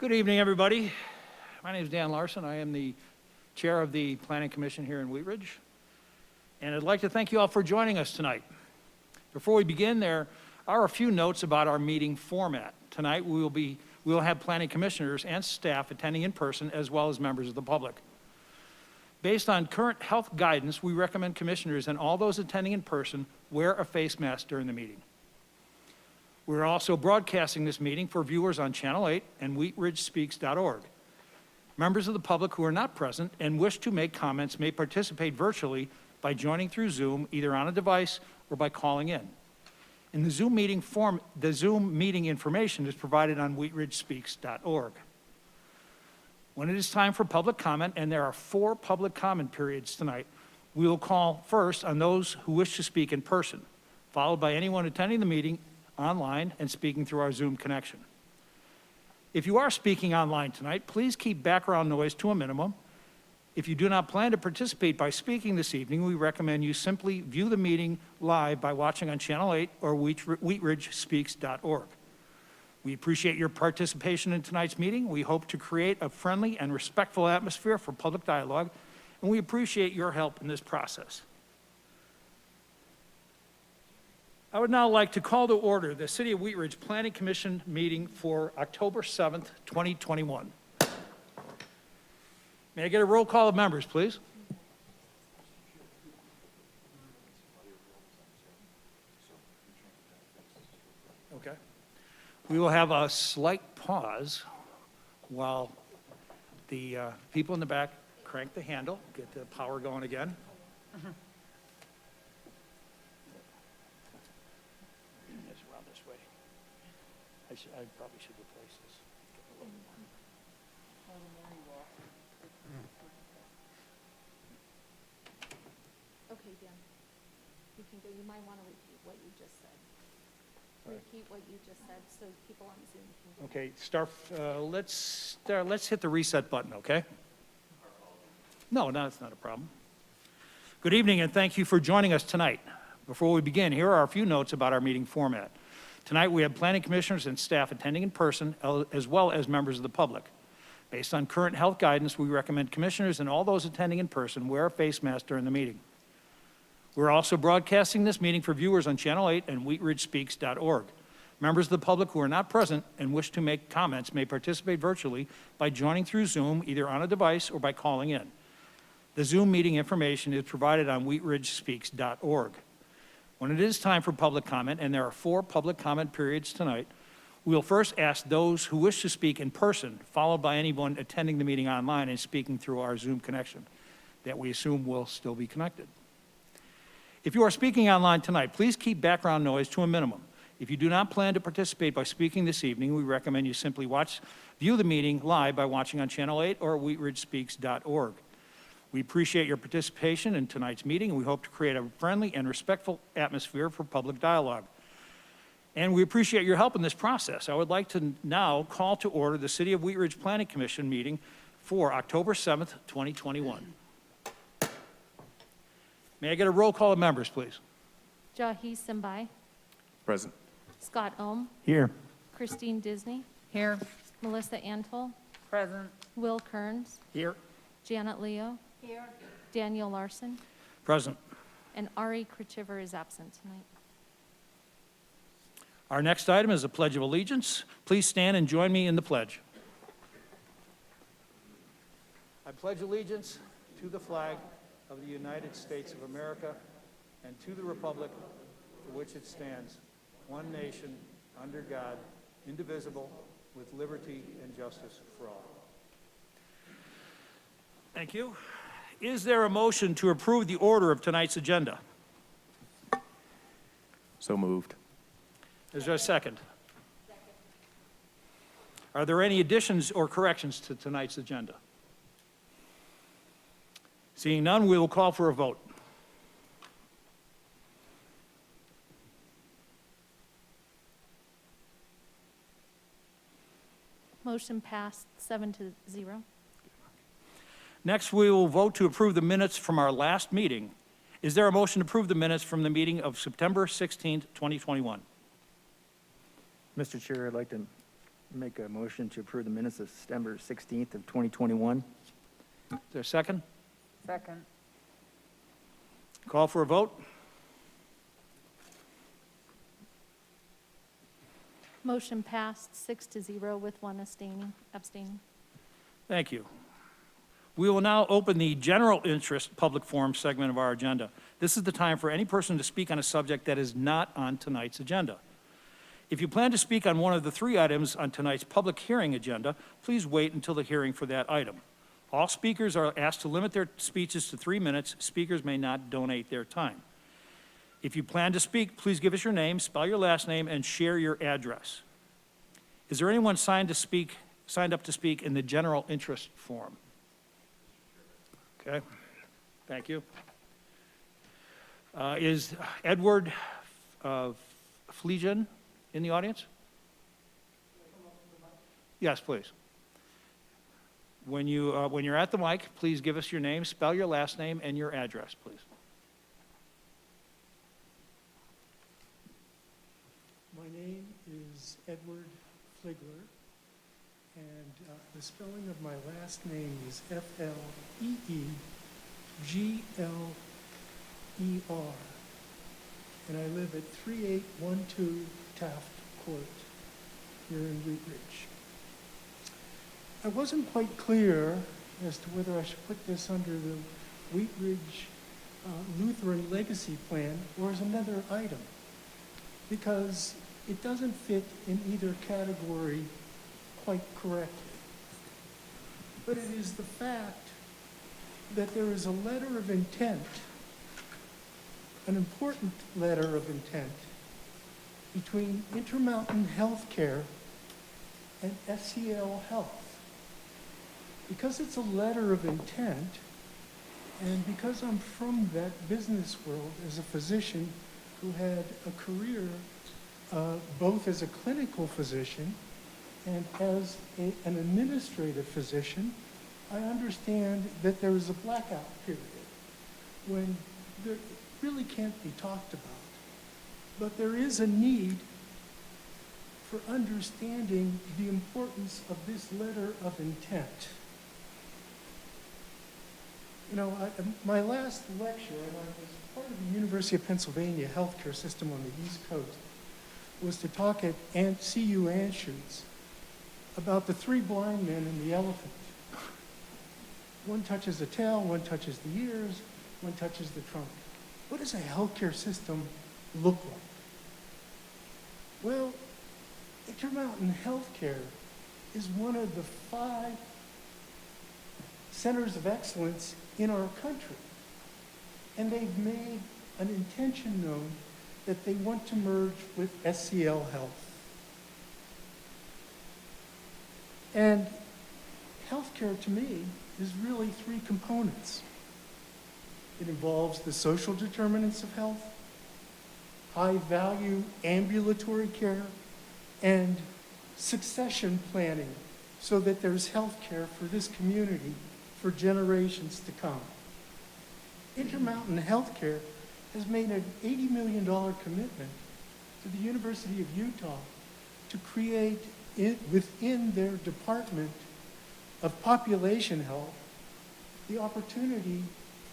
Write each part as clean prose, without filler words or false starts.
Good evening, everybody. My name is Dan Larson. I am the chair of the Planning Commission here in Wheat Ridge. And I'd like to thank you all for joining us tonight. Before we begin, there are a few notes about our meeting format. Tonight, we will have planning commissioners and staff attending in person, as well as members of the public. Based on current health guidance, we recommend commissioners and all those attending in person wear a face mask during the meeting. We're also broadcasting this meeting for viewers on Channel 8 and wheatridgespeaks.org. Members of the public who are not present and wish to make comments may participate virtually by joining through Zoom, either on a device or by calling in. In the Zoom meeting information is provided on wheatridgespeaks.org. When it is time for public comment, and there are 4 public comment periods tonight, we will call first on those who wish to speak in person, followed by anyone attending the meeting online and speaking through our Zoom connection. If you are speaking online tonight, please keep background noise to a minimum. If you do not plan to participate by speaking this evening, we recommend you simply view the meeting live by watching on Channel 8 or wheatridgespeaks.org. We appreciate your participation in tonight's meeting. We hope to create a friendly and respectful atmosphere for public dialogue, and we appreciate your help in this process. I would now like to call to order the City of Wheat Ridge Planning Commission meeting for October 7th, 2021. May I get a roll call of members, please? Okay. We will have a slight pause while the people in the back crank the handle, get the power going again. Around this way. I probably should replace this. Okay, Dan, you can go. You might want to repeat what you just said. Repeat what you just said so people on Zoom can hear. Okay, let's hit the reset button, okay? No, it's not a problem. Good evening, and thank you for joining us tonight. Before we begin, here are a few notes about our meeting format. Tonight, we have planning commissioners and staff attending in person, as well as members of the public. Based on current health guidance, we recommend commissioners and all those attending in person wear a face mask during the meeting. We're also broadcasting this meeting for viewers on Channel 8 and wheatridgespeaks.org. Members of the public who are not present and wish to make comments may participate virtually by joining through Zoom, either on a device or by calling in. The Zoom meeting information is provided on wheatridgespeaks.org. When it is time for public comment, and there are 4 public comment periods tonight, we will first ask those who wish to speak in person, followed by anyone attending the meeting online and speaking through our Zoom connection that we assume will still be connected. If you are speaking online tonight, please keep background noise to a minimum. If you do not plan to participate by speaking this evening, we recommend you simply view the meeting live by watching on Channel 8 or wheatridgespeaks.org. We appreciate your participation in tonight's meeting, and we hope to create a friendly and respectful atmosphere for public dialogue. And we appreciate your help in this process. I would like to now call to order the City of Wheat Ridge Planning Commission meeting for October 7th, 2021. May I get a roll call of members, please? Jahi Simbai, Present. Scott Ohm, Here. Christine Disney, Here. Melissa Antle, Present. Will Kearns, Here. Janet Leo, Here. Daniel Larson, Present. and Ari Krichiver is absent tonight. Our next item is the Pledge of Allegiance. Please stand and join me in the pledge. I pledge allegiance to the flag of the United States of America and to the republic for which it stands, one nation, under God, indivisible, with liberty and justice for all. Thank you. Is there a motion to approve the order of tonight's agenda? So moved. Is there a second? Are there any additions or corrections to tonight's agenda? Seeing none, we will call for a vote. Motion passed 7-0. Next, we will vote to approve the minutes from our last meeting. Is there a motion to approve the minutes from the meeting of September 16th, 2021? Mr. Chair, I'd like to Make a motion to approve the minutes of September 16th of 2021. Is there a second? Second. Call for a vote? Motion passed 6-0 with one abstaining. Thank you. We will now open the general interest public forum segment of our agenda. This is the time for any person to speak on a subject that is not on tonight's agenda. If you plan to speak on one of the 3 items on tonight's public hearing agenda, please wait until the hearing for that item. All speakers are asked to limit their speeches to 3 minutes. Speakers may not donate their time. If you plan to speak, please give us your name, spell your last name, and share your address. Is there anyone signed up to speak in the general interest forum? Okay, thank you. Is Edward Fleegen in the audience? Yes, please. When you're at the mic, please give us your name, spell your last name, and your address, please. My name is Edward Fligler, and the spelling of my last name is Fleegler, and I live at 3812 Taft Court here in Wheat Ridge. I wasn't quite clear as to whether I should put this under the Wheat Ridge Lutheran Legacy Plan or as another item, because it doesn't fit in either category quite correctly. But it is the fact that there is a letter of intent, an important letter of intent, between Intermountain Healthcare and SCL Health. Because it's a letter of intent, and because I'm from that business world as a physician who had a career both as a clinical physician and as an administrative physician, I understand that there is a blackout period when there really can't be talked about. But there is a need for understanding the importance of this letter of intent. You know, my last lecture, and I was part of the University of Pennsylvania healthcare system on the East Coast, was to talk at CU Anschutz about the 3 blind men and the elephant. One touches the tail, one touches the ears, one touches the trunk. What does a healthcare system look like? Well, Intermountain Healthcare is one of the 5 centers of excellence in our country. And they've made an intention known that they want to merge with SCL Health. And healthcare to me is really 3 components. It involves the social determinants of health, high-value ambulatory care, and succession planning so that there's health care for this community for generations to come. Intermountain Healthcare has made an $80 million commitment to the University of Utah to create within their Department of Population Health the opportunity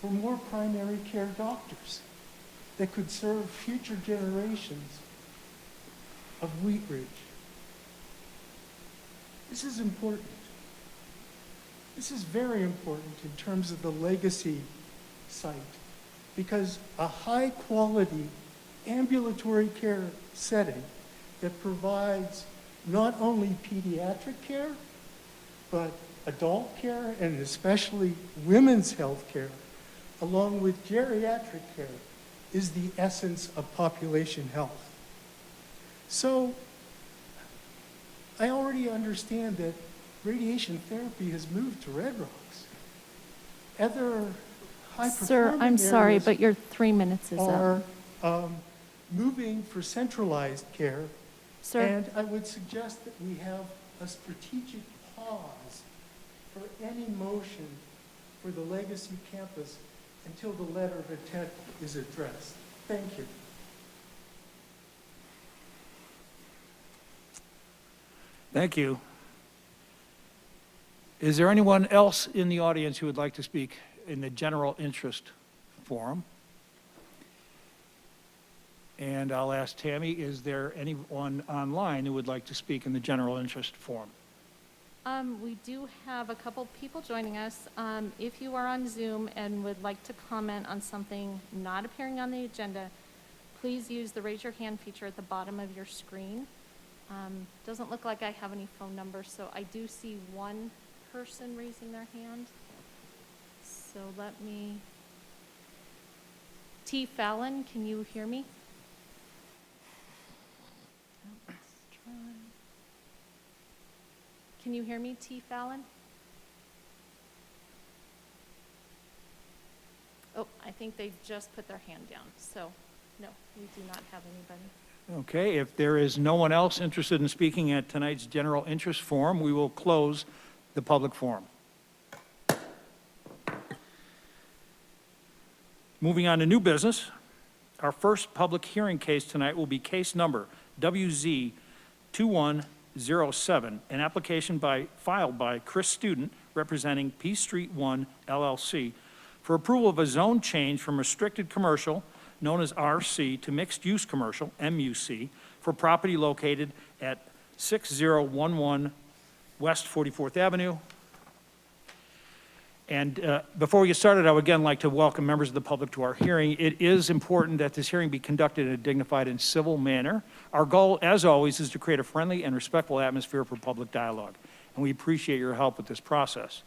for more primary care doctors that could serve future generations of Wheat Ridge. This is important. This is very important in terms of the legacy site, because a high-quality ambulatory care setting that provides not only pediatric care, but adult care and especially women's health care, along with geriatric care, is the essence of population health. So I already understand that radiation therapy has moved to Red Rocks. Other high-performing Sir, I'm sorry, areas but your 3 minutes is up. are moving for centralized care. Sir, And I would suggest that we have a strategic pause for any motion for the Legacy Campus until the letter of intent is addressed. Thank you. Thank you. Is there anyone else in the audience who would like to speak in the general interest forum? And I'll ask Tammy, is there anyone online who would like to speak in the general interest forum? We do have a couple people joining us. If you are on Zoom and would like to comment on something not appearing on the agenda, please use the raise your hand feature at the bottom of your screen. Doesn't look like I have any phone numbers, so I do see one person raising their hand. So let me, T. Fallon, can you hear me? Oh, let's try. Can you hear me, T. Fallon? Oh, I think they just put their hand down, so no, we do not have anybody. Okay, if there is no one else interested in speaking at tonight's general interest forum, we will close the public forum. Moving on to new business, our first public hearing case tonight will be case number WZ 2107, an application filed by Chris Student representing P Street 1 LLC for approval of a zone change from restricted commercial, known as RC, to mixed-use commercial, MUC, for property located at 6011 West 44th Avenue. And before we get started, I would again like to welcome members of the public to our hearing. It is important that this hearing be conducted in a dignified and civil manner. Our goal, as always, is to create a friendly and respectful atmosphere for public dialogue, and we appreciate your help with this process.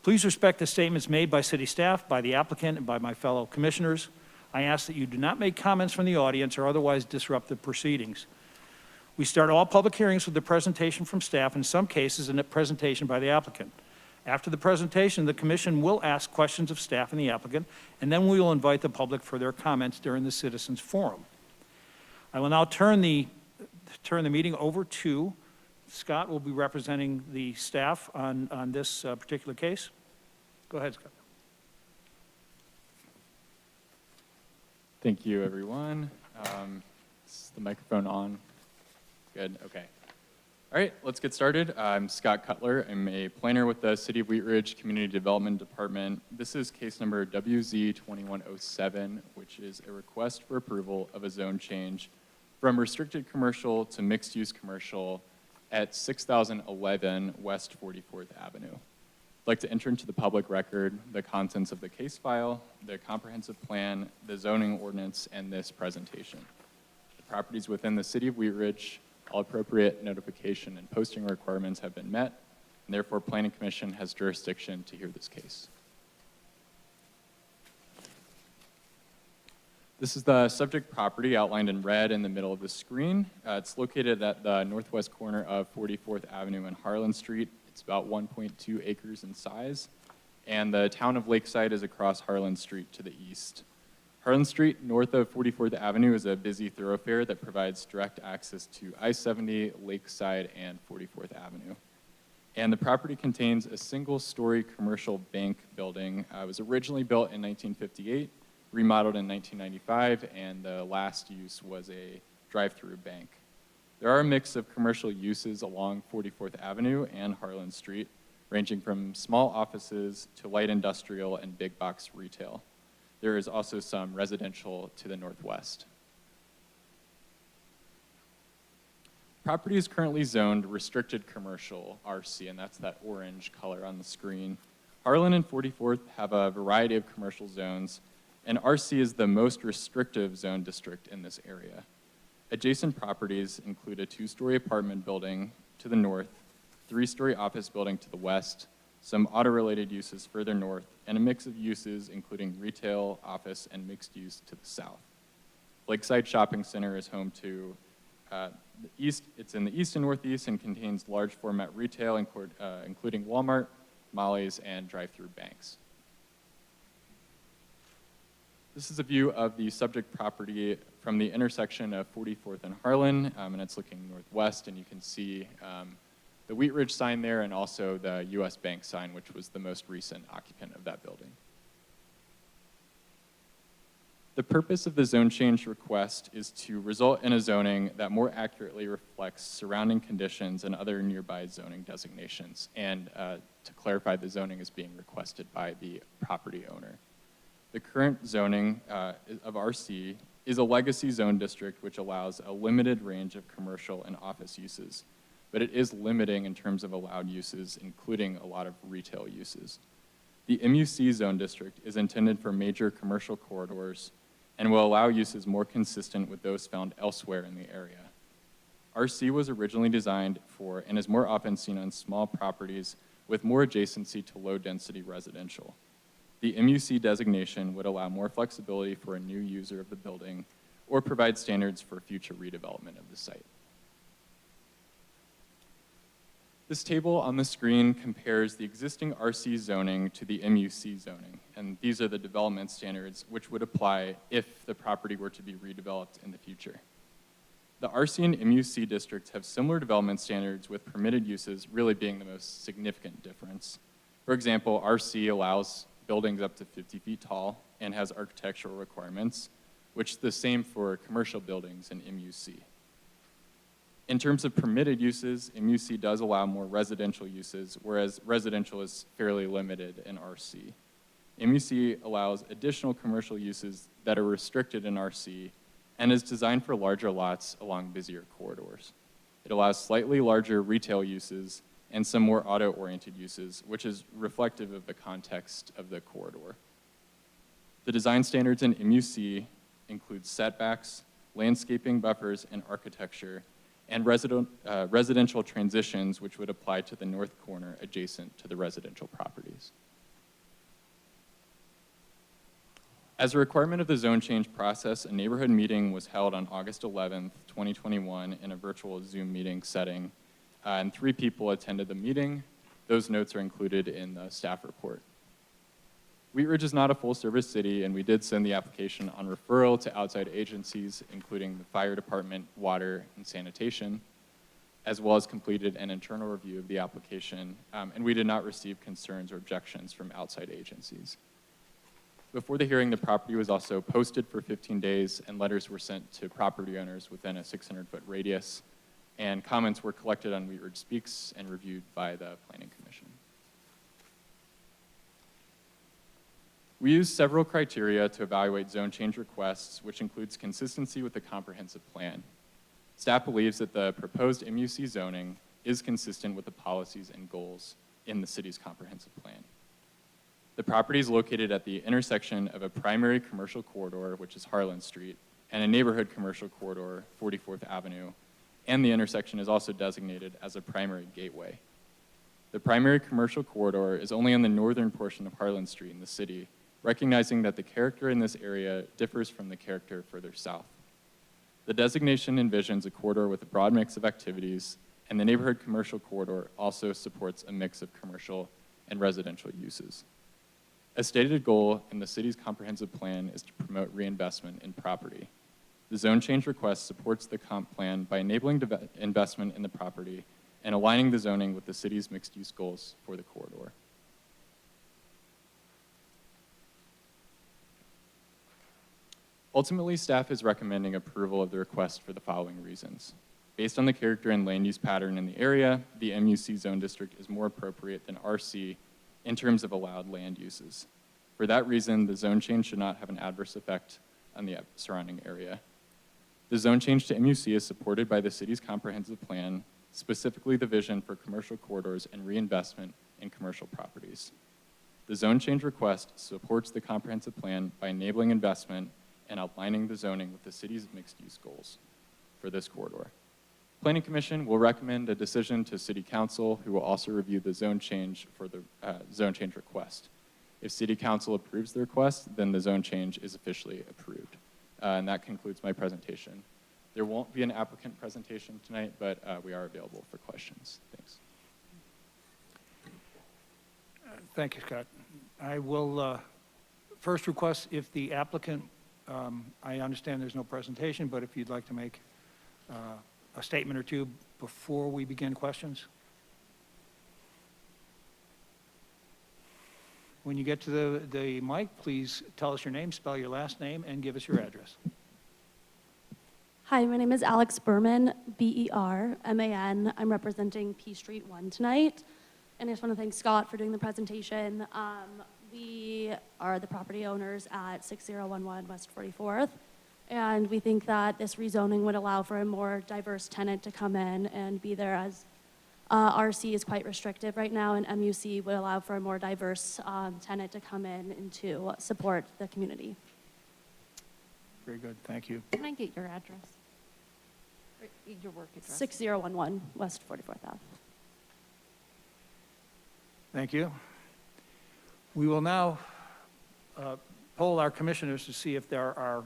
Please respect the statements made by city staff, by the applicant, and by my fellow commissioners. I ask that you do not make comments from the audience or otherwise disrupt the proceedings. We start all public hearings with a presentation from staff, in some cases a presentation by the applicant. After the presentation, the commission will ask questions of staff and the applicant, and then we will invite the public for their comments during the citizens forum. I will now turn the meeting over to Scott, who will be representing the staff on this particular case. Go ahead, Scott. Thank you, everyone. Is the microphone on? Good, okay. All right, let's get started. I'm Scott Cutler. I'm a planner with the City of Wheat Ridge Community Development Department. This is case number WZ2107, which is a request for approval of a zone change from restricted commercial to mixed-use commercial at 6011 West 44th Avenue. I'd like to enter into the public record the contents of the case file, the comprehensive plan, the zoning ordinance, and this presentation. The properties within the City of Wheat Ridge, all appropriate notification and posting requirements have been met, and therefore Planning Commission has jurisdiction to hear this case. This is the subject property outlined in red in the middle of the screen. It's located at the northwest corner of 44th Avenue and Harlan Street. It's about 1.2 acres in size, and the town of Lakeside is across Harlan Street to the east. Harlan Street, north of 44th Avenue, is a busy thoroughfare that provides direct access to I-70, Lakeside, and 44th Avenue. And the property contains a single-story commercial bank building. It was originally built in 1958, remodeled in 1995, and the last use was a drive-through bank. There are a mix of commercial uses along 44th Avenue and Harlan Street, ranging from small offices to light industrial and big box retail. There is also some residential to the northwest. Property is currently zoned restricted commercial RC, and that's that orange color on the screen. Harlan and 44th have a variety of commercial zones, and RC is the most restrictive zone district in this area. Adjacent properties include a 2-story apartment building to the north, 3-story office building to the west, some auto-related uses further north, and a mix of uses including retail, office, and mixed use to the south. Lakeside Shopping Center is home to the east. It's in the east and northeast and contains large format retail, including Walmart, Molly's, and drive-through banks. This is a view of the subject property from the intersection of 44th and Harlan, and it's looking northwest, and you can see the Wheat Ridge sign there, and also the U.S. Bank sign, which was the most recent occupant of that building. The purpose of the zone change request is to result in a zoning that more accurately reflects surrounding conditions and other nearby zoning designations. And to clarify, the zoning is being requested by the property owner. The current zoning of RC is a legacy zone district which allows a limited range of commercial and office uses, but it is limiting in terms of allowed uses, including a lot of retail uses. The MUC zone district is intended for major commercial corridors and will allow uses more consistent with those found elsewhere in the area. RC was originally designed for and is more often seen on small properties with more adjacency to low-density residential. The MUC designation would allow more flexibility for a new user of the building or provide standards for future redevelopment of the site. This table on the screen compares the existing RC zoning to the MUC zoning, and these are the development standards which would apply if the property were to be redeveloped in the future. The RC and MUC districts have similar development standards, with permitted uses really being the most significant difference. For example, RC allows buildings up to 50 feet tall and has architectural requirements, which is the same for commercial buildings in MUC. In terms of permitted uses, MUC does allow more residential uses, whereas residential is fairly limited in RC. MUC allows additional commercial uses that are restricted in RC and is designed for larger lots along busier corridors. It allows slightly larger retail uses and some more auto-oriented uses, which is reflective of the context of the corridor. The design standards in MUC include setbacks, landscaping buffers, and architecture, and residential transitions, which would apply to the north corner adjacent to the residential properties. As a requirement of the zone change process, a neighborhood meeting was held on August 11th, 2021 in a virtual Zoom meeting setting, and 3 people attended the meeting. Those notes are included in the staff report. Wheat Ridge is not a full-service city, and we did send the application on referral to outside agencies, including the fire department, water, and sanitation, as well as completed an internal review of the application, and we did not receive concerns or objections from outside agencies. Before the hearing, the property was also posted for 15 days, and letters were sent to property owners within a 600-foot radius, and comments were collected on Wheat Ridge Speaks and reviewed by the Planning Commission. We use several criteria to evaluate zone change requests, which includes consistency with the comprehensive plan. Staff believes that the proposed MUC zoning is consistent with the policies and goals in the city's comprehensive plan. The property is located at the intersection of a primary commercial corridor, which is Harlan Street, and a neighborhood commercial corridor, 44th Avenue, and the intersection is also designated as a primary gateway. The primary commercial corridor is only on the northern portion of Harlan Street in the city, recognizing that the character in this area differs from the character further south. The designation envisions a corridor with a broad mix of activities, and the neighborhood commercial corridor also supports a mix of commercial and residential uses. A stated goal in the city's comprehensive plan is to promote reinvestment in property. The zone change request supports the comp plan by enabling investment in the property and aligning the zoning with the city's mixed-use goals for the corridor. Ultimately, staff is recommending approval of the request for the following reasons. Based on the character and land use pattern in the area, the MUC zone district is more appropriate than RC in terms of allowed land uses. For that reason, the zone change should not have an adverse effect on the surrounding area. The zone change to MUC is supported by the city's comprehensive plan, specifically the vision for commercial corridors and reinvestment in commercial properties. The zone change request supports the comprehensive plan by enabling investment and outlining the zoning with the city's mixed-use goals for this corridor. Planning Commission will recommend a decision to City Council, who will also review the zone change for the zone change request. If City Council approves the request, then the zone change is officially approved. And that concludes my presentation. There won't be an applicant presentation tonight, but we are available for questions. Thanks. Thank you, Scott. I will first request if the applicant, I understand there's no presentation, but if you'd like to make a statement or two before we begin questions. When you get to the mic, please tell us your name, spell your last name, and give us your address. Hi, my name is Alex Berman, Berman. I'm representing P Street 1 tonight. And I just want to thank Scott for doing the presentation. We are the property owners at 6011 West 44th. And we think that this rezoning would allow for a more diverse tenant to come in and be there, as RC is quite restrictive right now, and MUC would allow for a more diverse tenant to come in and to support the community. Very good, thank you. Can I get your address? Or your work address? 6011 West 44th Ave. Thank you. We will now poll our commissioners to see if there are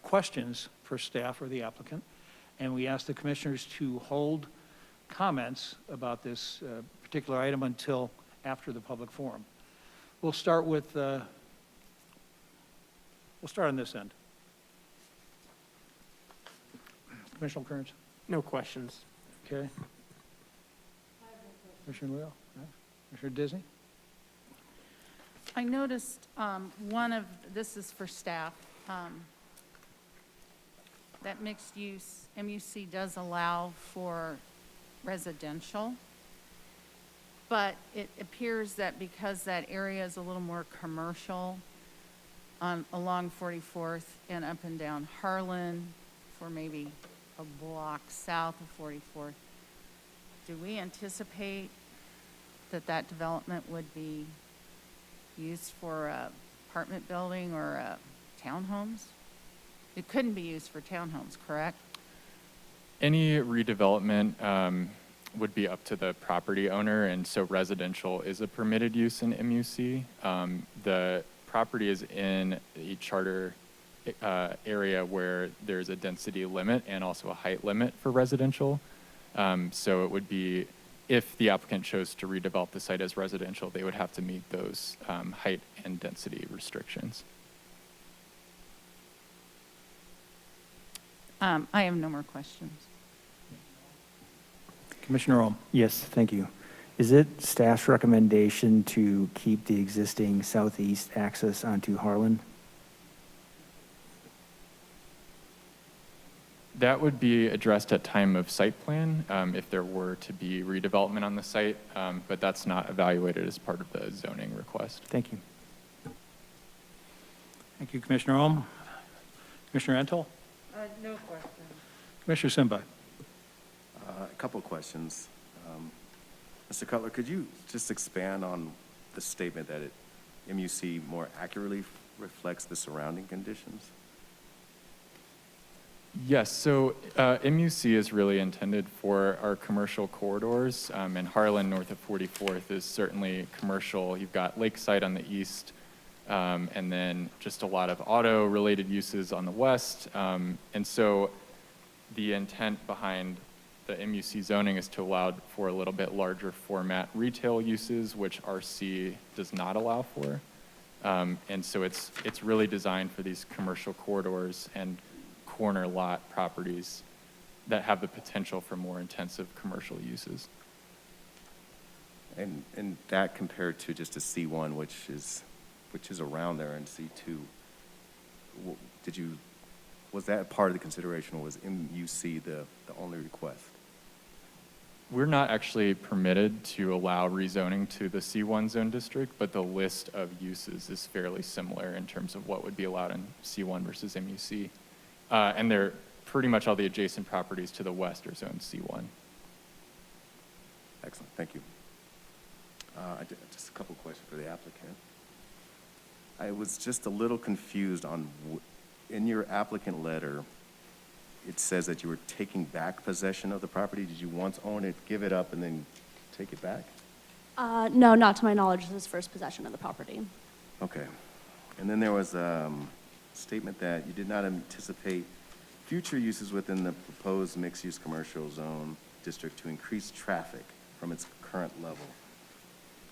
questions for staff or the applicant. And we ask the commissioners to hold comments about this particular item until after the public forum. We'll start with, we'll start on this end. Commissioner Kearns? No questions. Okay. Commissioner Leo? No? Commissioner Disney? I noticed one of, this is for staff, that mixed use, MUC does allow for residential, but it appears that because that area is a little more commercial along 44th and up and down Harlan for maybe a block south of 44th, do we anticipate that that development would be used for a apartment building or townhomes? It couldn't be used for townhomes, correct? Any redevelopment would be up to the property owner, and so residential is a permitted use in MUC. The property is in a charter area where there's a density limit and also a height limit for residential. So it would be, if the applicant chose to redevelop the site as residential, they would have to meet those height and density restrictions. I have no more questions. Commissioner Ohm? Yes, thank you. Is it staff's recommendation to keep the existing southeast access onto Harlan? That would be addressed at time of site plan if there were to be redevelopment on the site, but that's not evaluated as part of the zoning request. Thank you. Thank you, Commissioner Ohm. Commissioner Entel? No questions. Commissioner Simba? A couple of questions. Mr. Cutler, could you just expand on the statement that MUC more accurately reflects the surrounding conditions? Yes, so MUC is really intended for our commercial corridors, and Harlan north of 44th is certainly commercial. You've got Lakeside on the east, and then just a lot of auto-related uses on the west. And so the intent behind the MUC zoning is to allow for a little bit larger format retail uses, which RC does not allow for. And so it's really designed for these commercial corridors and corner lot properties that have the potential for more intensive commercial uses. And that compared to just a C1, which is around there, and C2, was that part of the consideration, or was MUC the only request? We're not actually permitted to allow rezoning to the C1 zone district, but the list of uses is fairly similar in terms of what would be allowed in C1 versus MUC. And they're pretty much all the adjacent properties to the west are zone C1. Excellent, thank you. Just a couple questions for the applicant. I was just a little confused on, in your applicant letter, it says that you were taking back possession of the property. Did you once own it, give it up, and then take it back? No, not to my knowledge, this is first possession of the property. Okay. And then there was a statement that you did not anticipate future uses within the proposed mixed-use commercial zone district to increase traffic from its current level.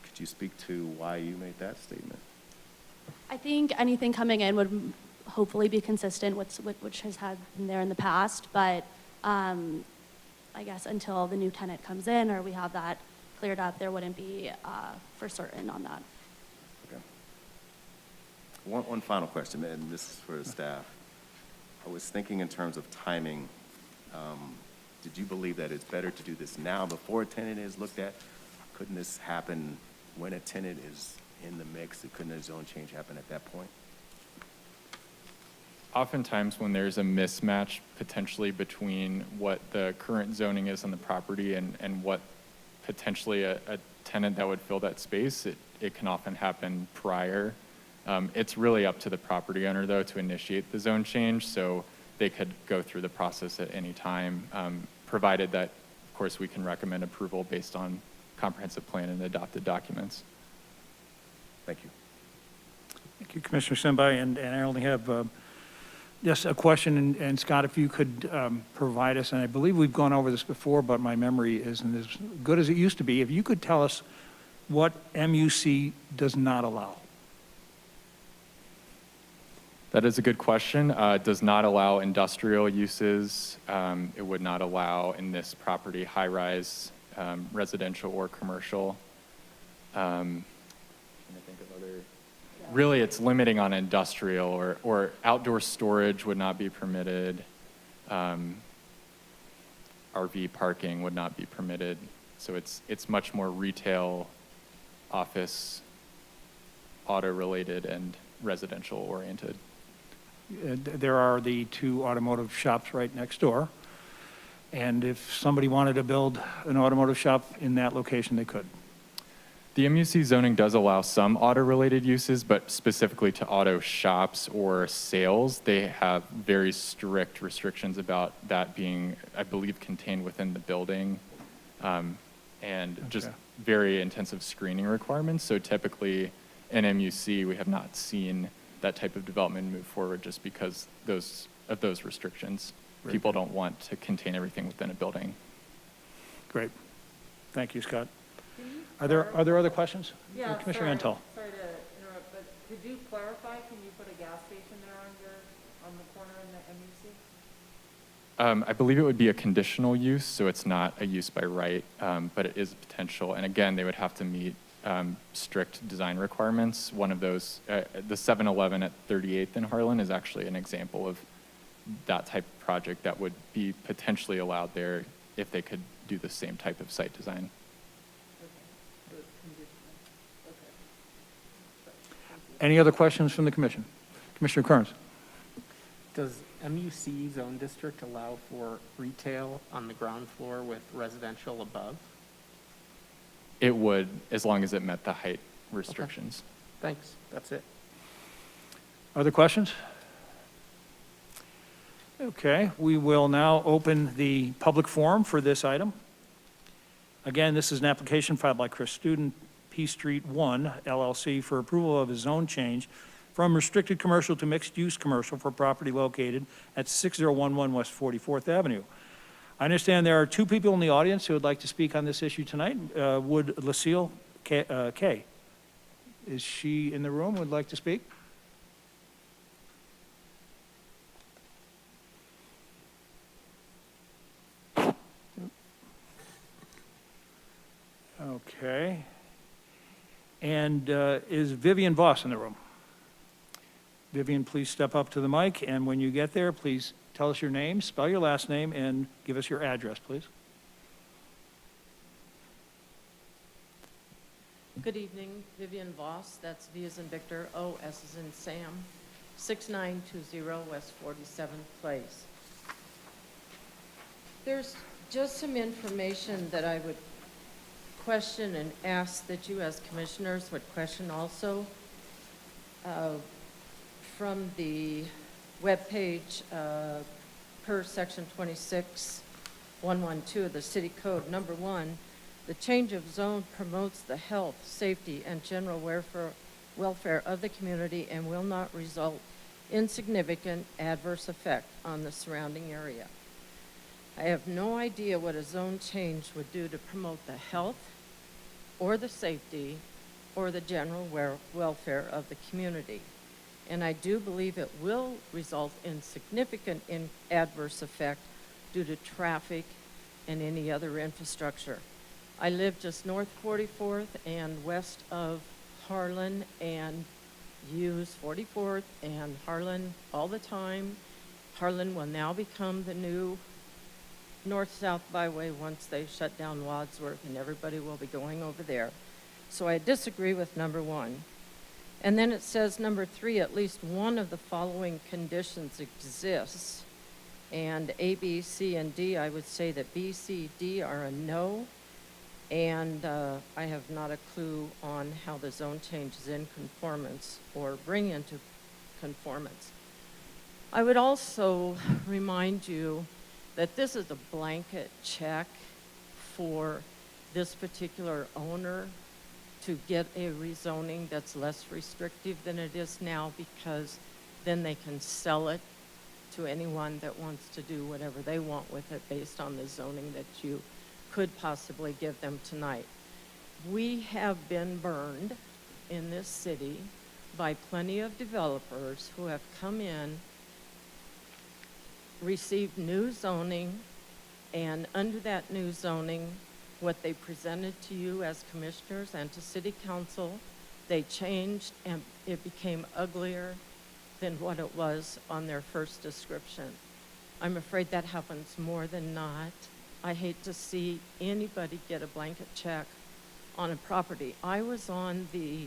Could you speak to why you made that statement? I think anything coming in would hopefully be consistent with which has had been there in the past, but I guess until the new tenant comes in or we have that cleared up, there wouldn't be for certain on that. Okay, One final question, and this is for the staff. I was thinking in terms of timing. Did you believe that it's better to do this now before a tenant is looked at? Couldn't this happen when a tenant is in the mix? Couldn't a zone change happen at that point? Oftentimes, when there's a mismatch potentially between what the current zoning is on the property and what potentially a tenant that would fill that space, it can often happen prior. It's really up to the property owner, though, to initiate the zone change, so they could go through the process at any time, provided that, of course, we can recommend approval based on comprehensive plan and adopted documents. Thank you. Thank you, Commissioner Simbai, and I only have just a question, and Scott, if you could provide us, and I believe we've gone over this before, but my memory isn't as good as it used to be. If you could tell us what MUC does not allow. That is a good question. It does not allow industrial uses. It would not allow in this property high-rise residential or commercial. Trying to think of other. Really, it's limiting on industrial or outdoor storage would not be permitted. RV parking would not be permitted. So it's much more retail, office, auto-related, and residential oriented. There are the two automotive shops right next door, and if somebody wanted to build an automotive shop in that location, they could. The MUC zoning does allow some auto-related uses, but specifically to auto shops or sales, they have very strict restrictions about that being, I believe, contained within the building, and just Okay. very intensive screening requirements. So typically, in MUC, we have not seen that type of development move forward just because of those restrictions. Right. People don't want to contain everything within a building. Great. Thank you, Scott. Are there other questions? Yeah, Commissioner sorry. Antal. Sorry to interrupt, but could you clarify, can you put a gas station there on the corner in the MUC? I believe it would be a conditional use, so it's not a use by right, but it is a potential. And again, they would have to meet strict design requirements. One of those, the 7-Eleven at 38th in Harlan is actually an example of that type of project that would be potentially allowed there if they could do the same type of site design. So it's conditional. Okay. Thank you. Any other questions from the commission? Commissioner Kearns? Does MUC zone district allow for retail on the ground floor with residential above? It would, as long as it met the height restrictions. Thanks, that's it. Other questions? Okay, we will now open the public forum for this item. Again, this is an application filed by Chris Student, P Street 1 LLC, for approval of a zone change from restricted commercial to mixed-use commercial for property located at 6011 West 44th Avenue. I understand there are two people in the audience who would like to speak on this issue tonight. Would Lucille Kay, is she in the room, would like to speak? Okay. And is Vivian Voss in the room? Vivian, please step up to the mic, and when you get there, please tell us your name, spell your last name, and give us your address, please. Good evening, Vivian Voss, that's V as in Victor, O S as in Sam, 6920 West 47th Place. There's just some information that I would question and ask that you as commissioners would question also. From the webpage per section 26.112 of the city code, number 1, the change of zone promotes the health, safety, and general welfare of the community and will not result in significant adverse effect on the surrounding area. I have no idea what a zone change would do to promote the health or the safety or the general welfare of the community. And I do believe it will result in significant adverse effect due to traffic and any other infrastructure. I live just north 44th and west of Harlan, and use 44th and Harlan all the time. Harlan will now become the new north-south byway once they shut down Wadsworth, and everybody will be going over there. So I disagree with number 1. And then it says, number 3, at least one of the following conditions exists. And A, B, C, and D, I would say that B, C, D are a no. And I have not a clue on how the zone change is in conformance or bring into conformance. I would also remind you that this is a blanket check for this particular owner to get a rezoning that's less restrictive than it is now, because then they can sell it to anyone that wants to do whatever they want with it based on the zoning that you could possibly give them tonight. We have been burned in this city by plenty of developers who have come in, received new zoning, and under that new zoning, what they presented to you as commissioners and to city council, they changed and it became uglier than what it was on their first description. I'm afraid that happens more than not. I hate to see anybody get a blanket check on a property. I was on the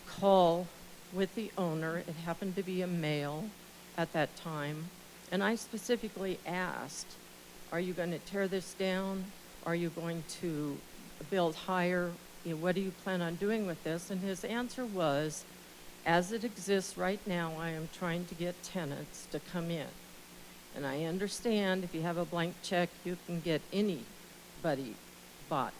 call with the owner. It happened to be a male at that time. And I specifically asked, are you going to tear this down? Are you going to build higher? What do you plan on doing with this? And his answer was, as it exists right now, I am trying to get tenants to come in. And I understand if you have a blank check, you can get anybody bought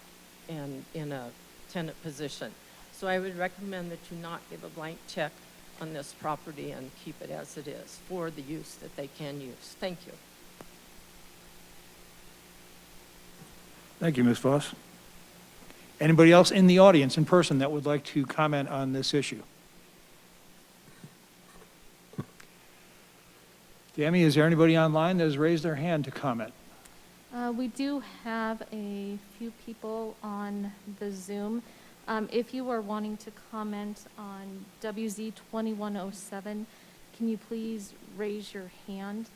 and in a tenant position. So I would recommend that you not give a blank check on this property and keep it as it is for the use that they can use. Thank you. Thank you, Ms. Voss. Anybody else in the audience, in person, that would like to comment on this issue? Tammy, is there anybody online that has raised their hand to comment? We do have a few people on the Zoom. If you are wanting to comment on WZ 2107, can you please raise your hand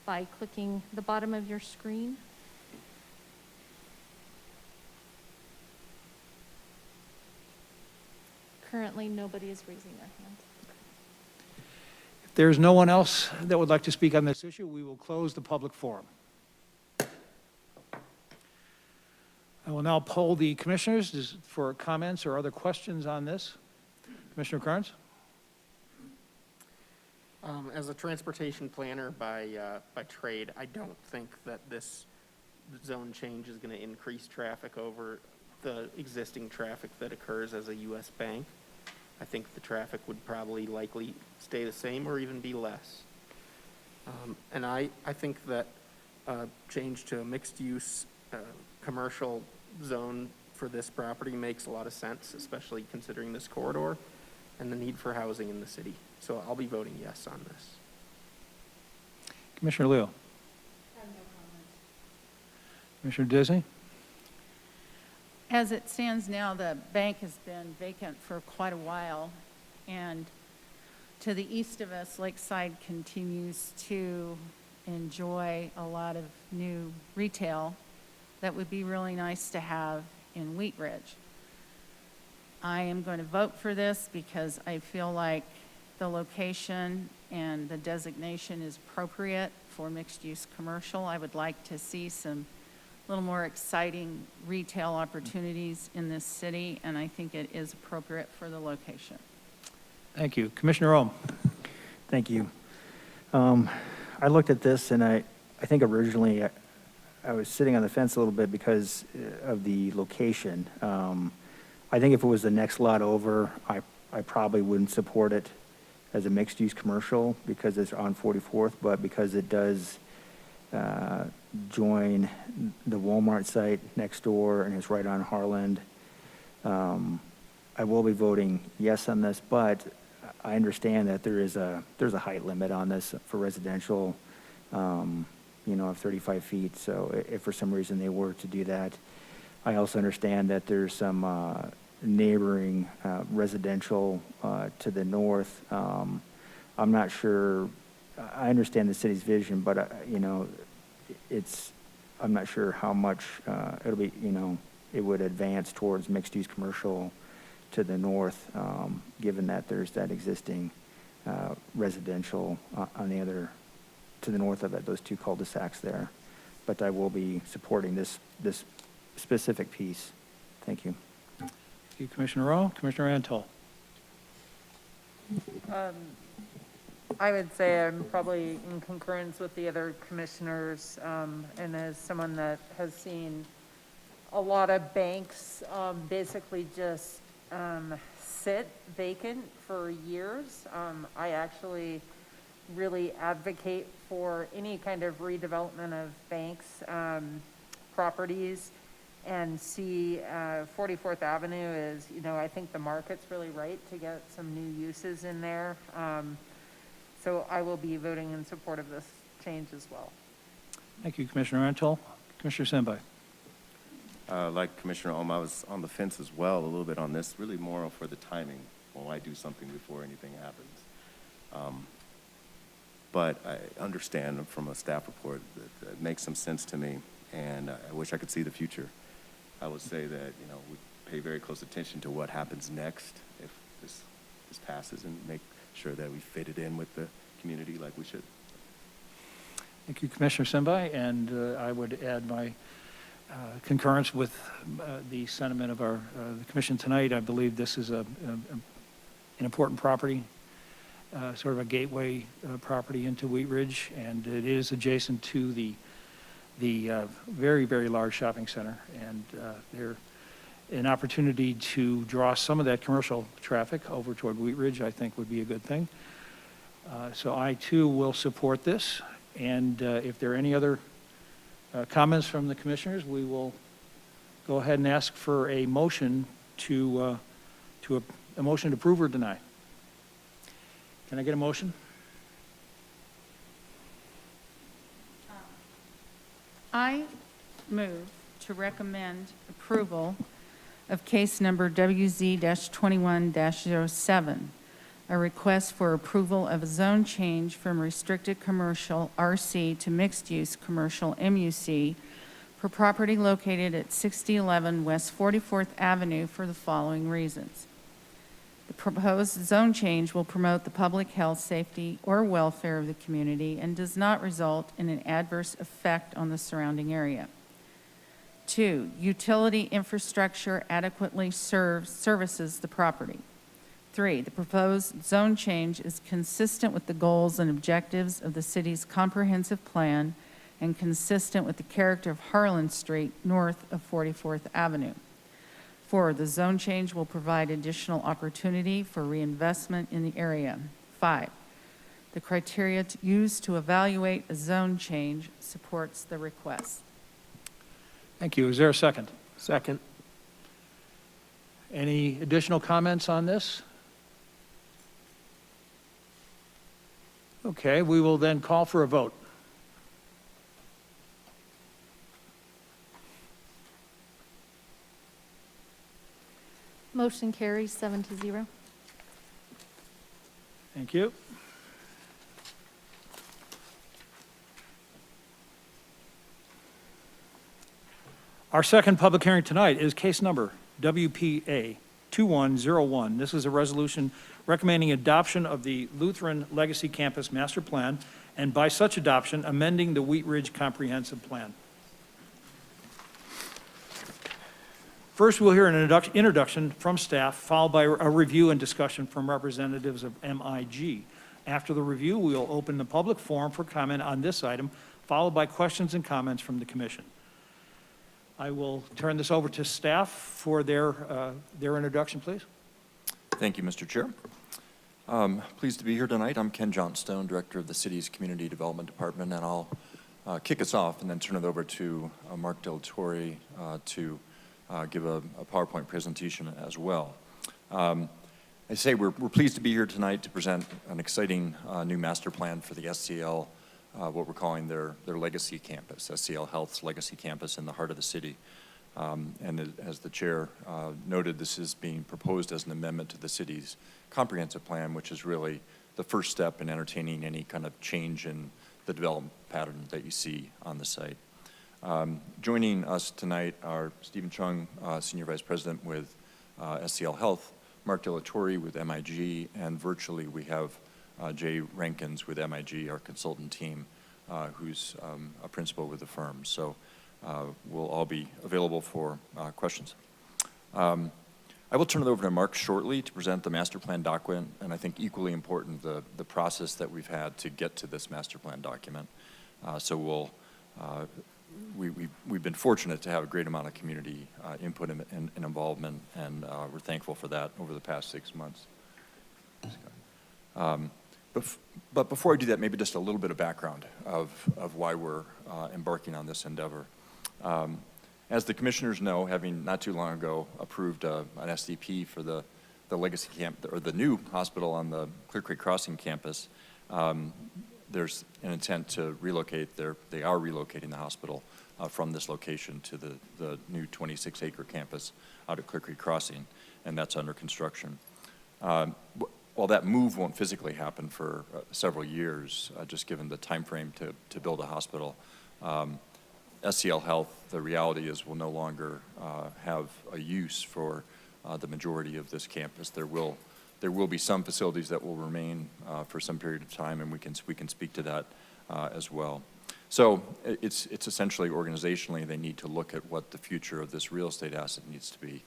by clicking the bottom of your screen? Currently, nobody is raising their hand. If there's no one else that would like to speak on this issue, we will close the public forum. I will now poll the commissioners for comments or other questions on this. Commissioner Carnes? As a transportation planner by trade, I don't think that this zone change is going to increase traffic over the existing traffic that occurs as a U.S. bank. I think the traffic would probably likely stay the same or even be less. And I think that change to a mixed-use commercial zone for this property makes a lot of sense, especially considering this corridor and the need for housing in the city. So I'll be voting yes on this. Commissioner Leo? I have no comment. Commissioner Disney? As it stands now, the bank has been vacant for quite a while, and to the east of us, Lakeside continues to enjoy a lot of new retail that would be really nice to have in Wheat Ridge. I am going to vote for this because I feel like the location and the designation is appropriate for mixed-use commercial. I would like to see some little more exciting retail opportunities in this city, and I think it is appropriate for the location. Thank you. Commissioner Ohm? Thank you. I looked at this and I think originally I was sitting on the fence a little bit because of the location. I think if it was the next lot over, I probably wouldn't support it as a mixed-use commercial because it's on 44th, but because it does join the Walmart site next door and it's right on Harland, I will be voting yes on this, but I understand that there's a height limit on this for residential, of 35 feet. So if for some reason they were to do that, I also understand that there's some neighboring residential to the north. I'm not sure, I understand the city's vision, but, I'm not sure how much it'll be, it would advance towards mixed-use commercial to the north, given that there's that existing residential on the other, to the north of it, those two cul-de-sacs there. But I will be supporting this specific piece. Thank you. Thank you, Commissioner Rowe. Commissioner Antal. I would say I'm probably in concurrence with the other commissioners, and as someone that has seen a lot of banks basically just sit vacant for years, I actually really advocate for any kind of redevelopment of banks properties, and see 44th Avenue is, I think the market's really right to get some new uses in there. So I will be voting in support of this change as well. Thank you, Commissioner Antal. Commissioner Senbai. Like Commissioner Ohm, I was on the fence as well, a little bit on this, really more for the timing. Will I do something before anything happens? But I understand from a staff report that it makes some sense to me, and I wish I could see the future. I would say that, we pay very close attention to what happens next if this passes, and make sure that we fit it in with the community like we should. Thank you, Commissioner Senbai, and I would add my concurrence with the sentiment of the commission tonight. I believe this is an important property, sort of a gateway property into Wheat Ridge, and it is adjacent to the very, very large shopping center, and an opportunity to draw some of that commercial traffic over toward Wheat Ridge, I think, would be a good thing. So I, too, will support this, and if there are any other comments from the commissioners, we will go ahead and ask for a motion to a motion to approve or deny. Can I get a motion? I move to recommend approval of case number WZ-21-07, a request for approval of a zone change from restricted commercial RC to mixed-use commercial MUC for property located at 6011 West 44th Avenue for the following reasons. The proposed zone change will promote the public health, safety, or welfare of the community and does not result in an adverse effect on the surrounding area. 2, utility infrastructure adequately services the property. 3, the proposed zone change is consistent with the goals and objectives of the city's comprehensive plan and consistent with the character of Harlan Street north of 44th Avenue. 4, the zone change will provide additional opportunity for reinvestment in the area. 5, the criteria used to evaluate a zone change supports the request. Thank you. Is there a second? Second. Any additional comments on this? Okay, we will then call for a vote. Motion carries 7-0. Thank you. Our second public hearing tonight is case number WPA 2101. This is a resolution recommending adoption of the Lutheran Legacy Campus Master Plan, and by such adoption, amending the Wheat Ridge Comprehensive Plan. First, we'll hear an introduction from staff, followed by a review and discussion from representatives of MIG. After the review, we will open the public forum for comment on this item, followed by questions and comments from the commission. I will turn this over to staff for their introduction, please. Thank you, Mr. Chair. Pleased to be here tonight. I'm Ken Johnstone, Director of the City's Community Development Department, and I'll kick us off and then turn it over to Mark Del Torre to give a PowerPoint presentation as well. I say we're pleased to be here tonight to present an exciting new master plan for the SCL, what we're calling their legacy campus, SCL Health's legacy campus in the heart of the city. And as the chair noted, this is being proposed as an amendment to the city's comprehensive plan, which is really the first step in entertaining any kind of change in the development pattern that you see on the site. Joining us tonight are Stephen Chung, Senior Vice President with SCL Health, Mark Delatorre with MIG, and virtually we have Jay Rankins with MIG, our consultant team, who's a principal with the firm. So we'll all be available for questions. I will turn it over to Mark shortly to present the master plan document, and I think equally important, the process that we've had to get to this master plan document. So we've been fortunate to have a great amount of community input and involvement, and we're thankful for that over the past 6 months. But before I do that, maybe just a little bit of background of why we're embarking on this endeavor. As the commissioners know, having not too long ago approved an SDP for the legacy camp, or the new hospital on the Clear Creek Crossing campus, there's an intent to relocate. They are relocating the hospital from this location to the new 26-acre campus out at Clear Creek Crossing, and that's under construction. While that move won't physically happen for several years, just given the time frame to build a hospital, SCL Health, the reality is, will no longer have a use for the majority of this campus. There will be some facilities that will remain for some period of time, and we can speak to that as well. So it's essentially organizationally they need to look at what the future of this real estate asset needs to be.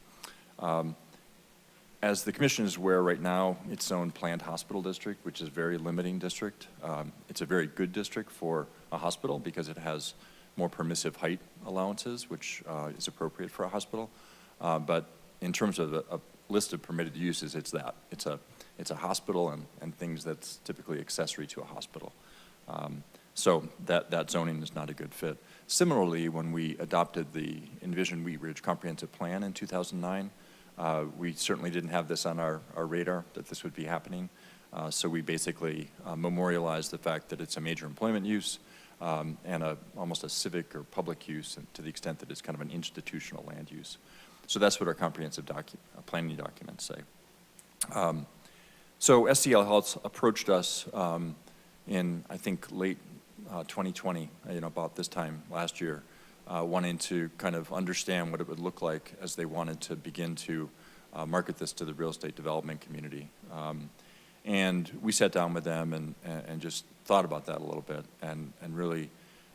As the commission is aware right now, its own planned hospital district, which is a very limiting district. It's a very good district for a hospital because it has more permissive height allowances, which is appropriate for a hospital. But in terms of a list of permitted uses, it's that. It's a hospital and things that's typically accessory to a hospital. So that zoning is not a good fit. Similarly, when we adopted the Envision Wheat Ridge Comprehensive Plan in 2009, we certainly didn't have this on our radar, that this would be happening. So we basically memorialized the fact that it's a major employment use and almost a civic or public use, and to the extent that it's kind of an institutional land use. So that's what our comprehensive planning documents say. So SCL Health approached us in, I think, late 2020, about this time last year, wanting to kind of understand what it would look like as they wanted to begin to market this to the real estate development community. And we sat down with them and just thought about that a little bit and really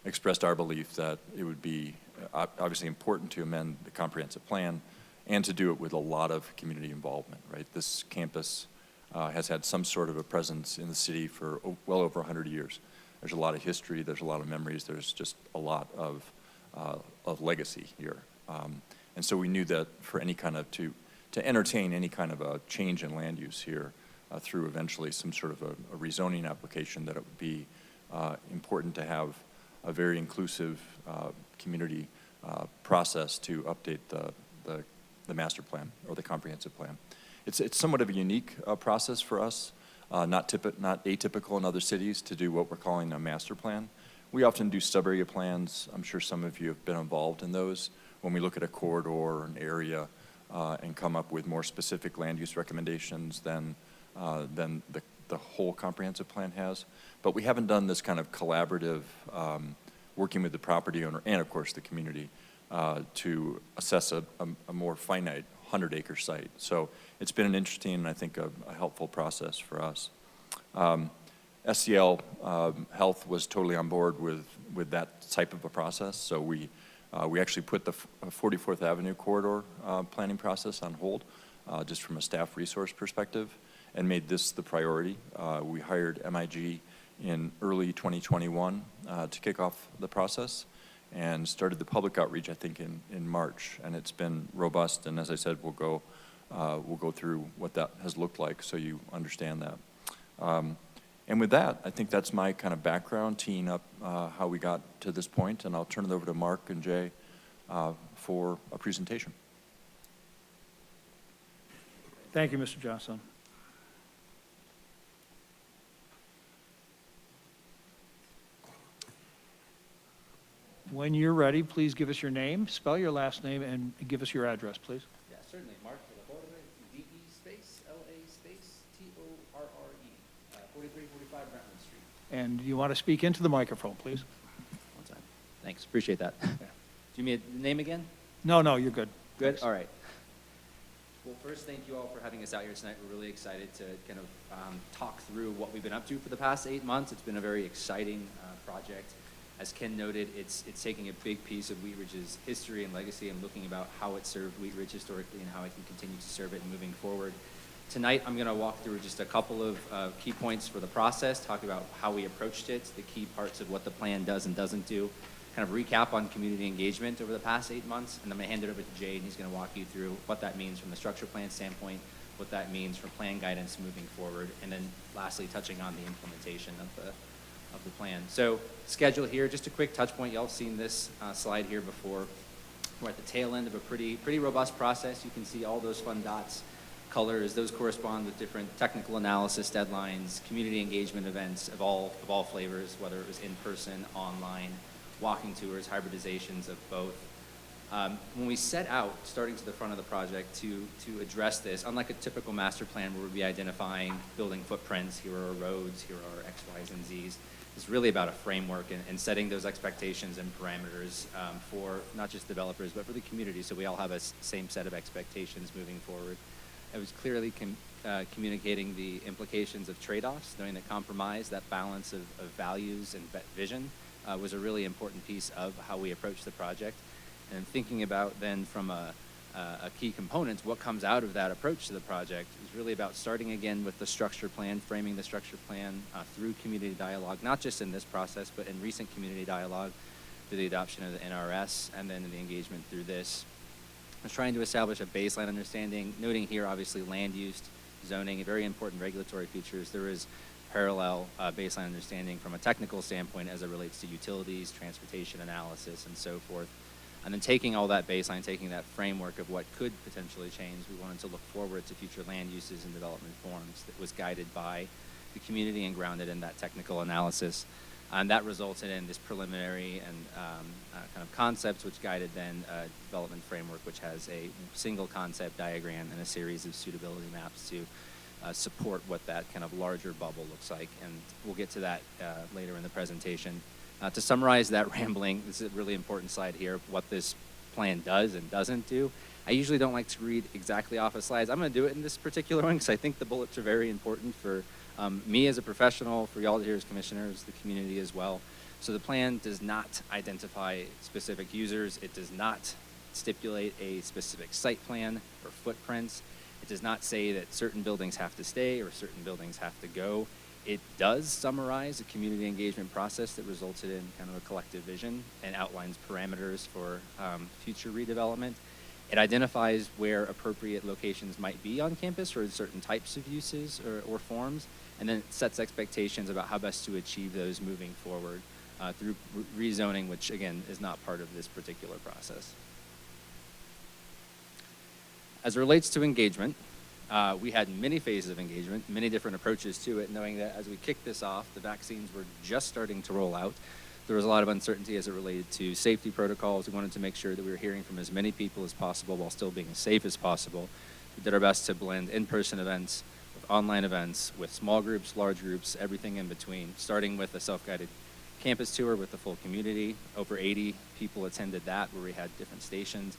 expressed our belief that it would be obviously important to amend the comprehensive plan and to do it with a lot of community involvement, right? This campus has had some sort of a presence in the city for well over 100 years. There's a lot of history, there's a lot of memories, there's just a lot of legacy here. And so we knew that for any kind of, to entertain any kind of a change in land use here through eventually some sort of a rezoning application, that it would be important to have a very inclusive community process to update the master plan or the comprehensive plan. It's somewhat of a unique process for us, not atypical in other cities to do what we're calling a master plan. We often do sub-area plans. I'm sure some of you have been involved in those when we look at a corridor or an area and come up with more specific land use recommendations than the whole comprehensive plan has. But we haven't done this kind of collaborative working with the property owner and, of course, the community to assess a more finite 100-acre site. So it's been an interesting and I think a helpful process for us. SCL Health was totally on board with that type of a process. So we actually put the 44th Avenue corridor planning process on hold just from a staff resource perspective and made this the priority. We hired MIG in early 2021 to kick off the process and started the public outreach, I think, in March. And it's been robust. And as I said, we'll go through what that has looked like so you understand that. And with that, I think that's my kind of background, teeing up how we got to this point. And I'll turn it over to Mark and Jay for a presentation. Thank you, Mr. Johnson. When you're ready, please give us your name, spell your last name, and give us your address, please. Yeah, certainly. Mark Latorre, D-E space, L-A space, T-O-R-R-E, 4345 Brentwood Street. And you want to speak into the microphone, please? One time. Thanks, appreciate that. Do you need the name again? No, no, you're good. Good, Thanks. all right. Well, first, thank you all for having us out here tonight. We're really excited to kind of talk through what we've been up to for the past 8 months. It's been a very exciting project. As Ken noted, it's taking a big piece of Wheat Ridge's history and legacy and looking about how it served Wheat Ridge historically and how it can continue to serve it moving forward. Tonight, I'm going to walk through just a couple of key points for the process, talk about how we approached it, the key parts of what the plan does and doesn't do, kind of recap on community engagement over the past 8 months, and I'm going to hand it over to Jay, and he's going to walk you through what that means from the structure plan standpoint, what that means for plan guidance moving forward, and then lastly, touching on the implementation of the plan. So schedule here, just a quick touch point. Y'all have seen this slide here before. We're at the tail end of a pretty robust process. You can see all those fun dots, colors. Those correspond with different technical analysis deadlines, community engagement events of all flavors, whether it was in person, online, walking tours, hybridizations of both. When we set out, starting to the front of the project, to address this, unlike a typical master plan where we'd be identifying building footprints, here are roads, here are X, Y's, and Z's, it's really about a framework and setting those expectations and parameters for not just developers, but for the community, so we all have a same set of expectations moving forward. It was clearly communicating the implications of trade-offs, knowing that compromise, that balance of values and vision, was a really important piece of how we approach the project. And thinking about then from a key component, what comes out of that approach to the project is really about starting again with the structure plan, framing the structure plan through community dialogue, not just in this process, but in recent community dialogue through the adoption of the NRS and then in the engagement through this. I was trying to establish a baseline understanding, noting here obviously land use, zoning, very important regulatory features. There is parallel baseline understanding from a technical standpoint as it relates to utilities, transportation analysis, and so forth. And then taking all that baseline, taking that framework of what could potentially change, we wanted to look forward to future land uses and development forms that was guided by the community and grounded in that technical analysis. And that resulted in this preliminary and kind of concepts which guided then a development framework which has a single concept diagram and a series of suitability maps to support what that kind of larger bubble looks like. And we'll get to that later in the presentation. To summarize that rambling, this is a really important slide here, what this plan does and doesn't do. I usually don't like to read exactly off of slides. I'm going to do it in this particular one because I think the bullets are very important for me as a professional, for y'all here as commissioners, the community as well. So the plan does not identify specific users. It does not stipulate a specific site plan or footprints. It does not say that certain buildings have to stay or certain buildings have to go. It does summarize a community engagement process that resulted in kind of a collective vision and outlines parameters for future redevelopment. It identifies where appropriate locations might be on campus for certain types of uses or forms, and then it sets expectations about how best to achieve those moving forward through rezoning, which again is not part of this particular process. As it relates to engagement, we had many phases of engagement, many different approaches to it, knowing that as we kicked this off, the vaccines were just starting to roll out. There was a lot of uncertainty as it related to safety protocols. We wanted to make sure that we were hearing from as many people as possible while still being as safe as possible. We did our best to blend in-person events with online events, with small groups, large groups, everything in between, starting with a self-guided campus tour with the full community. Over 80 people attended that, where we had different stations.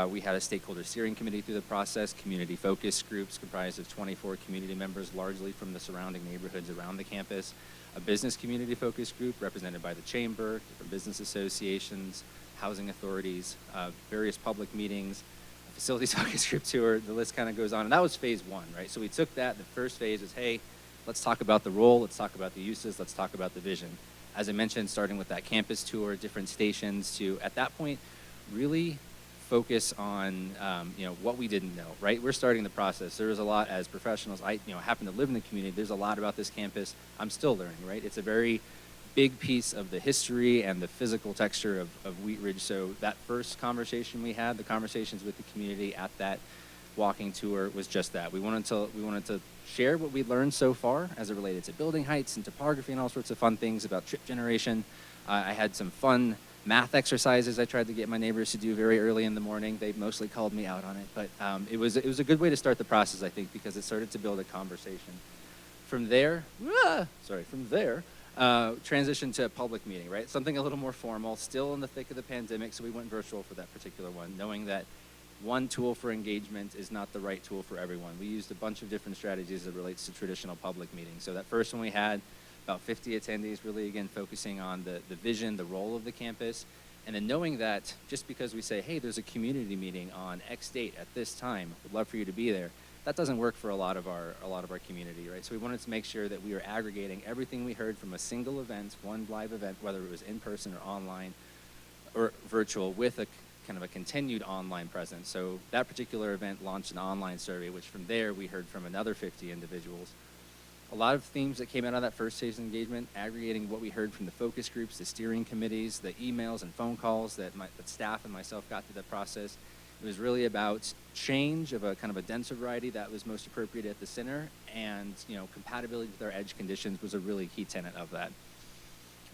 We had a stakeholder steering committee through the process, community focus groups comprised of 24 community members, largely from the surrounding neighborhoods around the campus, a business community focus group represented by the chamber, different business associations, housing authorities, various public meetings, a facilities focus group tour, the list kind of goes on. And that was phase one, right? So we took that, the first phase was, hey, let's talk about the role, let's talk about the uses, let's talk about the vision. As I mentioned, starting with that campus tour, different stations, to, at that point, really focus on what we didn't know, right? We're starting the process. There was a lot as professionals. I happen to live in the community. There's a lot about this campus. I'm still learning, right? It's a very big piece of the history and the physical texture of Wheat Ridge. So that first conversation we had, the conversations with the community at that walking tour, was just that. We wanted to share what we learned so far as it related to building heights and topography and all sorts of fun things about trip generation. I had some fun math exercises I tried to get my neighbors to do very early in the morning. They mostly called me out on it, but it was a good way to start the process, I think, because it started to build a conversation. From there, transition to a public meeting, right? Something a little more formal, still in the thick of the pandemic, so we went virtual for that particular one, knowing that one tool for engagement is not the right tool for everyone. We used a bunch of different strategies as it relates to traditional public meetings. So that first one we had about 50 attendees, really again focusing on the vision, the role of the campus, and then knowing that just because we say, hey, there's a community meeting on X date at this time, would love for you to be there, that doesn't work for a lot of our community, right? So we wanted to make sure that we were aggregating everything we heard from a single event, one live event, whether it was in person or online or virtual, with a kind of a continued online presence. So that particular event launched an online survey, which from there we heard from another 50 individuals. A lot of themes that came out of that first phase of engagement, aggregating what we heard from the focus groups, the steering committees, the emails and phone calls that staff and myself got through the process. It was really about change of a kind of a denser variety that was most appropriate at the center, and compatibility with our edge conditions was a really key tenet of that.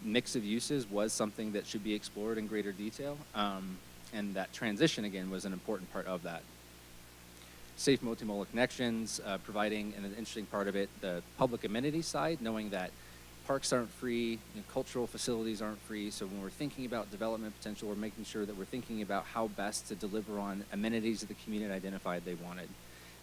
Mix of uses was something that should be explored in greater detail, and that transition again was an important part of that. Safe multimodal connections, providing, and an interesting part of it, the public amenity side, knowing that parks aren't free, cultural facilities aren't free, so when we're thinking about development potential, we're making sure that we're thinking about how best to deliver on amenities that the community identified they wanted.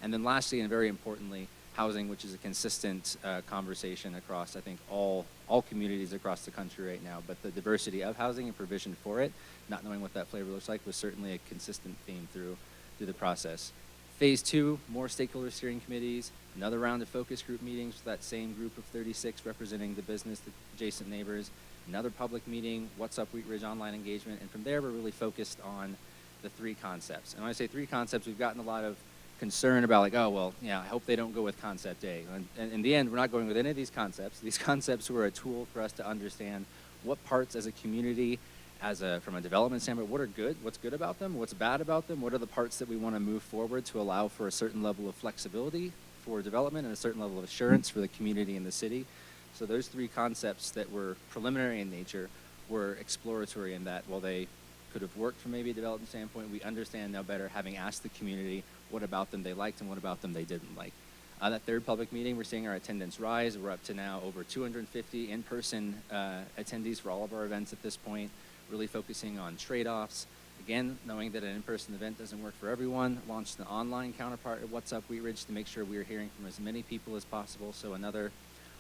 And then lastly, and very importantly, housing, which is a consistent conversation across, I think, all communities across the country right now, but the diversity of housing and provision for it, not knowing what that flavor looks like, was certainly a consistent theme through the process. Phase 2, more stakeholder steering committees, another round of focus group meetings with that same group of 36 representing the business, the adjacent neighbors, another public meeting, What's Up Wheat Ridge online engagement, and from there we're really focused on the 3 concepts. And when I say 3 concepts, we've gotten a lot of concern about like, oh, well, yeah, I hope they don't go with concept A. And in the end, we're not going with any of these concepts. These concepts were a tool for us to understand what parts as a community, from a development standpoint, what are good, what's good about them, what's bad about them, what are the parts that we want to move forward to allow for a certain level of flexibility for development and a certain level of assurance for the community and the city. So those 3 concepts that were preliminary in nature were exploratory in that while they could have worked from maybe a development standpoint, we understand now better, having asked the community what about them they liked and what about them they didn't like. That third public meeting, we're seeing our attendance rise. We're up to now over 250 in-person attendees for all of our events at this point, really focusing on trade-offs. Again, knowing that an in-person event doesn't work for everyone, launched an online counterpart at What's Up Wheat Ridge to make sure we are hearing from as many people as possible. So another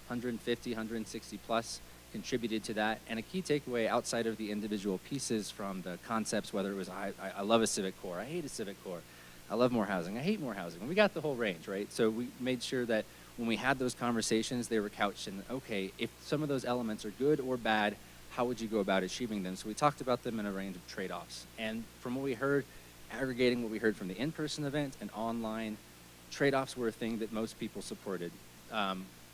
150, 160 plus contributed to that. And a key takeaway outside of the individual pieces from the concepts, whether it was I love a civic core, I hate a civic core, I love more housing, I hate more housing. We got the whole range, right? So we made sure that when we had those conversations, they were couched in, okay, if some of those elements are good or bad, how would you go about achieving them? So we talked about them in a range of trade-offs. And from what we heard, aggregating what we heard from the in-person event and online, trade-offs were a thing that most people supported.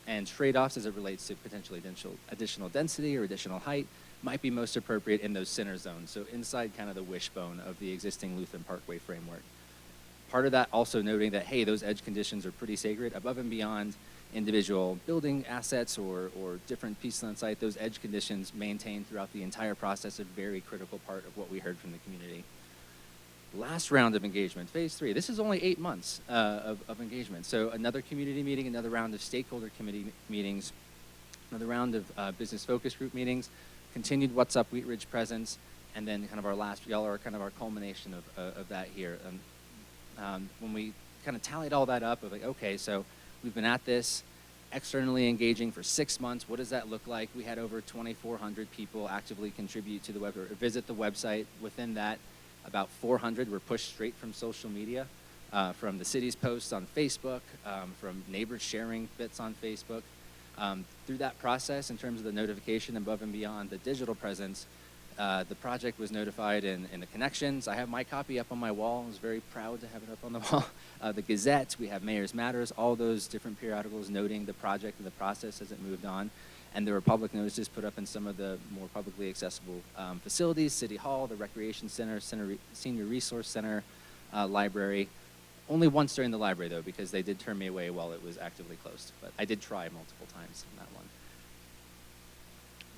And trade-offs as it relates to potentially additional density or additional height might be most appropriate in those center zones. So inside kind of the wishbone of the existing Lutheran Parkway framework. Part of that also noting that, hey, those edge conditions are pretty sacred above and beyond individual building assets or different pieces on site. Those edge conditions maintained throughout the entire process, a very critical part of what we heard from the community. Last round of engagement, phase 3. This is only 8 months of engagement. So another community meeting, another round of stakeholder committee meetings, another round of business focus group meetings, continued What's Up Wheat Ridge presence, and then kind of our last, y'all are kind of our culmination of that here. When we kind of tallied all that up, of like, okay, so we've been at this externally engaging for 6 months. What does that look like? We had over 2,400 people actively contribute to the web or visit the website. Within that, about 400 were pushed straight from social media, from the city's posts on Facebook, from neighbors sharing bits on Facebook. Through that process, in terms of the notification above and beyond the digital presence, the project was notified in the connections. I have my copy up on my wall. I was very proud to have it up on the wall. The Gazette, we have Mayor's Matters, all those different periodicals noting the project and the process as it moved on. And there were public notices put up in some of the more publicly accessible facilities, City Hall, the Recreation Center, Senior Resource Center, library. Only once during the library, though, because they did turn me away while it was actively closed. But I did try multiple times on that one.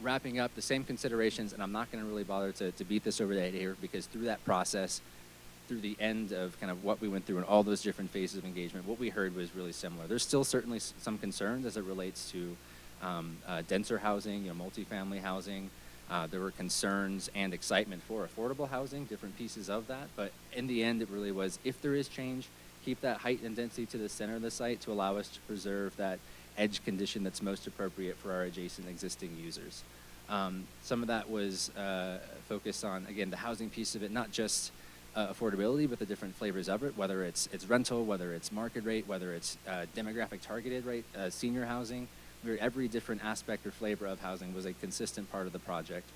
wrapping up the same considerations, and I'm not going to really bother to beat this over the head here, because through that process, through the end of kind of what we went through and all those different phases of engagement, what we heard was really similar. There's still certainly some concerns as it relates to denser housing, multifamily housing. There were concerns and excitement for affordable housing, different pieces of that. But in the end, it really was, if there is change, keep that height and density to the center of the site to allow us to preserve that edge condition that's most appropriate for our adjacent existing users. Some of that was focused on, again, the housing piece of it, not just affordability, but the different flavors of it, whether it's rental, whether it's market rate, whether it's demographic targeted rate, senior housing, where every different aspect or flavor of housing was a consistent part of the project.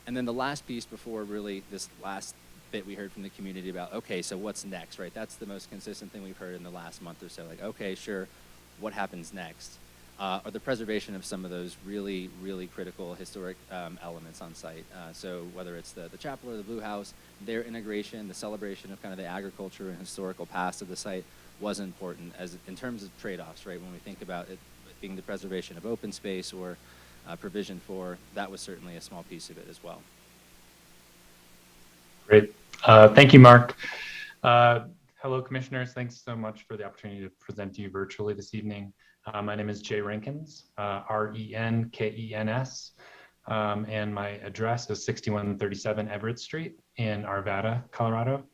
And then the last piece before really this last bit we heard from the community about, okay, so what's next, right? That's the most consistent thing we've heard in the last month or so. Like, okay, sure, what happens next? Or the preservation of some of those really, really critical historic elements on site. So whether it's the chapel or the Blue House, their integration, the celebration of kind of the agriculture and historical past of the site was important as in terms of trade-offs, right? When we think about it being the preservation of open space or provision for, that was certainly a small piece of it as well. Great. Thank you, Mark. Hello, commissioners. Thanks so much for the opportunity to present to you virtually this evening. My name is Jay Renkens, R-E-N-K-E-N-S, and my address is 6137 Everett Street in Arvada, Colorado.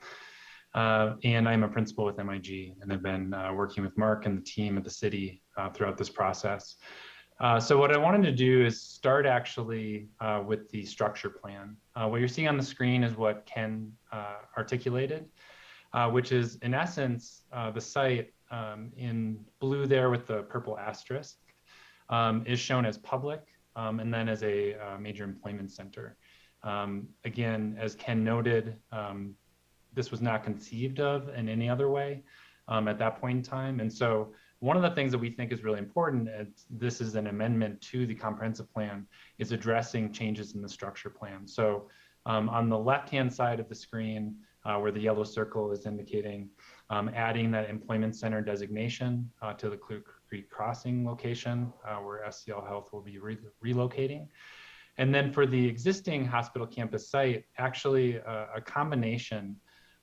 And I'm a principal with MIG, and I've been working with Mark and the team at the city throughout this process. So what I wanted to do is start actually with the structure plan. What you're seeing on the screen is what Ken articulated, which is in essence the site in blue there with the purple asterisk is shown as public and then as a major employment center. Again, as Ken noted, this was not conceived of in any other way at that point in time. And so one of the things that we think is really important, this is an amendment to the comprehensive plan, is addressing changes in the structure plan. So on the left-hand side of the screen, where the yellow circle is indicating, adding that employment center designation to the Clear Creek Crossing location, where SCL Health will be relocating. And then for the existing hospital campus site, actually a combination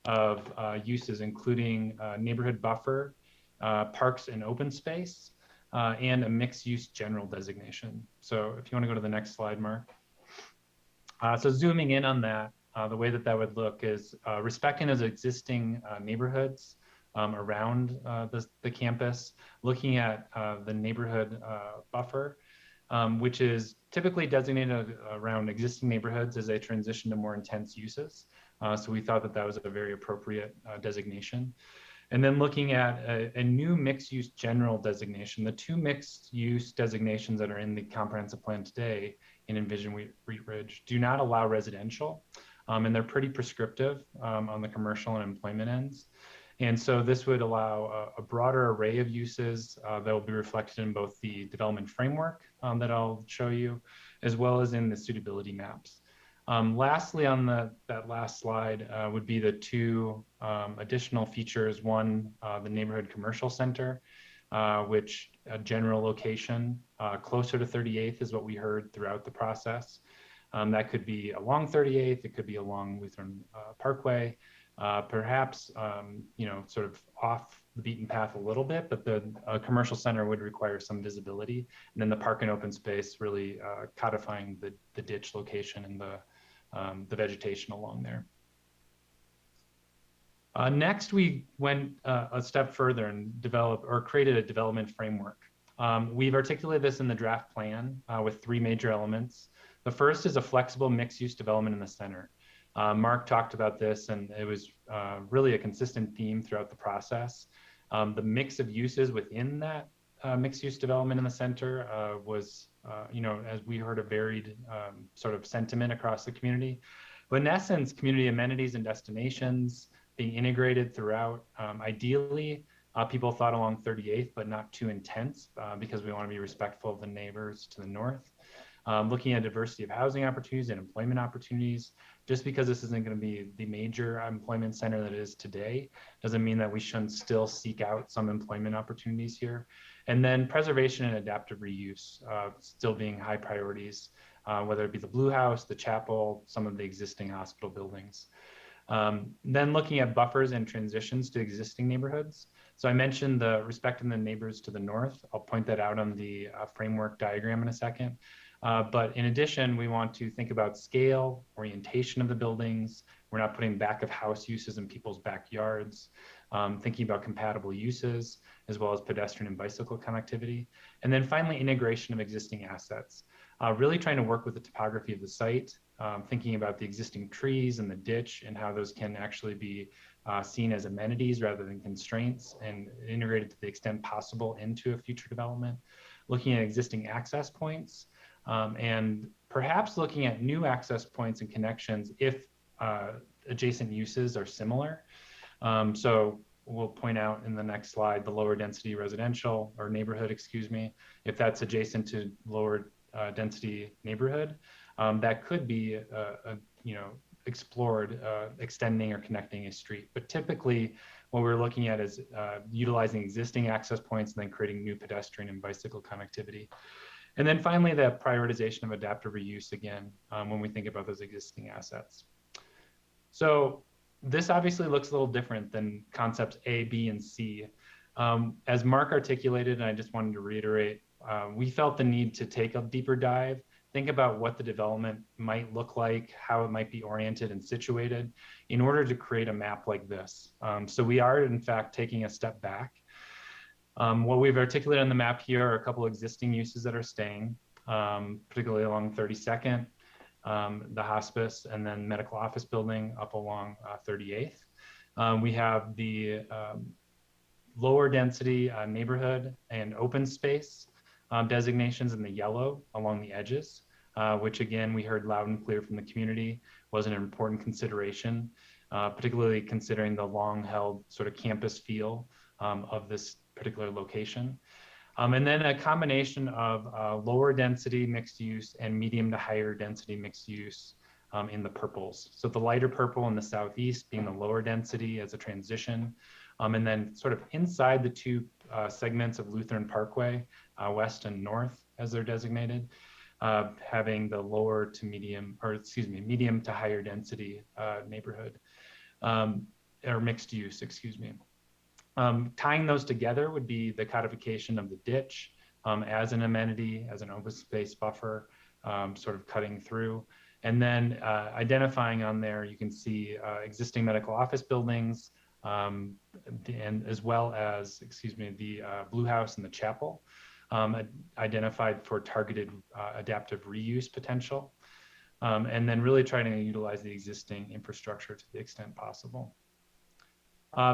of uses, including neighborhood buffer, parks and open space, and a mixed-use general designation. So if you want to go to the next slide, Mark. So zooming in on that, the way that would look is respecting those existing neighborhoods around the campus, looking at the neighborhood buffer, which is typically designated around existing neighborhoods as they transition to more intense uses. So we thought that was a very appropriate designation. And then looking at a new mixed-use general designation. The two mixed-use designations that are in the comprehensive plan today in Envision Wheat Ridge do not allow residential, and they're pretty prescriptive on the commercial and employment ends. And so this would allow a broader array of uses that will be reflected in both the development framework that I'll show you, as well as in the suitability maps. Lastly, on that last slide would be the two additional features. One, the neighborhood commercial center, which a general location closer to 38th is what we heard throughout the process. That could be along 38th, it could be along Lutheran Parkway, perhaps, sort of off the beaten path a little bit, but the commercial center would require some visibility. And then the park and open space really codifying the ditch location and the vegetation along there. Next, we went a step further and created a development framework. We've articulated this in the draft plan with three major elements. The first is a flexible mixed-use development in the center. Mark talked about this, and it was really a consistent theme throughout the process. The mix of uses within that mixed-use development in the center was, as we heard, a varied sort of sentiment across the community. But in essence, community amenities and destinations being integrated throughout. Ideally, people thought along 38th, but not too intense because we want to be respectful of the neighbors to the north. Looking at diversity of housing opportunities and employment opportunities. Just because this isn't going to be the major employment center that it is today, doesn't mean that we shouldn't still seek out some employment opportunities here. And then preservation and adaptive reuse still being high priorities, whether it be the Blue House, the chapel, some of the existing hospital buildings. Then looking at buffers and transitions to existing neighborhoods. So I mentioned the respecting the neighbors to the north. I'll point that out on the framework diagram in a second. But in addition, we want to think about scale, orientation of the buildings. We're not putting back of house uses in people's backyards. Thinking about compatible uses, as well as pedestrian and bicycle connectivity. And then finally, integration of existing assets. Really trying to work with the topography of the site, thinking about the existing trees and the ditch and how those can actually be seen as amenities rather than constraints and integrated to the extent possible into a future development. Looking at existing access points and perhaps looking at new access points and connections if adjacent uses are similar. So we'll point out in the next slide, the lower density residential or neighborhood, excuse me, if that's adjacent to lower density neighborhood, that could be, explored, extending or connecting a street. But typically what we're looking at is utilizing existing access points and then creating new pedestrian and bicycle connectivity. And then finally, the prioritization of adaptive reuse again, when we think about those existing assets. So this obviously looks a little different than concepts A, B, and C. As Mark articulated, and I just wanted to reiterate, we felt the need to take a deeper dive, think about what the development might look like, how it might be oriented and situated in order to create a map like this. So we are in fact taking a step back. What we've articulated on the map here are a couple existing uses that are staying, particularly along 32nd, the hospice, and then medical office building up along 38th. We have the lower density neighborhood and open space designations in the yellow along the edges, which again, we heard loud and clear from the community was an important consideration, particularly considering the long held sort of campus feel of this particular location. And then a combination of lower density mixed use and medium to higher density mixed use in the purples. So the lighter purple in the southeast being the lower density as a transition. And then sort of inside the two segments of Lutheran Parkway, west and north as they're designated, having the lower to medium, or excuse me, medium to higher density neighborhood, or mixed use, excuse me. Tying those together would be the codification of the ditch as an amenity, as an open space buffer, sort of cutting through. And then identifying on there, you can see existing medical office buildings, and as well as, excuse me, the Blue House and the chapel, identified for targeted adaptive reuse potential. And then really trying to utilize the existing infrastructure to the extent possible.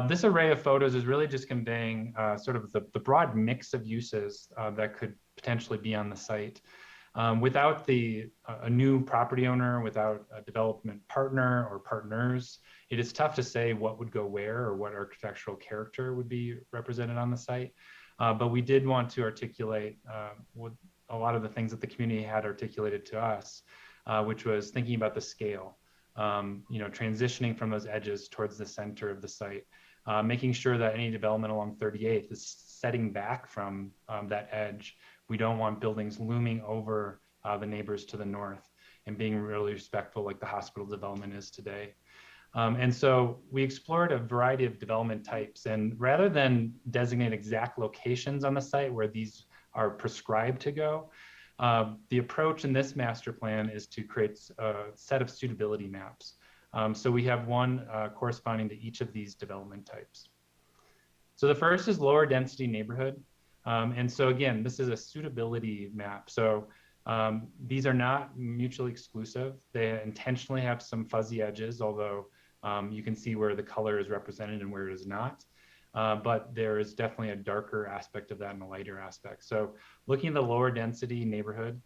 This array of photos is really just conveying sort of the broad mix of uses that could potentially be on the site. Without a new property owner, without a development partner or partners, it is tough to say what would go where or what architectural character would be represented on the site. But we did want to articulate what a lot of the things that the community had articulated to us, which was thinking about the scale. Transitioning from those edges towards the center of the site, making sure that any development along 38th is setting back from that edge. We don't want buildings looming over the neighbors to the north and being really respectful like the hospital development is today. And so we explored a variety of development types, and rather than designate exact locations on the site where these are prescribed to go, the approach in this master plan is to create a set of suitability maps. So we have one corresponding to each of these development types. So the first is lower density neighborhood. And so again, this is a suitability map. So these are not mutually exclusive. They intentionally have some fuzzy edges, although you can see where the color is represented and where it is not. But there is definitely a darker aspect of that and a lighter aspect. So looking at the lower density neighborhood,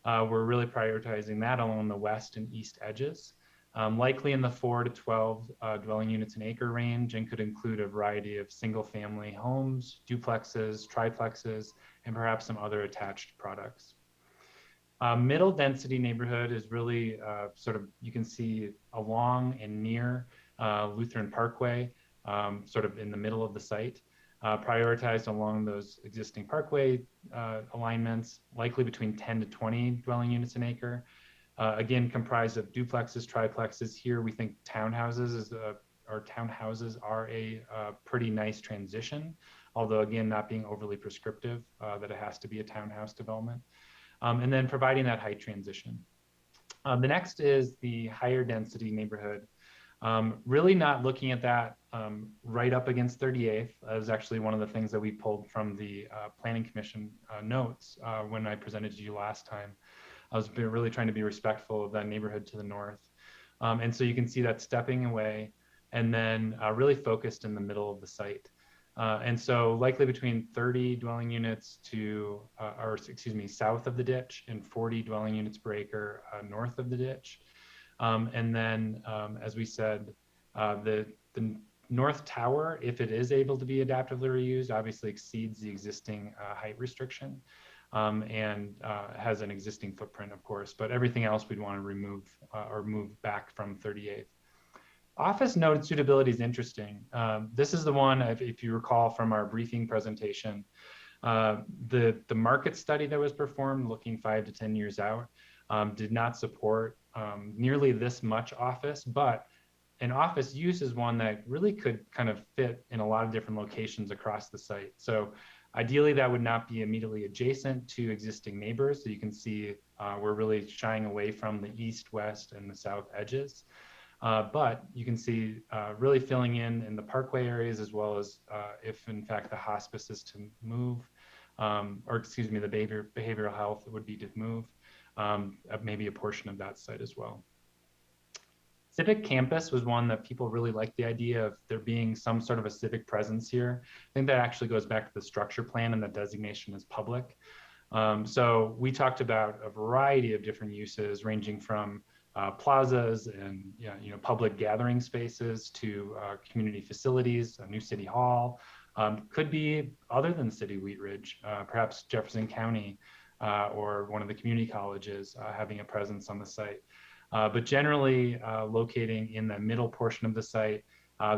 we're really prioritizing that along the west and east edges, likely in the 4 to 12 dwelling units an acre range, and could include a variety of single family homes, duplexes, triplexes, and perhaps some other attached products. Middle density neighborhood is really sort of, you can see along and near Lutheran Parkway, sort of in the middle of the site. prioritized along those existing parkway alignments, likely between 10 to 20 dwelling units an acre. Again, comprised of duplexes, triplexes. Here, we think townhouses are a pretty nice transition, although again, not being overly prescriptive that it has to be a townhouse development. And then providing that height transition. The next is the higher density neighborhood. Really not looking at that right up against 38th. That was actually one of the things that we pulled from the Planning Commission notes when I presented to you last time. I was really trying to be respectful of that neighborhood to the north. And so you can see that stepping away and then really focused in the middle of the site. And so likely between 30 dwelling units to, south of the ditch and 40 dwelling units per acre north of the ditch. And then, as we said, the north tower, if it is able to be adaptively reused, obviously exceeds the existing height restriction and has an existing footprint, of course, but everything else we'd want to remove or move back from 38th. Office node suitability is interesting. This is the one, if you recall from our briefing presentation, the market study that was performed looking 5 to 10 years out did not support nearly this much office, but an office use is one that really could kind of fit in a lot of different locations across the site. So ideally that would not be immediately adjacent to existing neighbors. So you can see we're really shying away from the east, west, and the south edges. But you can see really filling in the parkway areas, as well as if in fact the hospice is to move, or excuse me, the behavioral health would be to move, maybe a portion of that site as well. Civic campus was one that people really liked the idea of there being some sort of a civic presence here. I think that actually goes back to the structure plan and the designation as public. So we talked about a variety of different uses ranging from plazas and public gathering spaces to community facilities, a new city hall, could be other than City Wheat Ridge, perhaps Jefferson County or one of the community colleges having a presence on the site. But generally locating in the middle portion of the site,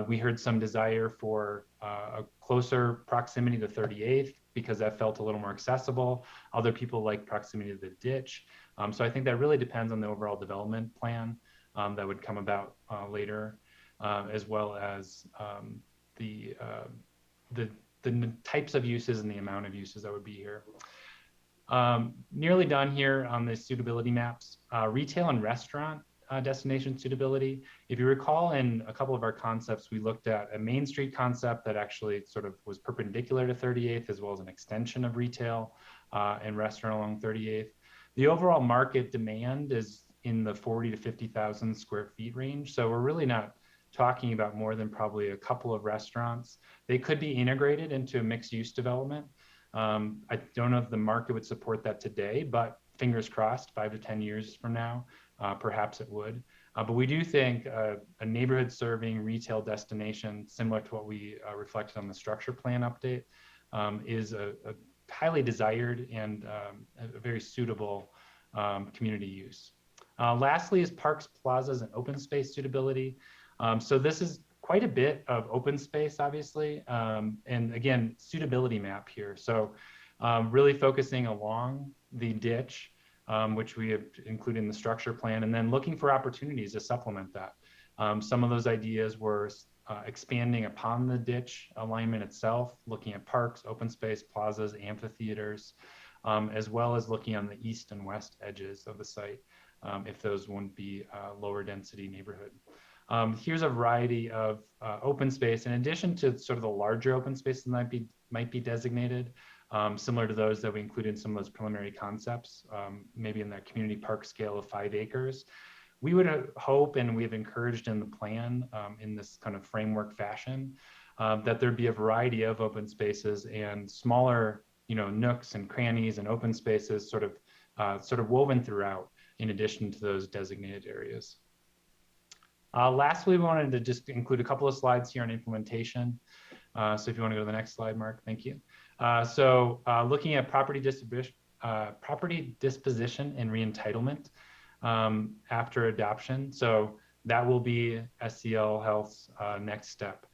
we heard some desire for a closer proximity to 38th because that felt a little more accessible. Other people like proximity to the ditch. So I think that really depends on the overall development plan that would come about later, as well as the types of uses and the amount of uses that would be here. Nearly done here on the suitability maps. Retail and restaurant destination suitability. If you recall, in a couple of our concepts, we looked at a Main Street concept that actually sort of was perpendicular to 38th, as well as an extension of retail and restaurant along 38th. The overall market demand is in the 40 to 50,000 square feet range. So we're really not talking about more than probably a couple of restaurants. They could be integrated into a mixed use development. I don't know if the market would support that today, but fingers crossed, 5 to 10 years from now, perhaps it would. But we do think a neighborhood serving retail destination, similar to what we reflected on the structure plan update, is a highly desired and a very suitable community use. Lastly is parks, plazas, and open space suitability. So this is quite a bit of open space, obviously, and again, suitability map here. So really focusing along the ditch, which we have included in the structure plan, and then looking for opportunities to supplement that. Some of those ideas were expanding upon the ditch alignment itself, looking at parks, open space, plazas, amphitheaters, as well as looking on the east and west edges of the site, if those wouldn't be lower density neighborhood. Here's a variety of open space, in addition to sort of the larger open space that might be designated, similar to those that we included in some of those preliminary concepts, maybe in that community park scale of 5 acres. We would hope, and we've encouraged in the plan in this kind of framework fashion, that there'd be a variety of open spaces and smaller, nooks and crannies and open spaces sort of woven throughout, in addition to those designated areas. Lastly, we wanted to just include a couple of slides here on implementation. So if you want to go to the next slide, Mark, thank you. So looking at property disposition and reentitlement after adoption. So that will be SCL Health's next step.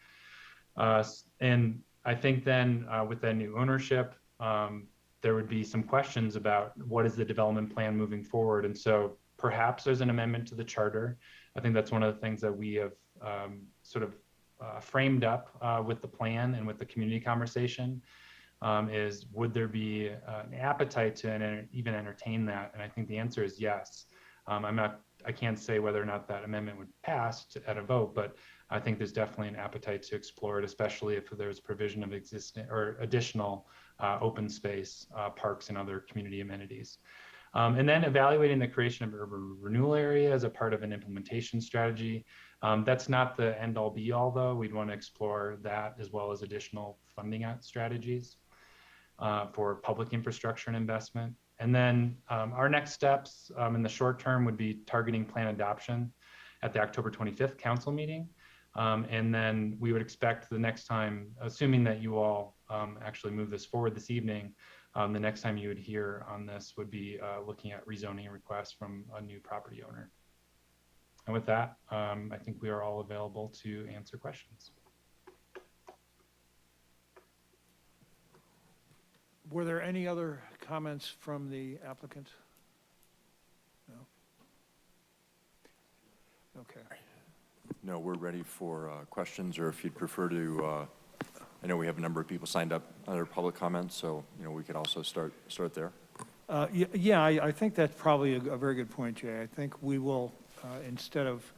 And I think then with that new ownership, there would be some questions about what is the development plan moving forward. And so perhaps there's an amendment to the charter. I think that's one of the things that we have sort of framed up with the plan and with the community conversation is would there be an appetite to even entertain that? And I think the answer is yes. I can't say whether or not that amendment would pass at a vote, but I think there's definitely an appetite to explore it, especially if there's provision of existing or additional open space, parks, and other community amenities. And then evaluating the creation of urban renewal area as a part of an implementation strategy. That's not the end all be all though. We'd want to explore that as well as additional funding strategies for public infrastructure and investment. And then our next steps in the short term would be targeting plan adoption at the October 25th council meeting. And then we would expect the next time, assuming that you all actually move this forward this evening, the next time you would hear on this would be looking at rezoning requests from a new property owner. And with that, I think we are all available to answer questions. Were there any other comments from the applicant? No? Okay. No, we're ready for questions, or if you'd prefer to, I know we have a number of people signed up under public comments, so, we could also start there. Yeah, I think that's probably a very good point, Jay. I think we will, instead of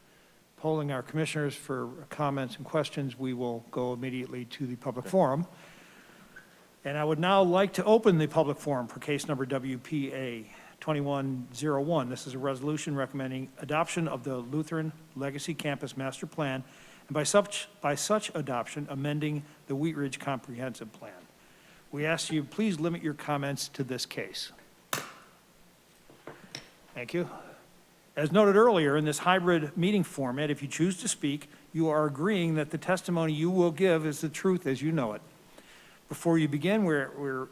polling our commissioners for comments and questions, we will go immediately to the public forum. And I would now like to open the public forum for case number WPA 2101. This is a resolution recommending adoption of the Lutheran Legacy Campus Master Plan, and by such adoption, amending the Wheat Ridge Comprehensive Plan. We ask you, please limit your comments to this case. Thank you. As noted earlier, in this hybrid meeting format, if you choose to speak, you are agreeing that the testimony you will give is the truth as you know it. Before you begin,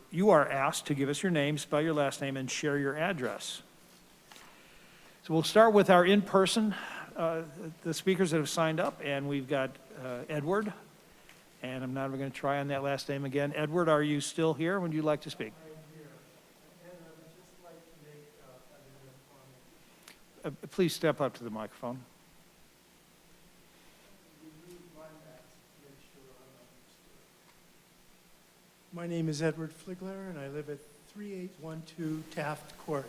you are asked to give us your name, spell your last name, and share your address. So we'll start with our in-person, the speakers that have signed up, and we've got Edward, and I'm not even going to try on that last name again. Edward, are you still here? Would you like to speak? I'm here, and I would just like to make an comment. Please step up to the microphone. My name is Edward Fligler, and I live at 3812 Taft Court.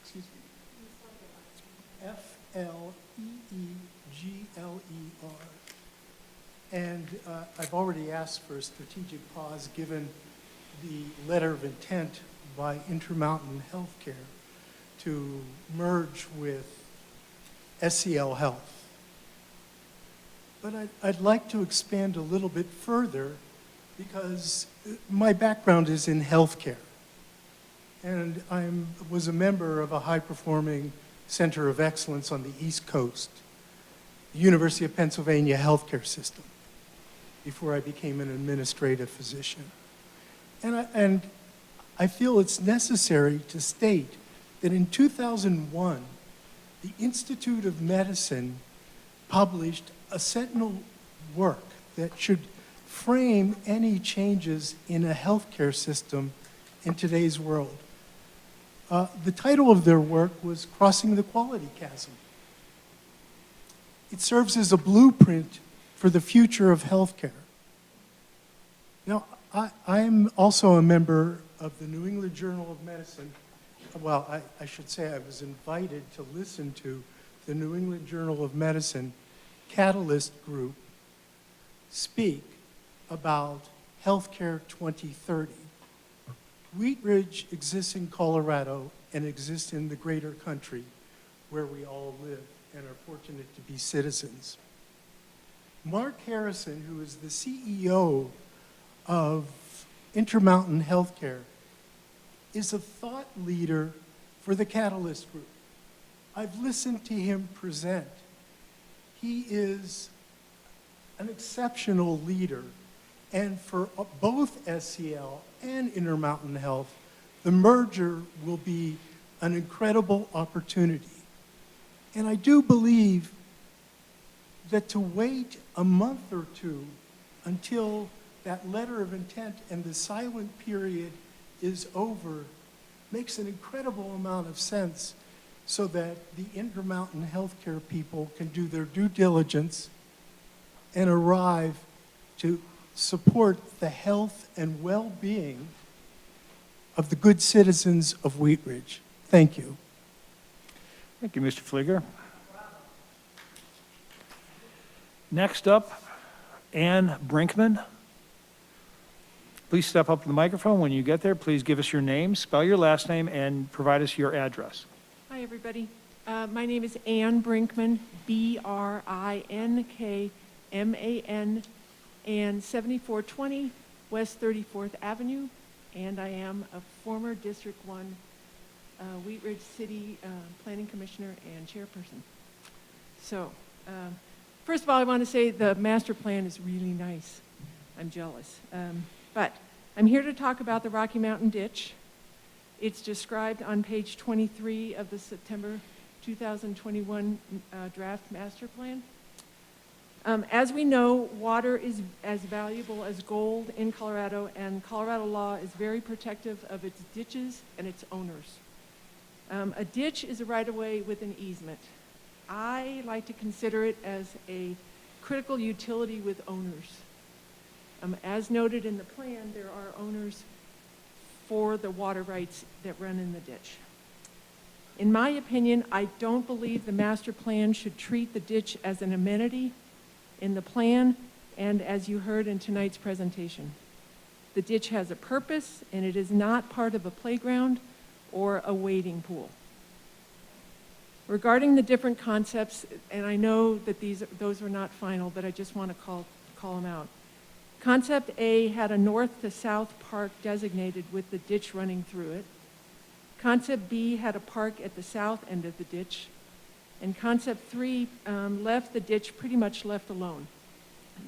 Excuse me. F-L-E-E-G-L-E-R. And I've already asked for a strategic pause given the letter of intent by Intermountain Healthcare to merge with SCL Health. But I'd like to expand a little bit further because my background is in healthcare. And I was a member of a high-performing center of excellence on the East Coast, the University of Pennsylvania healthcare system, before I became an administrative physician. And I feel it's necessary to state that in 2001, the Institute of Medicine published a sentinel work that should frame any changes in a healthcare system in today's world. The title of their work was Crossing the Quality Chasm. It serves as a blueprint for the future of healthcare. Now, I'm also a member of the New England Journal of Medicine. Well, I should say I was invited to listen to the New England Journal of Medicine Catalyst Group speak about Healthcare 2030. Wheat Ridge exists in Colorado and exists in the greater country where we all live and are fortunate to be citizens. Mark Harrison, who is the CEO of Intermountain Healthcare, is a thought leader for the Catalyst Group. I've listened to him present. He is an exceptional leader, and for both SCL and Intermountain Health, the merger will be an incredible opportunity. And I do believe that to wait a month or two until that letter of intent and the silent period is over makes an incredible amount of sense, so that the Intermountain Healthcare people can do their due diligence and arrive to support the health and well-being of the good citizens of Wheat Ridge. Thank you. Thank you, Mr. Flieger. Next up, Ann Brinkman. Please step up to the microphone. When you get there, please give us your name, spell your last name, and provide us your address. Hi, everybody. My name is Ann Brinkman, B-R-I-N-K-M-A-N, and 7420 West 34th Avenue, and I am a former District 1 Wheat Ridge City Planning Commissioner and Chairperson. So, first of all, I want to say the master plan is really nice. I'm jealous. But I'm here to talk about the Rocky Mountain Ditch. It's described on page 23 of the September 2021 draft master plan. As we know, water is as valuable as gold in Colorado, and Colorado law is very protective of its ditches and its owners. A ditch is a right-of-way with an easement. I like to consider it as a critical utility with owners. As noted in the plan, there are owners for the water rights that run in the ditch. In my opinion, I don't believe the master plan should treat the ditch as an amenity in the plan and as you heard in tonight's presentation. The ditch has a purpose, and it is not part of a playground or a wading pool. Regarding the different concepts, and I know that those are not final, but I just want to call them out. Concept A had a north to south park designated with the ditch running through it. Concept B had a park at the south end of the ditch. And concept 3 left the ditch pretty much left alone.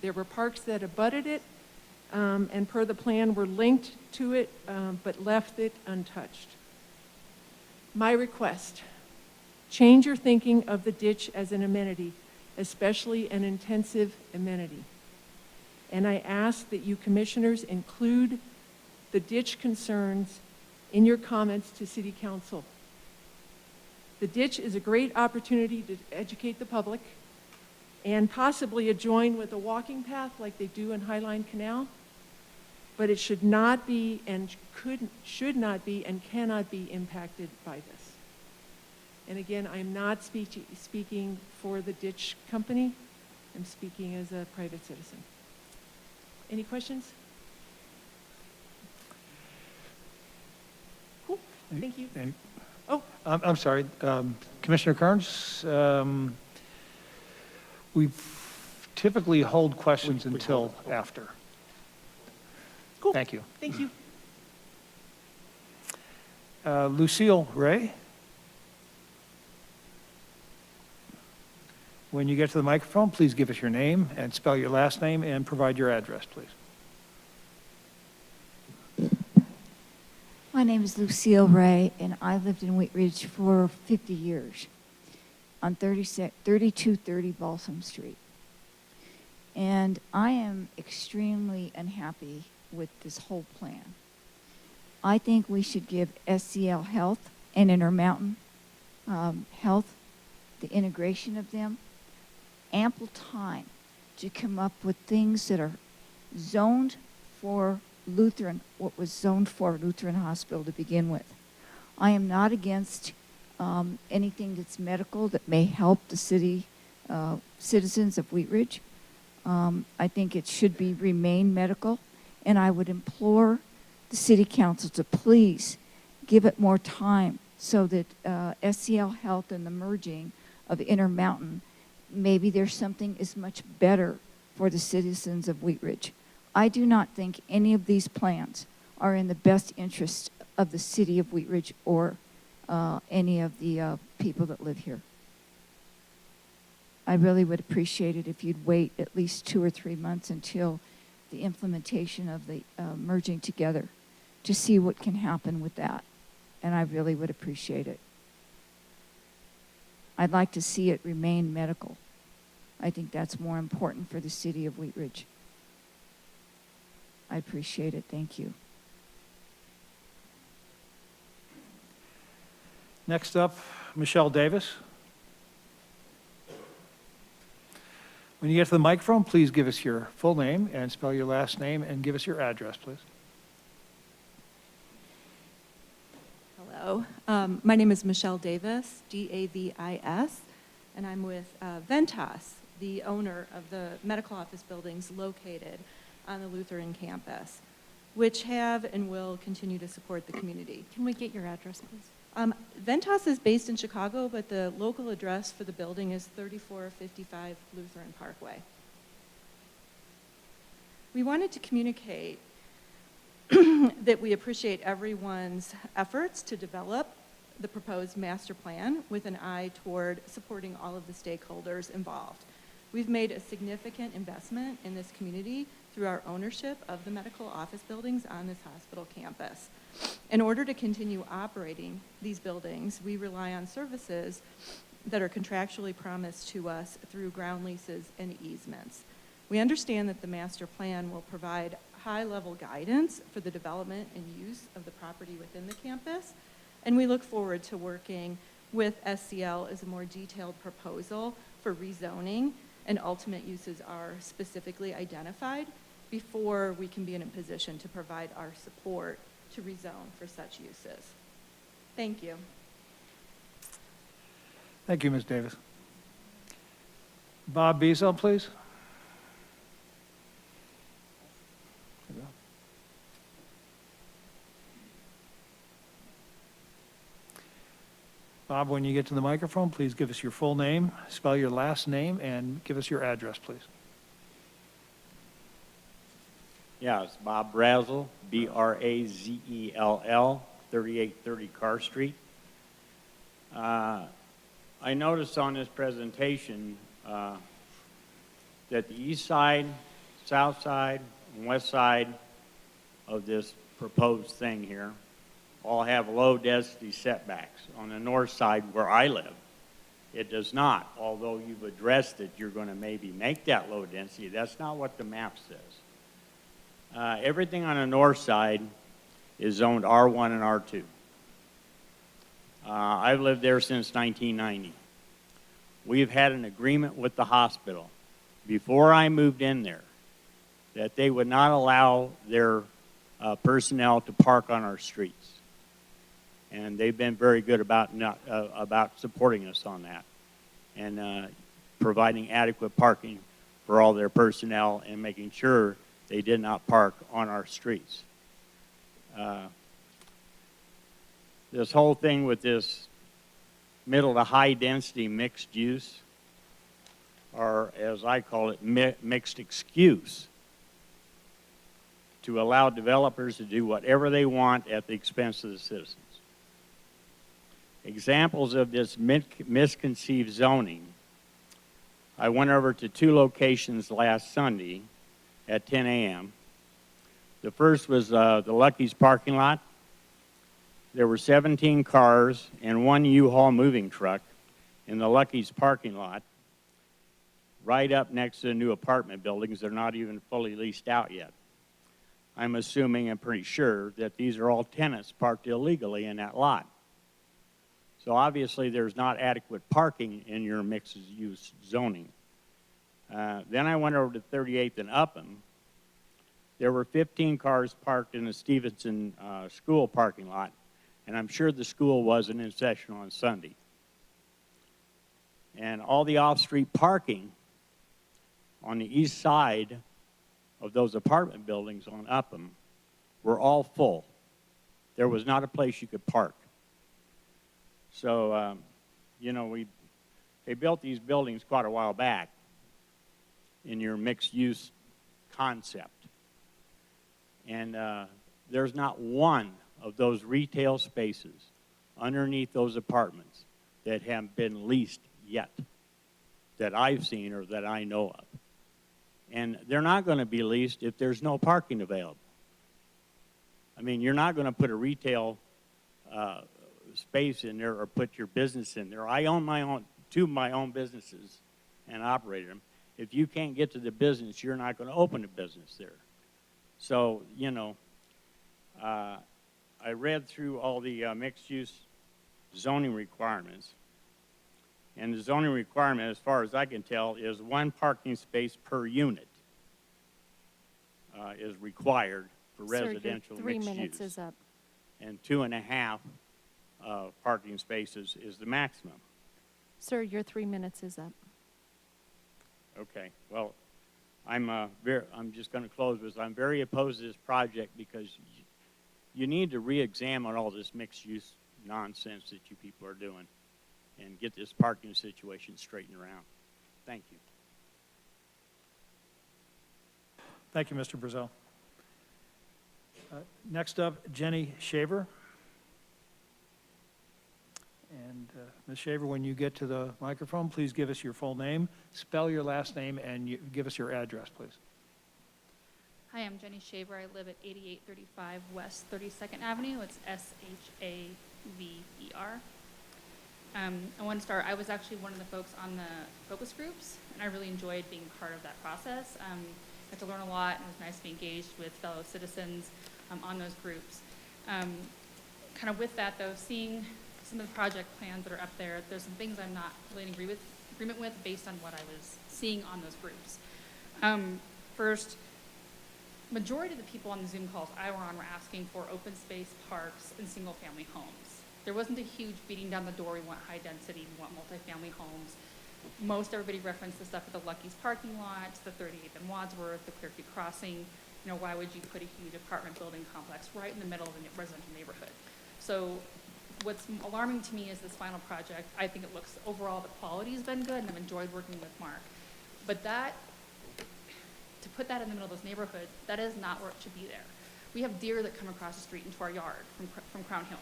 There were parks that abutted it, and per the plan were linked to it, but left it untouched. My request, change your thinking of the ditch as an amenity, especially an intensive amenity. And I ask that you commissioners include the ditch concerns in your comments to City Council. The ditch is a great opportunity to educate the public and possibly adjoin with a walking path like they do in Highline Canal, but it should not be and should not be and cannot be impacted by this. And again, I'm not speaking for the ditch company. I'm speaking as a private citizen. Any questions? Cool, thank you. Oh. I'm sorry, Commissioner Kearns, we typically hold questions until after. Cool. Thank you. Thank you. Lucille Ray. When you get to the microphone, please give us your name and spell your last name and provide your address, please. My name is Lucille Ray, and I lived in Wheat Ridge for 50 years on 3230 Balsam Street. And I am extremely unhappy with this whole plan. I think we should give SCL Health and Intermountain Health, the integration of them, ample time to come up with things that are zoned for Lutheran, what was zoned for Lutheran Hospital to begin with. I am not against anything that's medical that may help the city citizens of Wheat Ridge. I think it should remain medical, and I would implore the City Council to please give it more time so that SCL Health and the merging of Intermountain, maybe there's something is much better for the citizens of Wheat Ridge. I do not think any of these plans are in the best interest of the city of Wheat Ridge or any of the people that live here. I really would appreciate it if you'd wait at least 2 or 3 months until the implementation of the merging together to see what can happen with that. And I really would appreciate it. I'd like to see it remain medical. I think that's more important for the city of Wheat Ridge. I appreciate it. Thank you. Next up, Michelle Davis. When you get to the microphone, please give us your full name and spell your last name and give us your address, please. Hello, my name is Michelle Davis, Davis, and I'm with Ventas, the owner of the medical office buildings located on the Lutheran campus, which have and will continue to support the community. Can we get your address, please? Ventas is based in Chicago, but the local address for the building is 3455 Lutheran Parkway. We wanted to communicate that we appreciate everyone's efforts to develop the proposed master plan with an eye toward supporting all of the stakeholders involved. We've made a significant investment in this community through our ownership of the medical office buildings on this hospital campus. In order to continue operating these buildings, we rely on services that are contractually promised to us through ground leases and easements. We understand that the master plan will provide high-level guidance for the development and use of the property within the campus, and we look forward to working with SCL as a more detailed proposal for rezoning and ultimate uses are specifically identified before we can be in a position to provide our support to rezone for such uses. Thank you. Thank you, Ms. Davis. Bob Beazell, please. Bob, when you get to the microphone, please give us your full name, spell your last name, and give us your address, please. Yeah, it's Bob Brazel, Brazell, 3830 Carr Street. I noticed on this presentation that the east side, south side, and west side of this proposed thing here all have low density setbacks. On the north side where I live, it does not. Although you've addressed it, you're going to maybe make that low density. That's not what the map says. Everything on the north side is zoned R1 and R2. I've lived there since 1990. We've had an agreement with the hospital before I moved in there that they would not allow their personnel to park on our streets. And they've been very good about about supporting us on that and providing adequate parking for all their personnel and making sure they did not park on our streets. This whole thing with this middle to high density mixed use, or as I call it, mixed excuse, to allow developers to do whatever they want at the expense of the citizens. Examples of this misconceived zoning, I went over to 2 locations last Sunday at 10 a.m. The first was the Lucky's parking lot. There were 17 cars and 1 U-Haul moving truck in the Lucky's parking lot right up next to the new apartment buildings. They're not even fully leased out yet. I'm assuming and pretty sure that these are all tenants parked illegally in that lot. So obviously there's not adequate parking in your mixed-use zoning. Then I went over to 38th and Upham. There were 15 cars parked in the Stevenson school parking lot, and I'm sure the school wasn't in session on Sunday. And all the off-street parking on the east side of those apartment buildings on Upham were all full. There was not a place you could park. So, you know, they built these buildings quite a while back in your mixed-use concept. And there's not one of those retail spaces underneath those apartments that have been leased yet that I've seen or that I know of. And they're not going to be leased if there's no parking available. I mean, you're not going to put a retail space in there or put your business in there. I own 2 of my own businesses and operated them. If you can't get to the business, you're not going to open a business there. So, you know, I read through all the mixed-use zoning requirements, and the zoning requirement, as far as I can tell, is 1 parking space per unit is required for residential Sir, your 3 mixed minutes use. is up. And 2.5 parking spaces is the maximum. Sir, your 3 minutes is up. Okay, well, I'm just going to close with, I'm very opposed to this project because you need to re-examine all this mixed-use nonsense that you people are doing and get this parking situation straightened around. Thank you. Thank you, Mr. Brazel. Next up, Jenny Shaver. And Ms. Shaver, when you get to the microphone, please give us your full name, spell your last name, and give us your address, please. Hi, I'm Jenny Shaver. I live at 8835 West 32nd Avenue. It's S-H-A-V-E-R. I want to start, I was actually one of the folks on the focus groups, and I really enjoyed being part of that process. Got to learn a lot, and it was nice to be engaged with fellow citizens on those groups. Kind of with that, though, seeing some of the project plans that are up there, there's some things I'm not really in agreement with based on what I was seeing on those groups. First, majority of the people on the Zoom calls I were on were asking for open space parks and single-family homes. There wasn't a huge beating down the door, we want high density, we want multifamily homes. Most everybody referenced the stuff at the Lucky's parking lot, the 38th and Wadsworth, the Clear Creek Crossing. You know, why would you put a huge apartment building complex right in the middle of a residential neighborhood? So what's alarming to me is this final project. I think it looks, overall, the quality has been good, and I've enjoyed working with Mark. But that, to put that in the middle of those neighborhoods, that is not where it should be there. We have deer that come across the street into our yard from Crown Hill.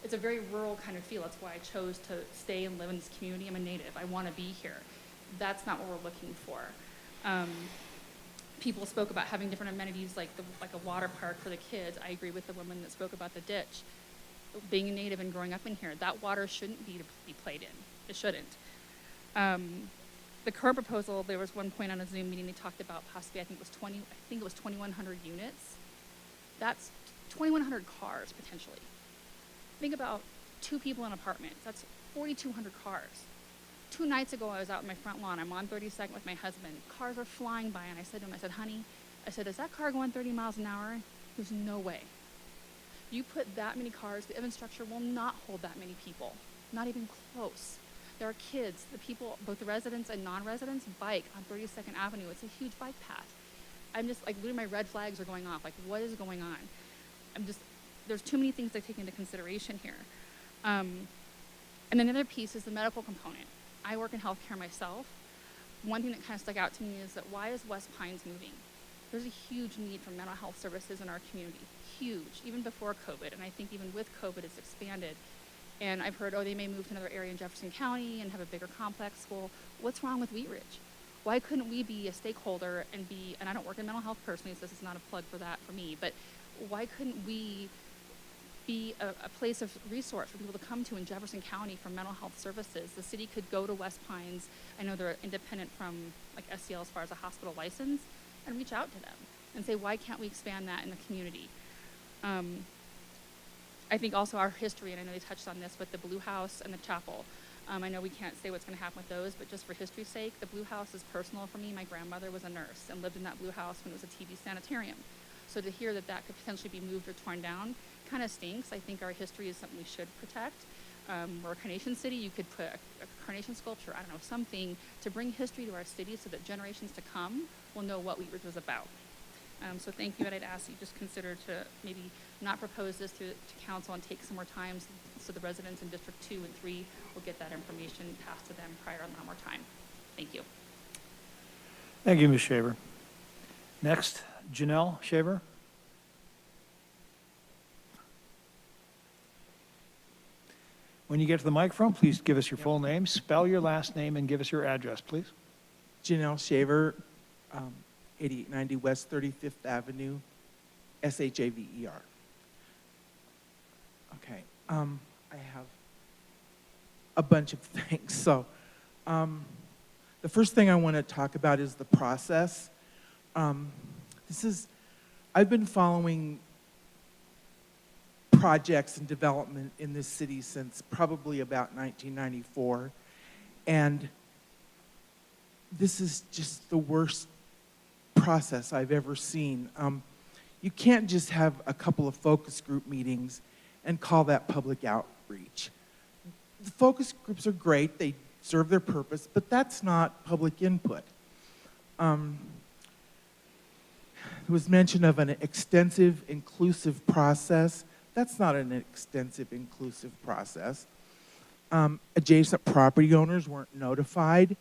It's a very rural kind of feel. That's why I chose to stay and live in this community. I'm a native. I want to be here. That's not what we're looking for. People spoke about having different amenities like a water park for the kids. I agree with the woman that spoke about the ditch. Being a native and growing up in here, that water shouldn't be to be played in. It shouldn't. The current proposal, there was one point on a Zoom meeting they talked about possibly, I think it was 2,100 units. That's 2,100 cars potentially. Think about 2 people in an apartment. That's 4,200 cars. 2 nights ago, I was out in my front lawn. I'm on 32nd with my husband. Cars are flying by, and I said to him, I said, honey, I said, is that car going 30 miles an hour? There's no way. You put that many cars, the infrastructure will not hold that many people, not even close. There are kids, the people, both the residents and non-residents, bike on 32nd Avenue. It's a huge bike path. I'm just like, literally my red flags are going off. Like, what is going on? There's too many things to take into consideration here. And then the other piece is the medical component. I work in healthcare myself. One thing that kind of stuck out to me is that why is West Pines moving? There's a huge need for mental health services in our community, huge, even before COVID, and I think even with COVID it's expanded. And I've heard, oh, they may move to another area in Jefferson County and have a bigger complex. Well, what's wrong with Wheat Ridge? Why couldn't we be a stakeholder and I don't work in mental health personally, so this is not a plug for that for me, but why couldn't we be a place of resource for people to come to in Jefferson County for mental health services? The city could go to West Pines, I know they're independent from like SCL as far as a hospital license, and reach out to them and say, why can't we expand that in the community? I think also our history, and I know they touched on this with the Blue House and the chapel. I know we can't say what's going to happen with those, but just for history's sake, the Blue House is personal for me. My grandmother was a nurse and lived in that Blue House when it was a TB sanitarium. So to hear that that could potentially be moved or torn down kind of stinks. I think our history is something we should protect. We're a carnation city. You could put a carnation sculpture, I don't know, something to bring history to our city so that generations to come will know what Wheat Ridge was about. So thank you, and I'd ask you just consider to maybe not propose this to council and take some more time so the residents in District 2 and 3 will get that information passed to them prior to a lot more time. Thank you. Thank you, Ms. Shaver. Next, Janelle Shaver. When you get to the microphone, please give us your full name, spell your last name, and give us your address, please. Janelle Shaver, 8890 West 35th Avenue, SHAVER. Okay, I have a bunch of things. So, The first thing I want to talk about is the process. I've been following projects and development in this city since probably about 1994, and this is just the worst process I've ever seen. You can't just have a couple of focus group meetings and call that public outreach. The focus groups are great, they serve their purpose, but that's not public input. There was mention of an extensive, inclusive process. That's not an extensive, inclusive process. Adjacent property owners weren't notified,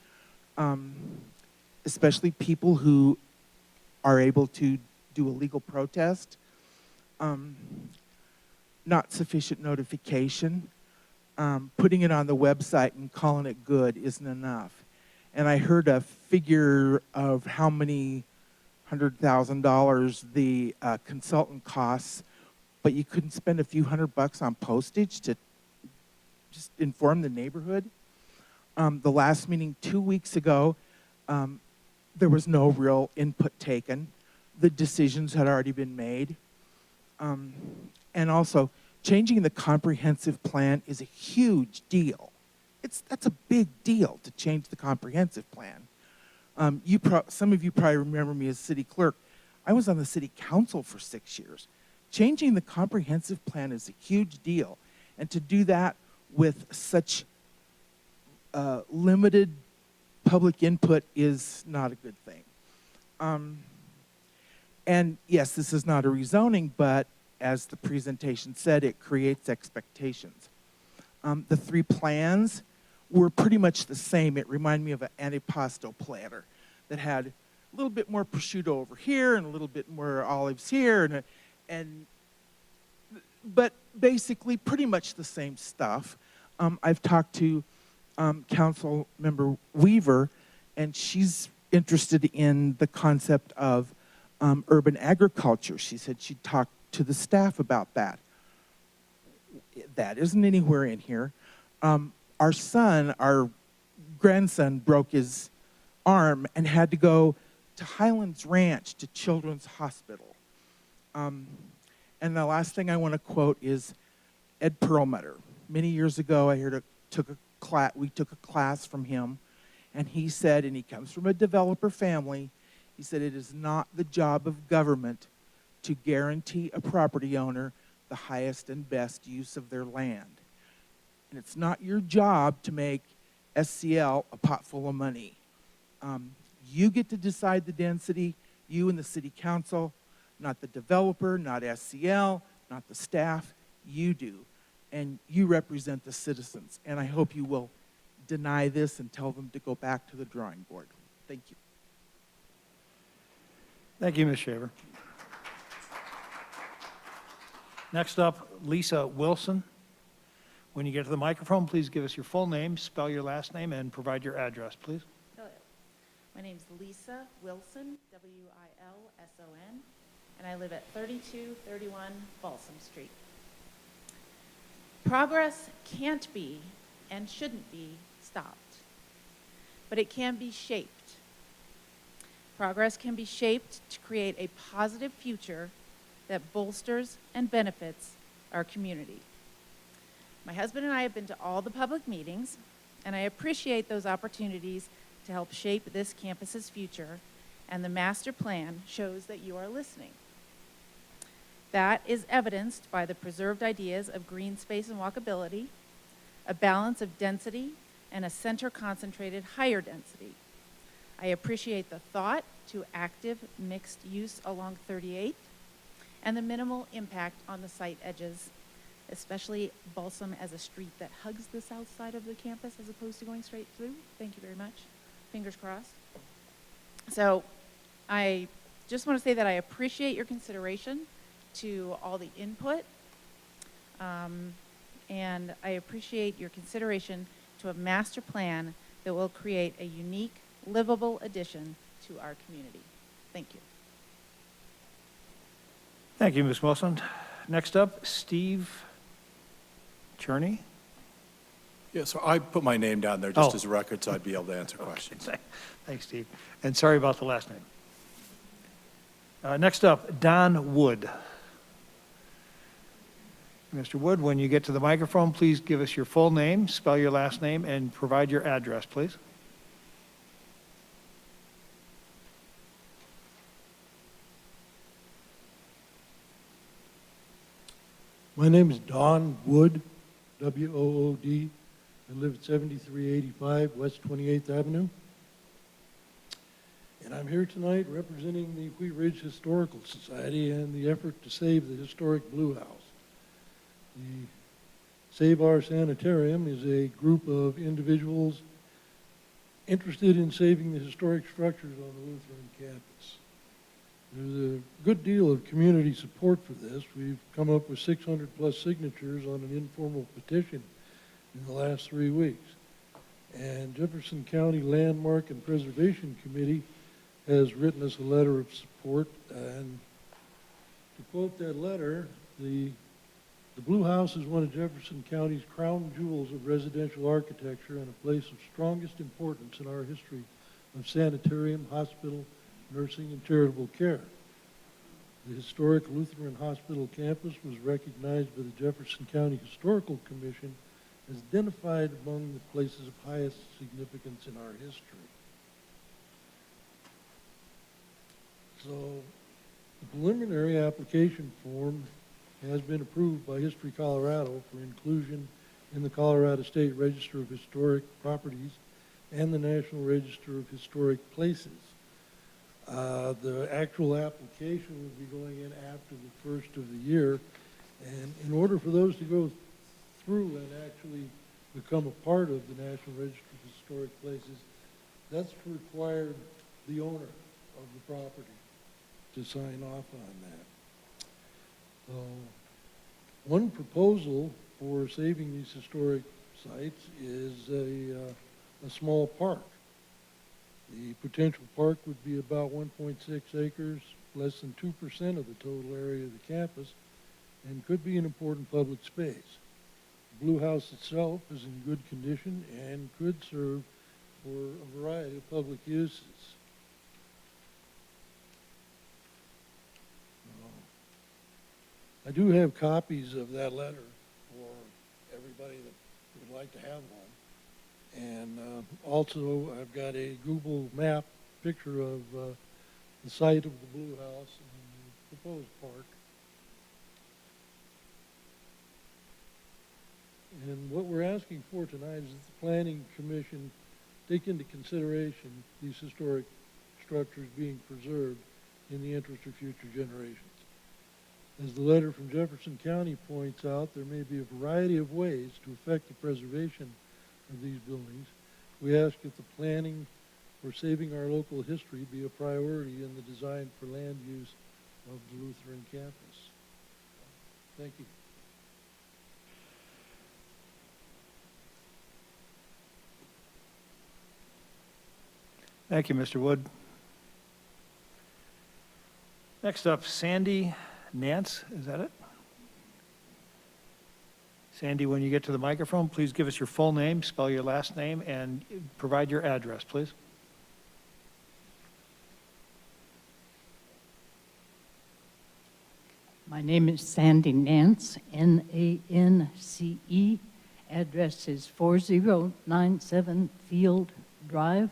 especially people who are able to do a legal protest. Not sufficient notification. Putting it on the website and calling it good isn't enough. And I heard a figure of how many $100,000 the consultant costs, but you couldn't spend a few $100 on postage to just inform the neighborhood. The last meeting 2 weeks ago, there was no real input taken. The decisions had already been made. And also, changing the comprehensive plan is a huge deal. That's a big deal to change the comprehensive plan. Some of you probably remember me as city clerk. I was on the city council for 6 years. Changing the comprehensive plan is a huge deal. And to do that with such limited public input is not a good thing. And yes, this is not a rezoning, but as the presentation said, it creates expectations. The three plans were pretty much the same. It reminded me of an antipasto platter that had a little bit more prosciutto over here and a little bit more olives here, but basically pretty much the same stuff. I've talked to Council Member Weaver, and she's interested in the concept of urban agriculture. She said she'd talk to the staff about that. That isn't anywhere in here. Our grandson broke his arm and had to go to Highlands Ranch to Children's Hospital. And the last thing I want to quote is Ed Perlmutter. Many years ago, we took a class from him, and he said, and he comes from a developer family, he said, it is not the job of government to guarantee a property owner the highest and best use of their land. And it's not your job to make SCL a pot full of money. You get to decide the density, you and the city council, not the developer, not SCL, not the staff, you do. And you represent the citizens. And I hope you will deny this and tell them to go back to the drawing board. Thank you. Thank you, Ms. Shaver. Next up, Lisa Wilson. When you get to the microphone, please give us your full name, spell your last name, and provide your address, please. Hello. My name's Lisa Wilson, W-I-L-S-O-N, and I live at 3231 Balsam Street. Progress can't be and shouldn't be stopped, but it can be shaped. Progress can be shaped to create a positive future that bolsters and benefits our community. My husband and I have been to all the public meetings, and I appreciate those opportunities to help shape this campus's future, and the master plan shows that you are listening. That is evidenced by the preserved ideas of green space and walkability, a balance of density, and a center-concentrated higher density. I appreciate the thought to active mixed use along 38th and the minimal impact on the site edges, especially Balsam as a street that hugs the south side of the campus as opposed to going straight through. Thank you very much. Fingers crossed. So I just want to say that I appreciate your consideration to all the input, and I appreciate your consideration to a master plan that will create a unique, livable addition to our community. Thank you. Thank you, Ms. Wilson. Next up, Steve Cherney. Yeah, so I put my name down there just Oh. as a record, so I'd be able to answer questions. Thanks, Steve. And sorry about the last name. Next up, Don Wood. Mr. Wood, when you get to the microphone, please give us your full name, spell your last name, and provide your address, please. My name is Don Wood, W-O-O-D. I live at 7385 West 28th Avenue. And I'm here tonight representing the Wheat Ridge Historical Society and the effort to save the historic Blue House. The Save Our Sanitarium is a group of individuals interested in saving the historic structures on the Lutheran campus. There's a good deal of community support for this. We've come up with 600 plus signatures on an informal petition in the last 3 weeks. And Jefferson County Landmark and Preservation Committee has written us a letter of support. And to quote that letter, the Blue House is one of Jefferson County's crown jewels of residential architecture and a place of strongest importance in our history of sanitarium, hospital, nursing, and charitable care. The historic Lutheran Hospital campus was recognized by the Jefferson County Historical Commission as identified among the places of highest significance in our history. So the preliminary application form has been approved by History Colorado for inclusion in the Colorado State Register of Historic Properties and the National Register of Historic Places. The actual application would be going in after the first of the year, and in order for those to go through and actually become a part of the National Register of Historic Places, that's required the owner of the property to sign off on that. One proposal for saving these historic sites is a small park. The potential park would be about 1.6 acres, less than 2% of the total area of the campus, and could be an important public space. The Blue House itself is in good condition and could serve for a variety of public uses. I do have copies of that letter for everybody that would like to have one. And also, I've got a Google map picture of the site of the Blue House and the proposed park. And what we're asking for tonight is that the Planning Commission take into consideration these historic structures being preserved in the interest of future generations. As the letter from Jefferson County points out, there may be a variety of ways to affect the preservation of these buildings. We ask that the planning for saving our local history be a priority in the design for land use of the Lutheran campus. Thank you. Thank you, Mr. Wood. Next up, Sandy Nance, is that it? Sandy, when you get to the microphone, please give us your full name, spell your last name, and provide your address, please. My name is Sandy Nance, N-A-N-C-E. Address is 4097 Field Drive.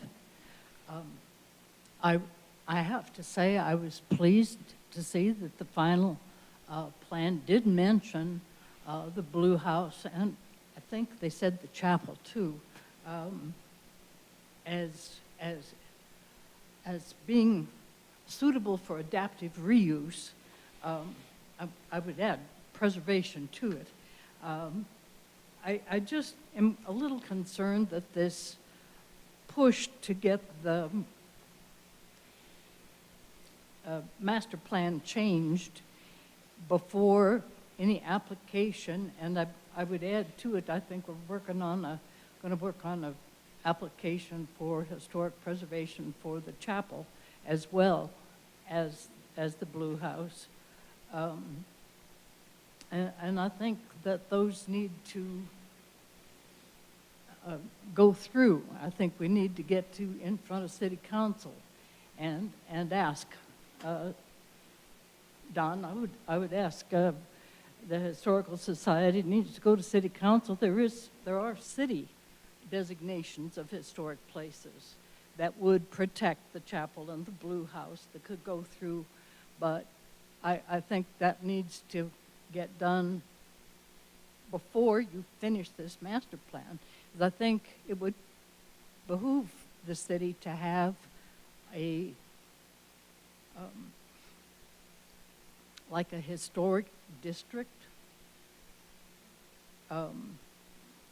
I have to say I was pleased to see that the final plan did mention the Blue House, and I think they said the chapel too, as being suitable for adaptive reuse. I would add preservation to it. I just am a little concerned that this push to get the master plan changed before any application, and I would add to it, I think we're going to work on an application for historic preservation for the chapel as well as the Blue House. And I think that those need to go through. I think we need to get to in front of city council and ask, Don, I would ask the Historical Society needs to go to city council. There are city designations of historic places that would protect the chapel and the Blue House that could go through, but I think that needs to get done before you finish this master plan. 'Cause I think it would behoove the city to have a like a historic district.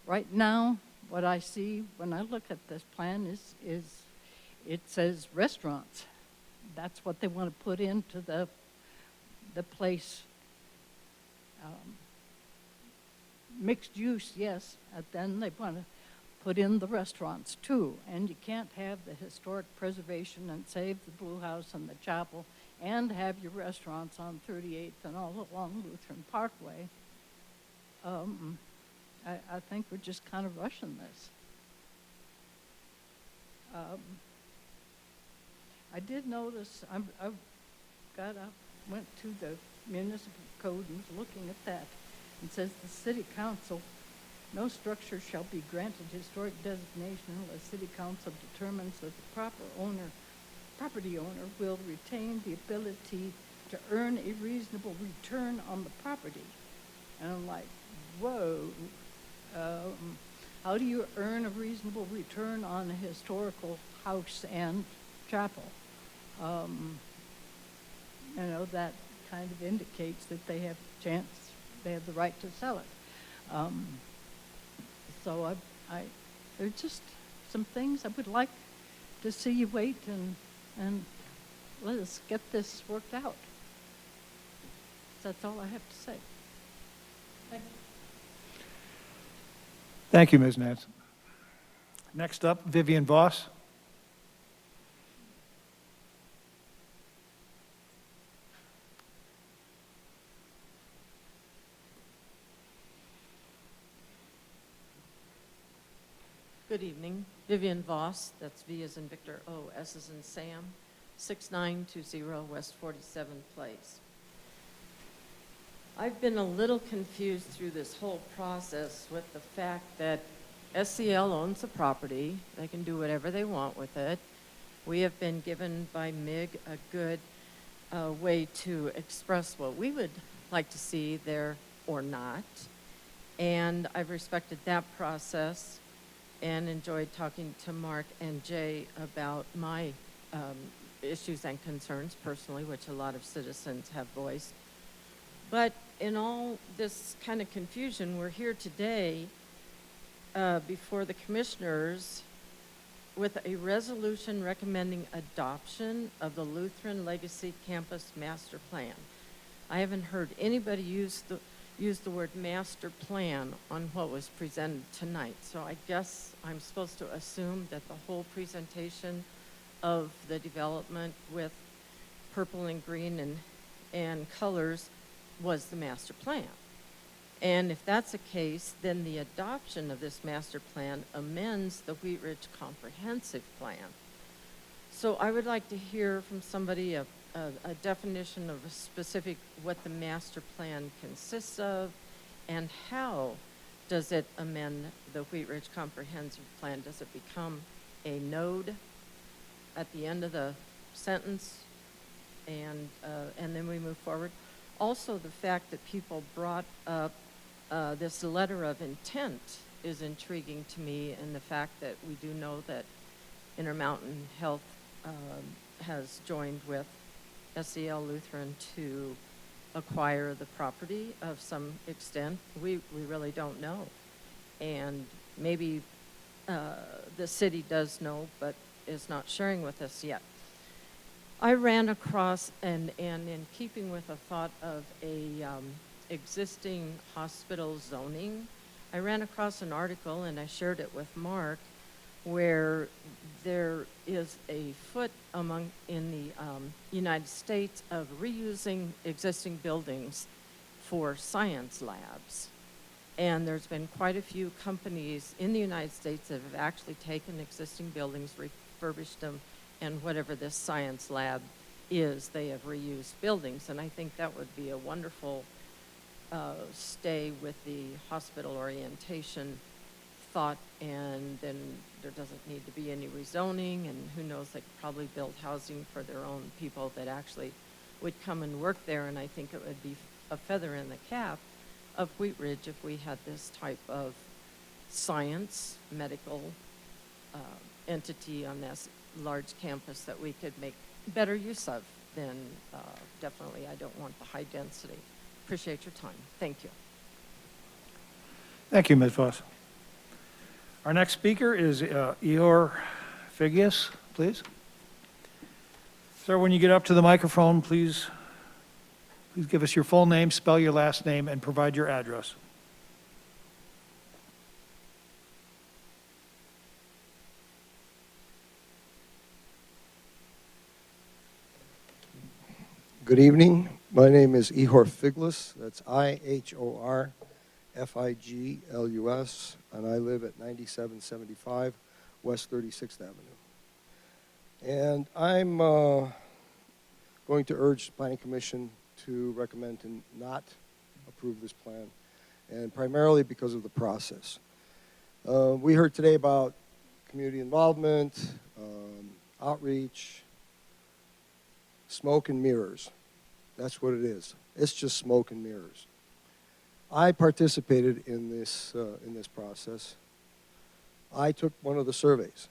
Right now, what I see when I look at this plan is it says restaurants. That's what they want to put into the place. Mixed use, yes, and then they want to put in the restaurants too. And you can't have the historic preservation and save the Blue House and the chapel and have your restaurants on 38th and all along Lutheran Parkway. I think we're just kind of rushing this. I did notice, went to the municipal code and was looking at that. It says the city council, no structure shall be granted historic designation unless city council determines that the property owner will retain the ability to earn a reasonable return on the property. And I'm like, whoa, how do you earn a reasonable return on a historical house and chapel? That kind of indicates that they have the right to sell it. So there are just some things I would like to see you wait and let us get this worked out. That's all I have to say. Thank you. Thank you, Ms. Nansen. Next up, Vivian Voss. Good evening. Vivian Voss, that's V as in Victor, O, S as in Sam, 6920 West 47th Place. I've been a little confused through this whole process with the fact that SCL owns the property. They can do whatever they want with it. We have been given by MIG a good way to express what we would like to see there or not. And I've respected that process and enjoyed talking to Mark and Jay about my issues and concerns personally, which a lot of citizens have voiced. But in all this kind of confusion, we're here today before the commissioners with a resolution recommending adoption of the Lutheran Legacy Campus Master Plan. I haven't heard anybody use the word master plan on what was presented tonight. So I guess I'm supposed to assume that the whole presentation of the development with purple and green and colors was the master plan. And if that's the case, then the adoption of this master plan amends the Wheat Ridge Comprehensive Plan. So I would like to hear from somebody a definition of a specific, what the master plan consists of, and how does it amend the Wheat Ridge Comprehensive Plan? Does it become a node at the end of the sentence, and then we move forward? Also, the fact that people brought up this letter of intent is intriguing to me, and the fact that we do know that Intermountain Health has joined with SCL Lutheran to acquire the property of some extent. We really don't know. And maybe the city does know, but is not sharing with us yet. I ran across, and in keeping with a thought of a existing hospital zoning, I ran across an article, and I shared it with Mark, where there is a foot in the United States of reusing existing buildings for science labs. And there's been quite a few companies in the United States that have actually taken existing buildings, refurbished them, and whatever this science lab is, they have reused buildings. And I think that would be a wonderful stay with the hospital orientation thought, and then there doesn't need to be any rezoning, and who knows, they could probably build housing for their own people that actually would come and work there. And I think it would be a feather in the cap of Wheat Ridge if we had this type of science, medical entity on this large campus that we could make better use of. Then definitely I don't want the high density. Appreciate your time. Thank you. Thank you, Ms. Voss. Our next speaker is Ihor Figius, please. Sir, when you get up to the microphone, please give us your full name, spell your last name, and provide your address. Good evening. My name is Ihor Figlus. That's IHORFIGLUS, and I live at 9775 West 36th Avenue. And I'm going to urge the Planning Commission to recommend to not approve this plan, and primarily because of the process. We heard today about community involvement, outreach, smoke and mirrors. That's what it is. It's just smoke and mirrors. I participated in this process. I took one of the surveys,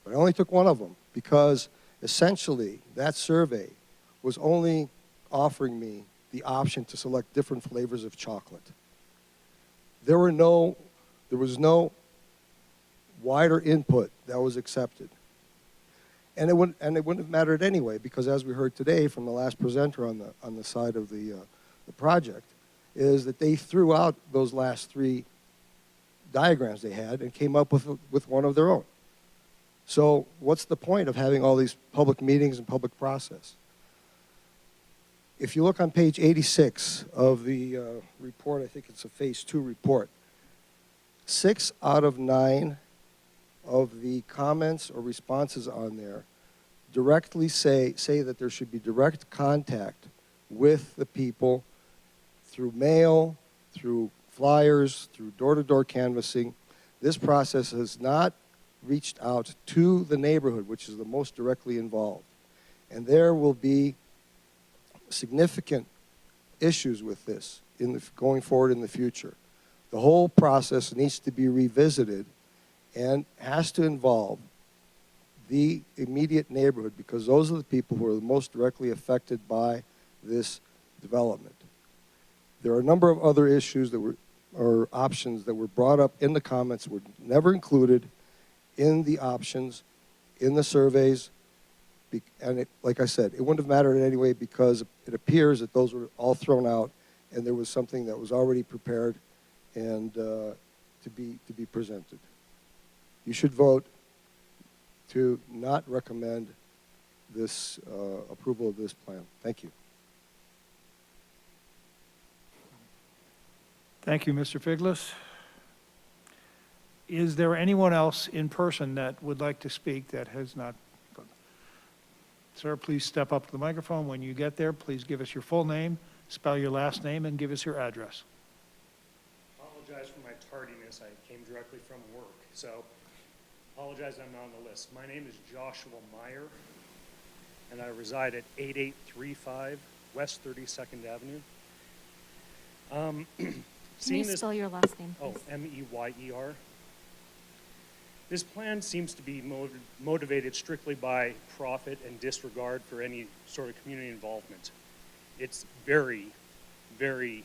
but I only took one of them because essentially that survey was only offering me the option to select different flavors of chocolate. There was no wider input that was accepted. And it wouldn't have mattered anyway, because as we heard today from the last presenter on the side of the project, is that they threw out those last three diagrams they had and came up with one of their own. So what's the point of having all these public meetings and public process? If you look on page 86 of the report, I think it's a phase 2 report, 6 out of 9 of the comments or responses on there directly say that there should be direct contact with the people through mail, through flyers, through door-to-door canvassing. This process has not reached out to the neighborhood, which is the most directly involved. And there will be significant issues with this going forward in the future. The whole process needs to be revisited and has to involve the immediate neighborhood, because those are the people who are the most directly affected by this development. There are a number of other issues or options that were brought up in the comments, were never included in the options, in the surveys, and like I said, it wouldn't have mattered anyway, because it appears that those were all thrown out and there was something that was already prepared and to be presented. You should vote to not recommend this approval of this plan. Thank you. Thank you, Mr. Figlus. Is there anyone else in person that would like to speak that has not? Sir, please step up to the microphone. When you get there, please give us your full name, spell your last name, and give us your address. Apologize for my tardiness. I came directly from work, so apologize I'm not on the list. My name is Joshua Meyer, and I reside at 8835 West 32nd Avenue. Can you spell your last name, please? Meyer. This plan seems to be motivated strictly by profit and disregard for any sort of community involvement. It's very, very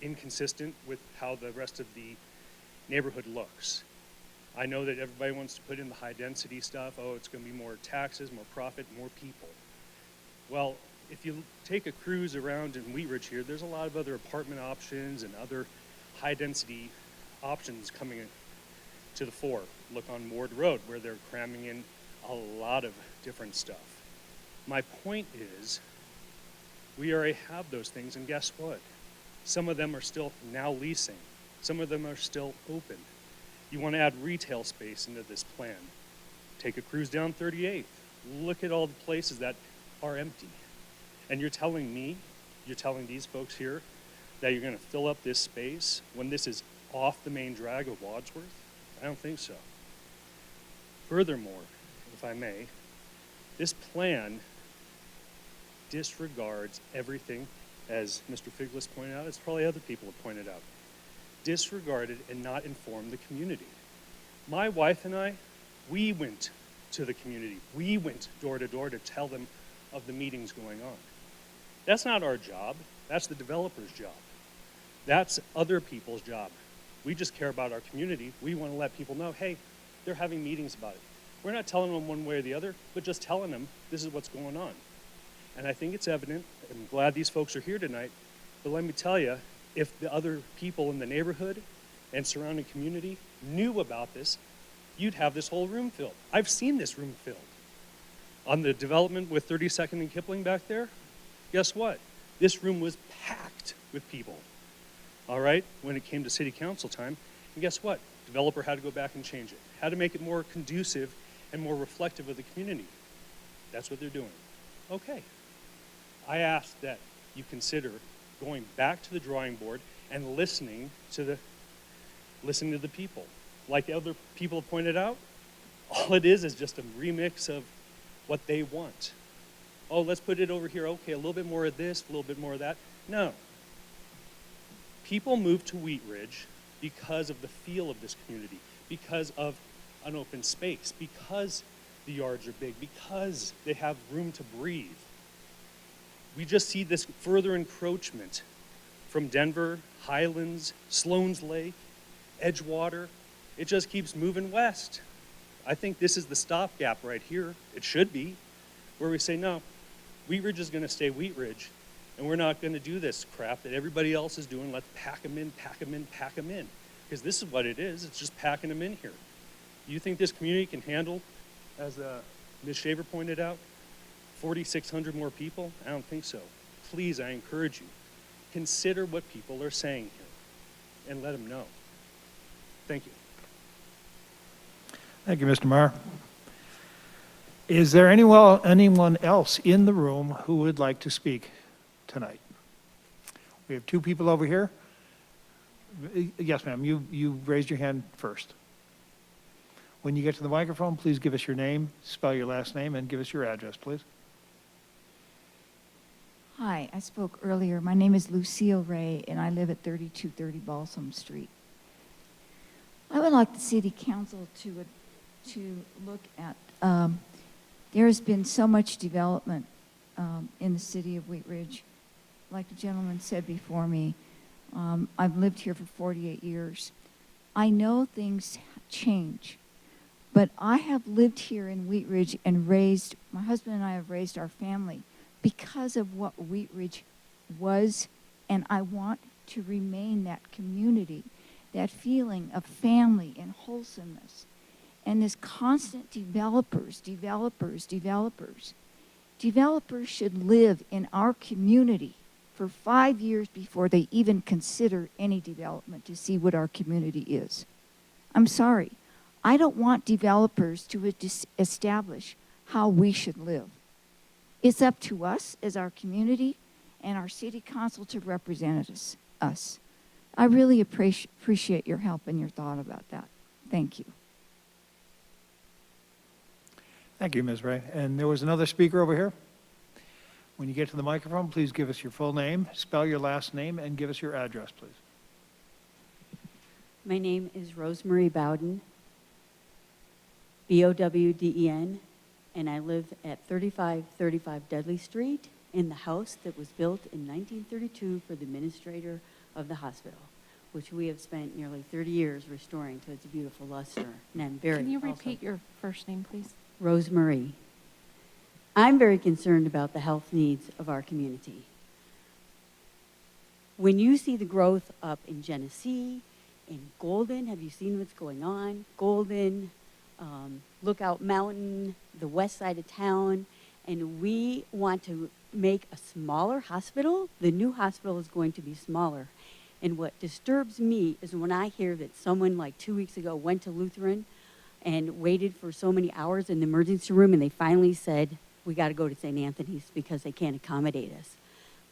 inconsistent with how the rest of the neighborhood looks. I know that everybody wants to put in the high density stuff. Oh, it's going to be more taxes, more profit, more people. Well, if you take a cruise around in Wheat Ridge here, there's a lot of other apartment options and other high density options coming to the fore. Look on Ward Road, where they're cramming in a lot of different stuff. My point is, we already have those things, and guess what? Some of them are still now leasing. Some of them are still open. You want to add retail space into this plan. Take a cruise down 38th. Look at all the places that are empty. And you're telling me, you're telling these folks here that you're going to fill up this space when this is off the main drag of Wadsworth? I don't think so. Furthermore, if I may, this plan disregards everything, as Mr. Figlis pointed out, as probably other people have pointed out, disregarded and not informed the community. My wife and I, we went to the community. We went door to door to tell them of the meetings going on. That's not our job. That's the developer's job. That's other people's job. We just care about our community. We want to let people know, hey, they're having meetings about it. We're not telling them one way or the other, but just telling them this is what's going on. And I think it's evident. I'm glad these folks are here tonight. But let me tell you, if the other people in the neighborhood and surrounding community knew about this, you'd have this whole room filled. I've seen this room filled. On the development with 32nd and Kipling back there, guess what? This room was packed with people, all right, when it came to city council time. And guess what? Developer had to go back and change it. Had to make it more conducive and more reflective of the community. That's what they're doing. Okay. I ask that you consider going back to the drawing board and listening to the people. Like other people have pointed out, all it is just a remix of what they want. Oh, let's put it over here. Okay, a little bit more of this, a little bit more of that. No. People move to Wheat Ridge because of the feel of this community, because of an open space, because the yards are big, because they have room to breathe. We just see this further encroachment from Denver, Highlands, Sloan's Lake, Edgewater. It just keeps moving west. I think this is the stopgap right here. It should be, where we say, no, Wheat Ridge is going to stay Wheat Ridge, and we're not going to do this crap that everybody else is doing. Let's pack them in, pack them in, pack them in. Because this is what it is. It's just packing them in here. You think this community can handle, as Ms. Shaver pointed out, 4,600 more people? I don't think so. Please, I encourage you, consider what people are saying here and let them know. Thank you. Thank you, Mr. Marr. Is there anyone else in the room who would like to speak tonight? We have two people over here. Yes, ma'am, you raised your hand first. When you get to the microphone, please give us your name, spell your last name, and give us your address, please. Hi, I spoke earlier. My name is Lucille Ray, and I live at 3230 Balsam Street. I would like the city council to look at, there has been so much development in the city of Wheat Ridge. Like the gentleman said before me, I've lived here for 48 years. I know things change, but I have lived here in Wheat Ridge and raised, my husband and I have raised our family because of what Wheat Ridge was, and I want to remain that community, that feeling of family and wholesomeness. And this constant developers should live in our community for 5 years before they even consider any development to see what our community is. I'm sorry. I don't want developers to establish how we should live. It's up to us as our community and our city council to represent us. I really appreciate your help and your thought about that. Thank you. Thank you, Ms. Ray. And there was another speaker over here. When you get to the microphone, please give us your full name, spell your last name, and give us your address, please. My name is Rosemary Bowden, B-O-W-D-E-N, and I live at 3535 Dudley Street in the house that was built in 1932 for the administrator of the hospital, which we have spent nearly 30 years restoring to its beautiful luster. And I'm very Can you repeat your first name, please? Rosemary. I'm very concerned about the health needs of our community. When you see the growth up in Genesee, in Golden, have you seen what's going on? Golden, Lookout Mountain, the west side of town, and we want to make a smaller hospital. The new hospital is going to be smaller. And what disturbs me is when I hear that someone like 2 weeks ago went to Lutheran and waited for so many hours in the emergency room, and they finally said, we got to go to St. Anthony's because they can't accommodate us.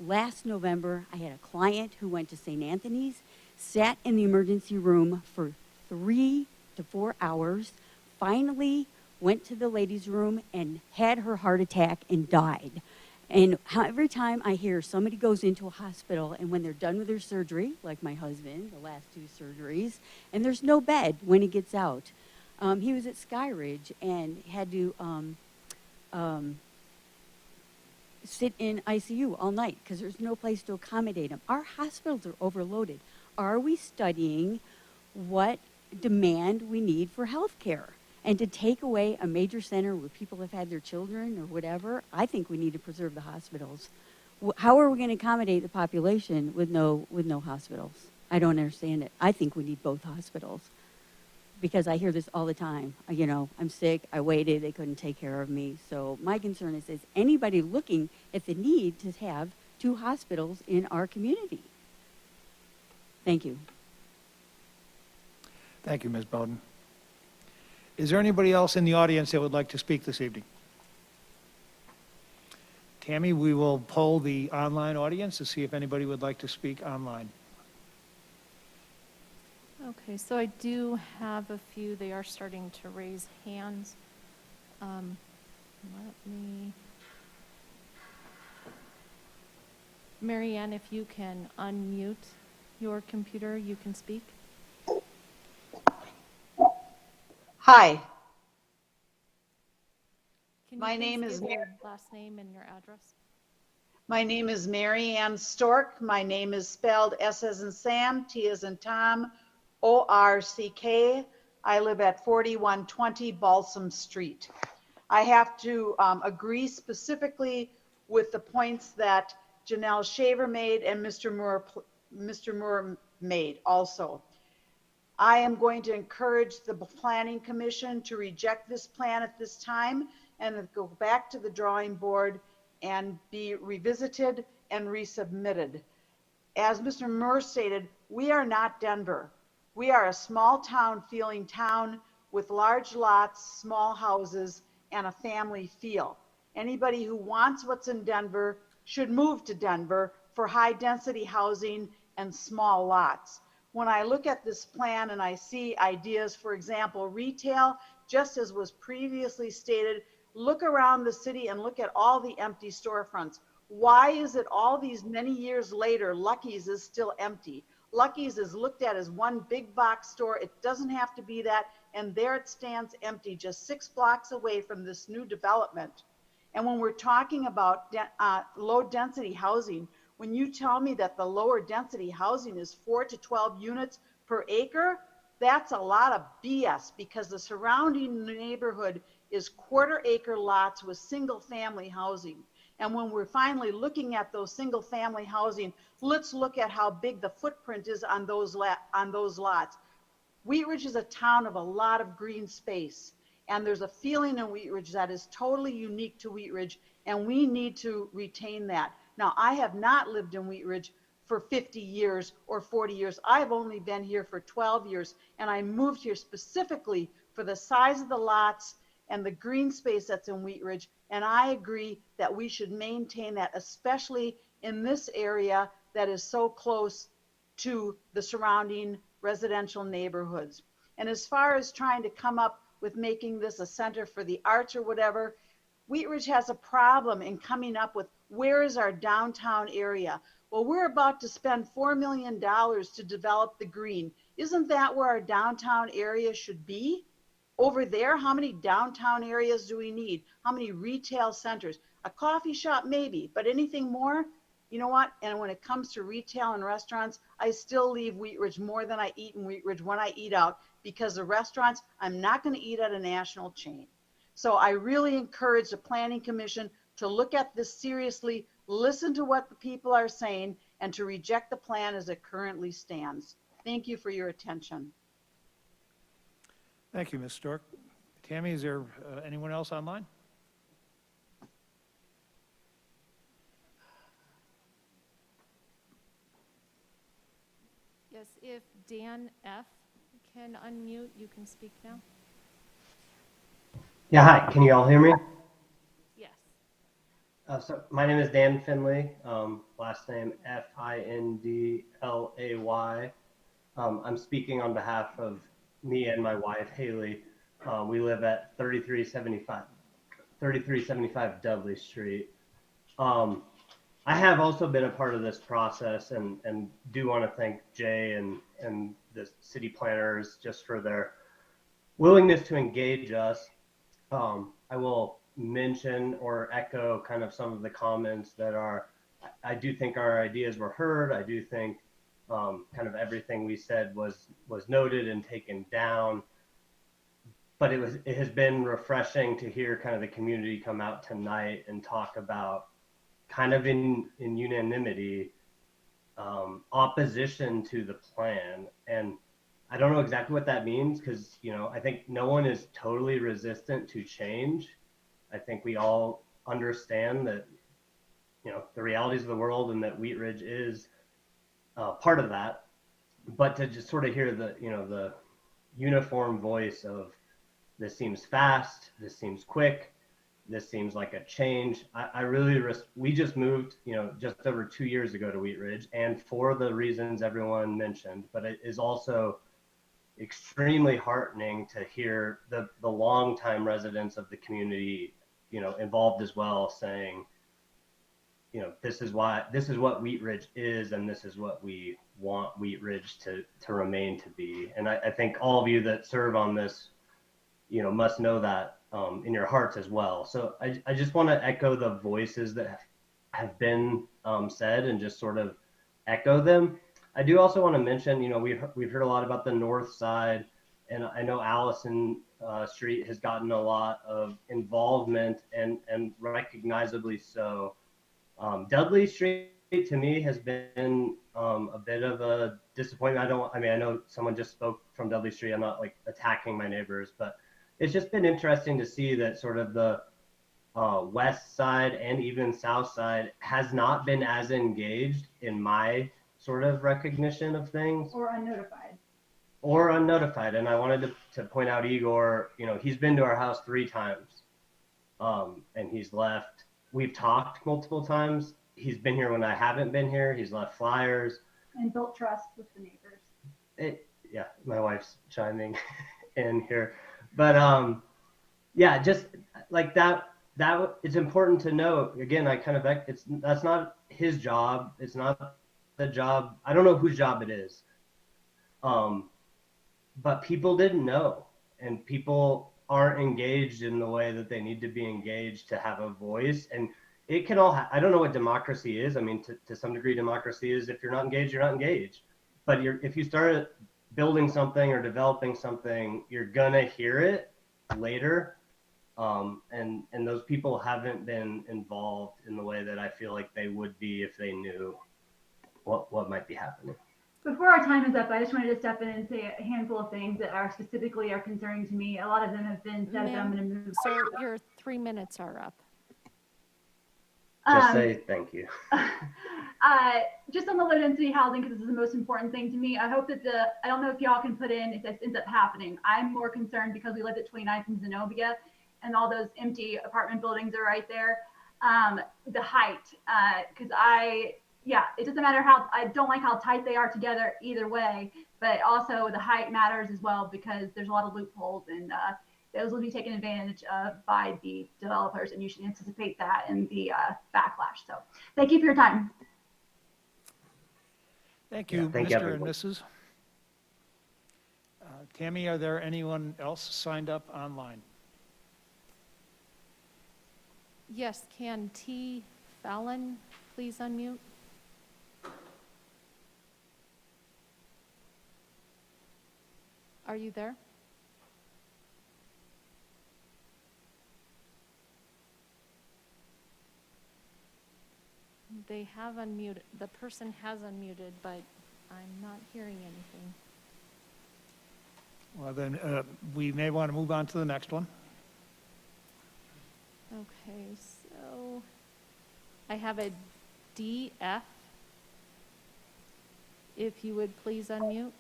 Last November, I had a client who went to St. Anthony's, sat in the emergency room for 3 to 4 hours, finally went to the ladies' room and had her heart attack and died. And every time I hear somebody goes into a hospital and when they're done with their surgery, like my husband, the last 2 surgeries, and there's no bed when he gets out. He was at Skyridge and had to sit in ICU all night because there's no place to accommodate him. Our hospitals are overloaded. Are we studying what demand we need for health care? And to take away a major center where people have had their children or whatever, I think we need to preserve the hospitals. How are we going to accommodate the population with no hospitals? I don't understand it. I think we need both hospitals because I hear this all the time. You know, I'm sick, I waited, they couldn't take care of me. So my concern is anybody looking at the need to have 2 hospitals in our community? Thank you. Thank you, Ms. Bowden. Is there anybody else in the audience that would like to speak this evening? Tammy, we will poll the online audience to see if anybody would like to speak online. Okay, so I do have a few. They are starting to raise hands. Mary Ann, if you can unmute your computer, you can speak. Hi. Can you My please name is give your Mary. last name and your address? My name is Mary Ann Stork. My name is spelled S as in Sam, T as in Tom, O-R-C-K. I live at 4120 Balsam Street. I have to agree specifically with the points that Janelle Shaver made and Mr. Moore made also. I am going to encourage the Planning Commission to reject this plan at this time and go back to the drawing board and be revisited and resubmitted. As Mr. Moore stated, we are not Denver. We are a small town feeling town with large lots, small houses, and a family feel. Anybody who wants what's in Denver should move to Denver for high density housing and small lots. When I look at this plan and I see ideas, for example, retail, just as was previously stated, look around the city and look at all the empty storefronts. Why is it all these many years later, Lucky's is still empty? Lucky's is looked at as one big box store. It doesn't have to be that. And there it stands empty, just 6 blocks away from this new development. And when we're talking about low density housing, when you tell me that the lower density housing is 4 to 12 units per acre, that's a lot of BS because the surrounding neighborhood is 1/4 acre lots with single family housing. And when we're finally looking at those single family housing, let's look at how big the footprint is on those lots. Wheat Ridge is a town of a lot of green space. And there's a feeling in Wheat Ridge that is totally unique to Wheat Ridge, and we need to retain that. Now, I have not lived in Wheat Ridge for 50 years or 40 years. I've only been here for 12 years, and I moved here specifically for the size of the lots and the green space that's in Wheat Ridge, and I agree that we should maintain that, especially in this area that is so close to the surrounding residential neighborhoods. And as far as trying to come up with making this a center for the arts or whatever, Wheat Ridge has a problem in coming up with where is our downtown area. Well, we're about to spend $4 million to develop the green. Isn't that where our downtown area should be? Over there, how many downtown areas do we need? How many retail centers? A coffee shop, maybe, but anything more? You know what? And when it comes to retail and restaurants, I still leave Wheat Ridge more than I eat in Wheat Ridge when I eat out, because the restaurants, I'm not going to eat at a national chain. So I really encourage the Planning Commission to look at this seriously, listen to what the people are saying, and to reject the plan as it currently stands. Thank you for your attention. Thank you, Ms. Stork. Tammy, is there anyone else online? Yes, if Dan F. can unmute, you can speak now. Yeah, hi. Can you all hear me? Yes. So my name is Dan Finley. Last name Findlay. I'm speaking on behalf of me and my wife Haley. We live at 3375 Dudley Street. I have also been a part of this process and do want to thank Jay and the city planners just for their willingness to engage us. I will mention or echo kind of some of the comments that I do think our ideas were heard. I do think kind of everything we said was noted and taken down. But it has been refreshing to hear kind of the community come out tonight and talk about kind of in unanimity opposition to the plan. And I don't know exactly what that means because, I think no one is totally resistant to change. I think we all understand that, the realities of the world and that Wheat Ridge is part of that. But to just sort of hear the uniform voice of this seems fast, this seems quick, this seems like a change. We just moved, just over 2 years ago to Wheat Ridge, and for the reasons everyone mentioned, but it is also extremely heartening to hear the longtime residents of the community, involved as well, saying, this is what Wheat Ridge is, and this is what we want Wheat Ridge to remain to be. And I think all of you that serve on this, must know that in your hearts as well. So I just want to echo the voices that have been said and just sort of echo them. I do also want to mention, we've heard a lot about the north side, and I know Allison Street has gotten a lot of involvement and recognizably so. Dudley Street to me has been a bit of a disappointment. I know someone just spoke from Dudley Street. I'm not like attacking my neighbors, but it's just been interesting to see that sort of the west side and even south side has not been as engaged in my sort of recognition of things. Or unnotified. And I wanted to point out Igor, he's been to our house 3 times and he's left. We've talked multiple times. He's been here when I haven't been here. He's left flyers. And built trust with the neighbors. Yeah, my wife's chiming in here. But yeah, just like that it's important to know. Again, that's not his job. It's not the job. I don't know whose job it is. But people didn't know, and people aren't engaged in the way that they need to be engaged to have a voice. And it can all, I don't know what democracy is. I mean, to some degree, democracy is if you're not engaged, you're not engaged. But if you start building something or developing something, you're gonna hear it later. And those people haven't been involved in the way that I feel like they would be if they knew what might be happening. Before our time is up, I just wanted to step in and say a handful of things that are concerning to me. A lot of them have been said, but I'm going to move. So your 3 minutes are up. Just say thank you. Just on the low density housing, because this is the most important thing to me. I hope that I don't know if y'all can put in if this ends up happening. I'm more concerned because we lived at 29th and Zenobia and all those empty apartment buildings are right there. The height, because it doesn't matter I don't like how tight they are together either way, but also the height matters as well because there's a lot of loopholes and those will be taken advantage of by the developers, and you should anticipate that in the backlash. So thank you for your time. Thank you, Thank Mr. everyone. and Mrs. Tammy, are there anyone else signed up online? Yes, can T. Fallon please unmute? Are you there? They have unmuted, the person has unmuted, but I'm not hearing anything. Well, then we may want to move on to the next one. Okay, so I have a DF. if you would please unmute.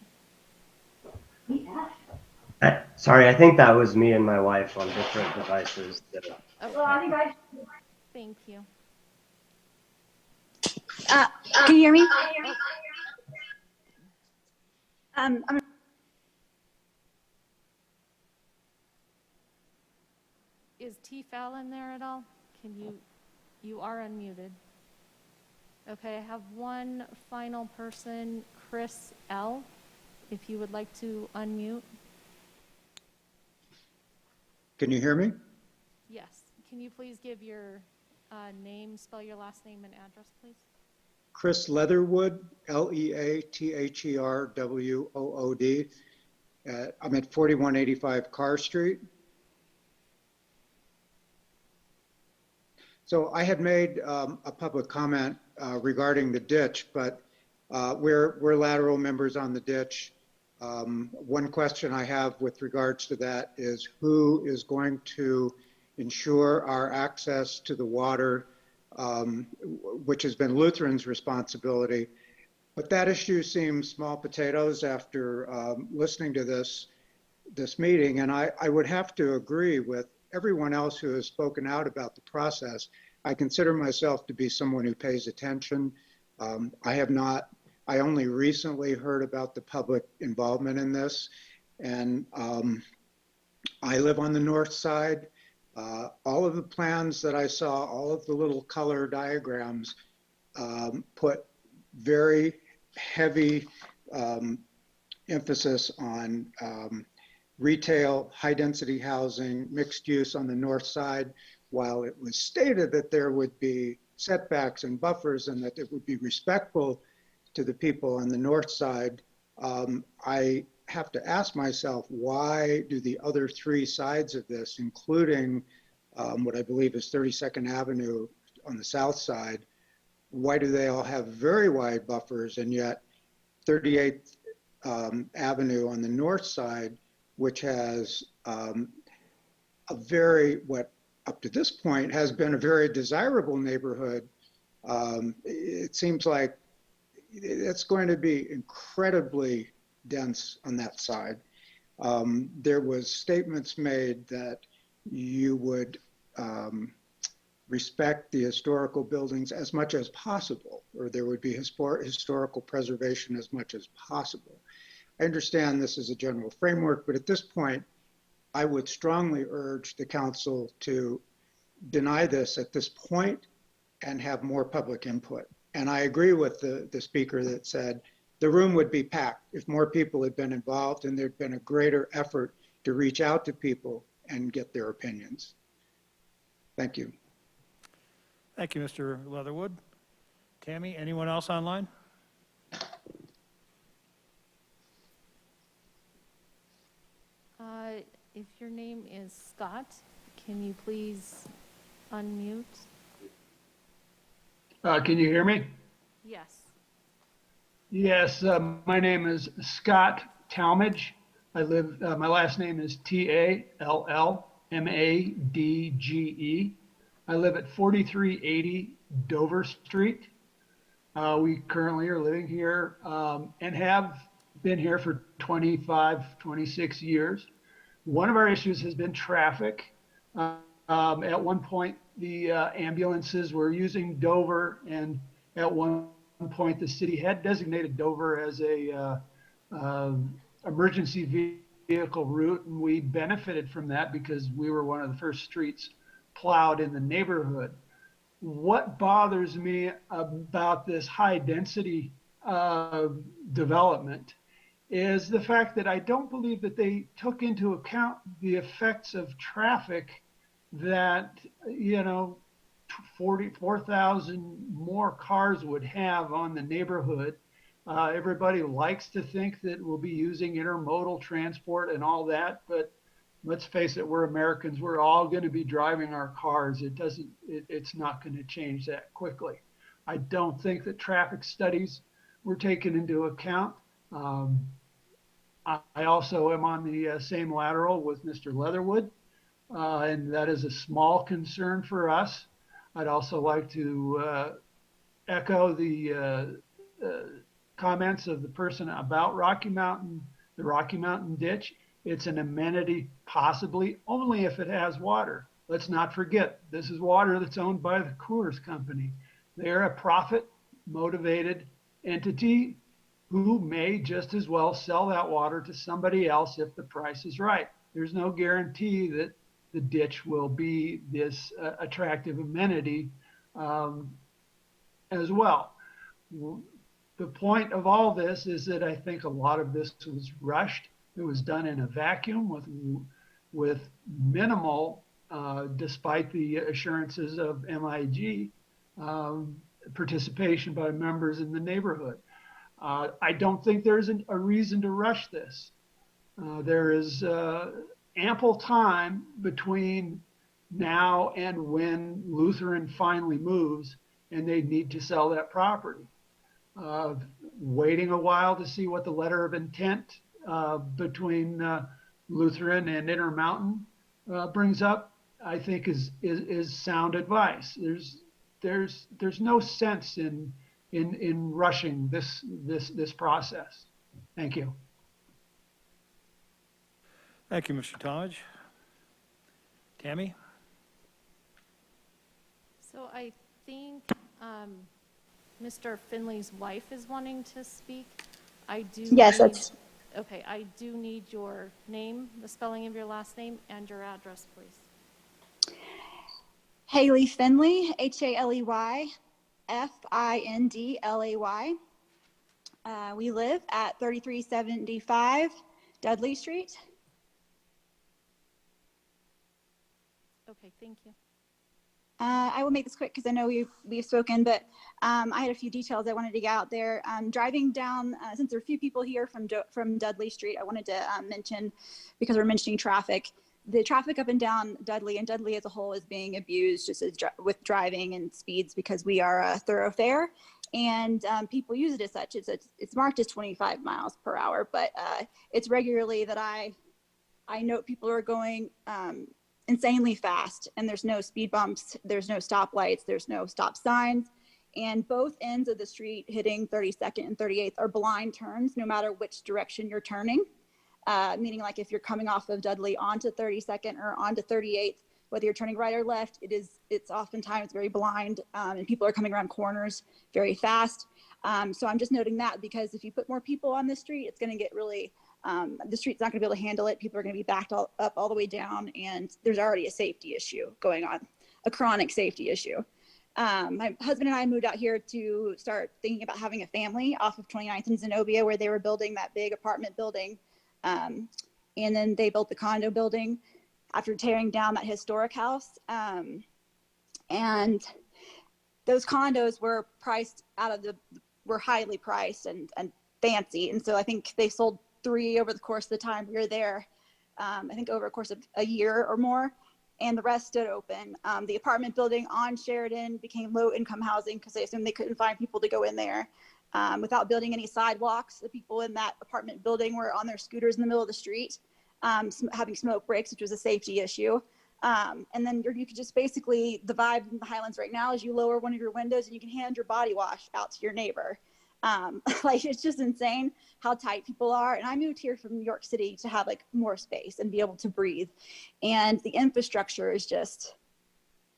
Sorry, I think that was me and my wife on different devices. Okay. Thank you. Can you hear me? Is T. Fallon there at all? You are unmuted. Okay, I have one final person, Chris L., if you would like to unmute. Can you hear me? Yes. Can you please give your name, spell your last name and address, please? Chris Leatherwood, Leatherwood. I'm at 4185 Carr Street. So I had made a public comment regarding the ditch, but we're lateral members on the ditch. One question I have with regards to that is who is going to ensure our access to the water, which has been Lutheran's responsibility. But that issue seems small potatoes after listening to this meeting. And I would have to agree with everyone else who has spoken out about the process. I consider myself to be someone who pays attention. I only recently heard about the public involvement in this. And I live on the north side. All of the plans that I saw, all of the little color diagrams put very heavy emphasis on retail, high-density housing, mixed use on the north side, while it was stated that there would be setbacks and buffers and that it would be respectful to the people on the north side. I have to ask myself, why do the other three sides of this, including what I believe is 32nd Avenue on the south side, why do they all have very wide buffers, and yet 38th Avenue on the north side, which has a very, what up to this point has been a very desirable neighborhood, it seems like it's going to be incredibly dense on that side. There was statements made that you would respect the historical buildings as much as possible, or there would be historical preservation as much as possible. I understand this is a general framework, but at this point, I would strongly urge the council to deny this at this point and have more public input. And I agree with the speaker that said the room would be packed if more people had been involved and there'd been a greater effort to reach out to people and get their opinions. Thank you. Thank you, Mr. Leatherwood. Tammy, anyone else online? If your name is Scott, can you please unmute? Can you hear me? Yes. Yes, my name is Scott Talmadge. I live, my last name is Tallmadge. I live at 4380 Dover Street. We currently are living here and have been here for 25, 26 years. One of our issues has been traffic. At one point, the ambulances were using Dover, and at one point, the city had designated Dover as a emergency vehicle route, and we benefited from that because we were one of the first streets plowed in the neighborhood. What bothers me about this high density development is the fact that I don't believe that they took into account the effects of traffic that, 44,000 more cars would have on the neighborhood. Everybody likes to think that we'll be using intermodal transport and all that, but let's face it, we're Americans. We're all going to be driving our cars. It's not going to change that quickly. I don't think that traffic studies were taken into account. I also am on the same lateral with Mr. Leatherwood, and that is a small concern for us. I'd also like to echo the comments of the person about Rocky Mountain, the Rocky Mountain ditch. It's an amenity possibly only if it has water. Let's not forget, this is water that's owned by the Coors Company. They're a profit-motivated entity who may just as well sell that water to somebody else if the price is right. There's no guarantee that the ditch will be this attractive amenity as well. The point of all this is that I think a lot of this was rushed. It was done in a vacuum with minimal, despite the assurances of MIG, participation by members in the neighborhood. I don't think there's a reason to rush this. There is ample time between now and when Lutheran finally moves and they need to sell that property. Waiting a while to see what the letter of intent between Lutheran and Intermountain brings up, I think is sound advice. There's no sense in rushing this process. Thank you. Thank you, Mr. Tomage. Tammy? So I think Mr. Finley's wife is wanting to speak. I do. Yes, need- that's- Okay, I do need your name, the spelling of your last name, and your address, please. Haley Finley, Haley Findlay. We live at 3375 Dudley Street. Okay, thank you. I will make this quick because I know we've spoken, but I had a few details I wanted to get out there. Driving down, since there are a few people here from Dudley Street, I wanted to mention, because we're mentioning traffic, the traffic up and down Dudley, and Dudley as a whole is being abused just as with driving and speeds because we are a thoroughfare, and people use it as such. It's marked as 25 miles per hour, but it's regularly that I note people are going insanely fast, and there's no speed bumps, there's no stoplights, there's no stop signs, and both ends of the street hitting 32nd and 38th are blind turns no matter which direction you're turning, meaning like if you're coming off of Dudley onto 32nd or onto 38th, whether you're turning right or left, it's oftentimes very blind, and people are coming around corners very fast. So I'm just noting that because if you put more people on the street, it's going to get really the street's not going to be able to handle it. People are going to be backed up all the way down, and there's already a safety issue going on, a chronic safety issue. My husband and I moved out here to start thinking about having a family off of 29th and Zenobia, where they were building that big apartment building. And then they built the condo building after tearing down that historic house. And those condos were priced were highly priced and fancy. And so I think they sold 3 over the course of the time we were there, I think over a course of a year or more, and the rest stood open. The apartment building on Sheridan became low-income housing because they assumed they couldn't find people to go in there. Without building any sidewalks, the people in that apartment building were on their scooters in the middle of the street, having smoke breaks, which was a safety issue. And then you could just basically, the vibe in the Highlands right now is you lower one of your windows and you can hand your body wash out to your neighbor. Like, it's just insane how tight people are. And I moved here from New York City to have like more space and be able to breathe. And the infrastructure is just,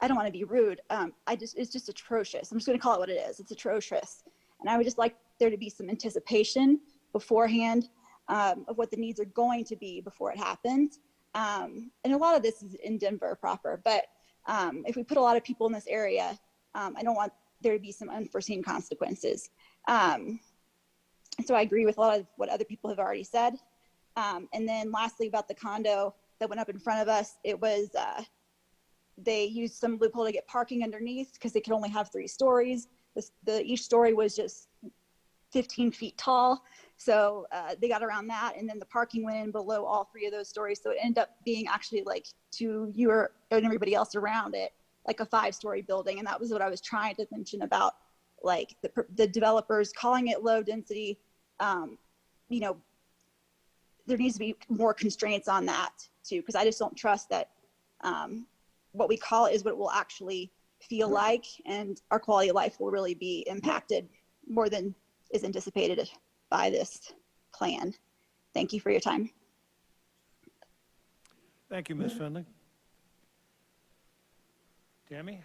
I don't want to be rude. It's just atrocious. I'm just going to call it what it is. It's atrocious. And I would just like there to be some anticipation beforehand of what the needs are going to be before it happens. And a lot of this is in Denver proper, but if we put a lot of people in this area, I don't want there to be some unforeseen consequences. So I agree with a lot of what other people have already said. And then lastly, about the condo that went up in front of us, it was, they used some loophole to get parking underneath because they could only have 3 stories. Each story was just 15 feet tall. So they got around that, and then the parking went in below all 3 of those stories. So it ended up being actually like to you and everybody else around it, like a 5-story building. And that was what I was trying to mention about, like the developers calling it low density. You know, there needs to be more constraints on that too, because I just don't trust that what we call it is what it will actually feel like, and our quality of life will really be impacted more than is anticipated by this plan. Thank you for your time. Thank you, Ms. Findlay. Tammy?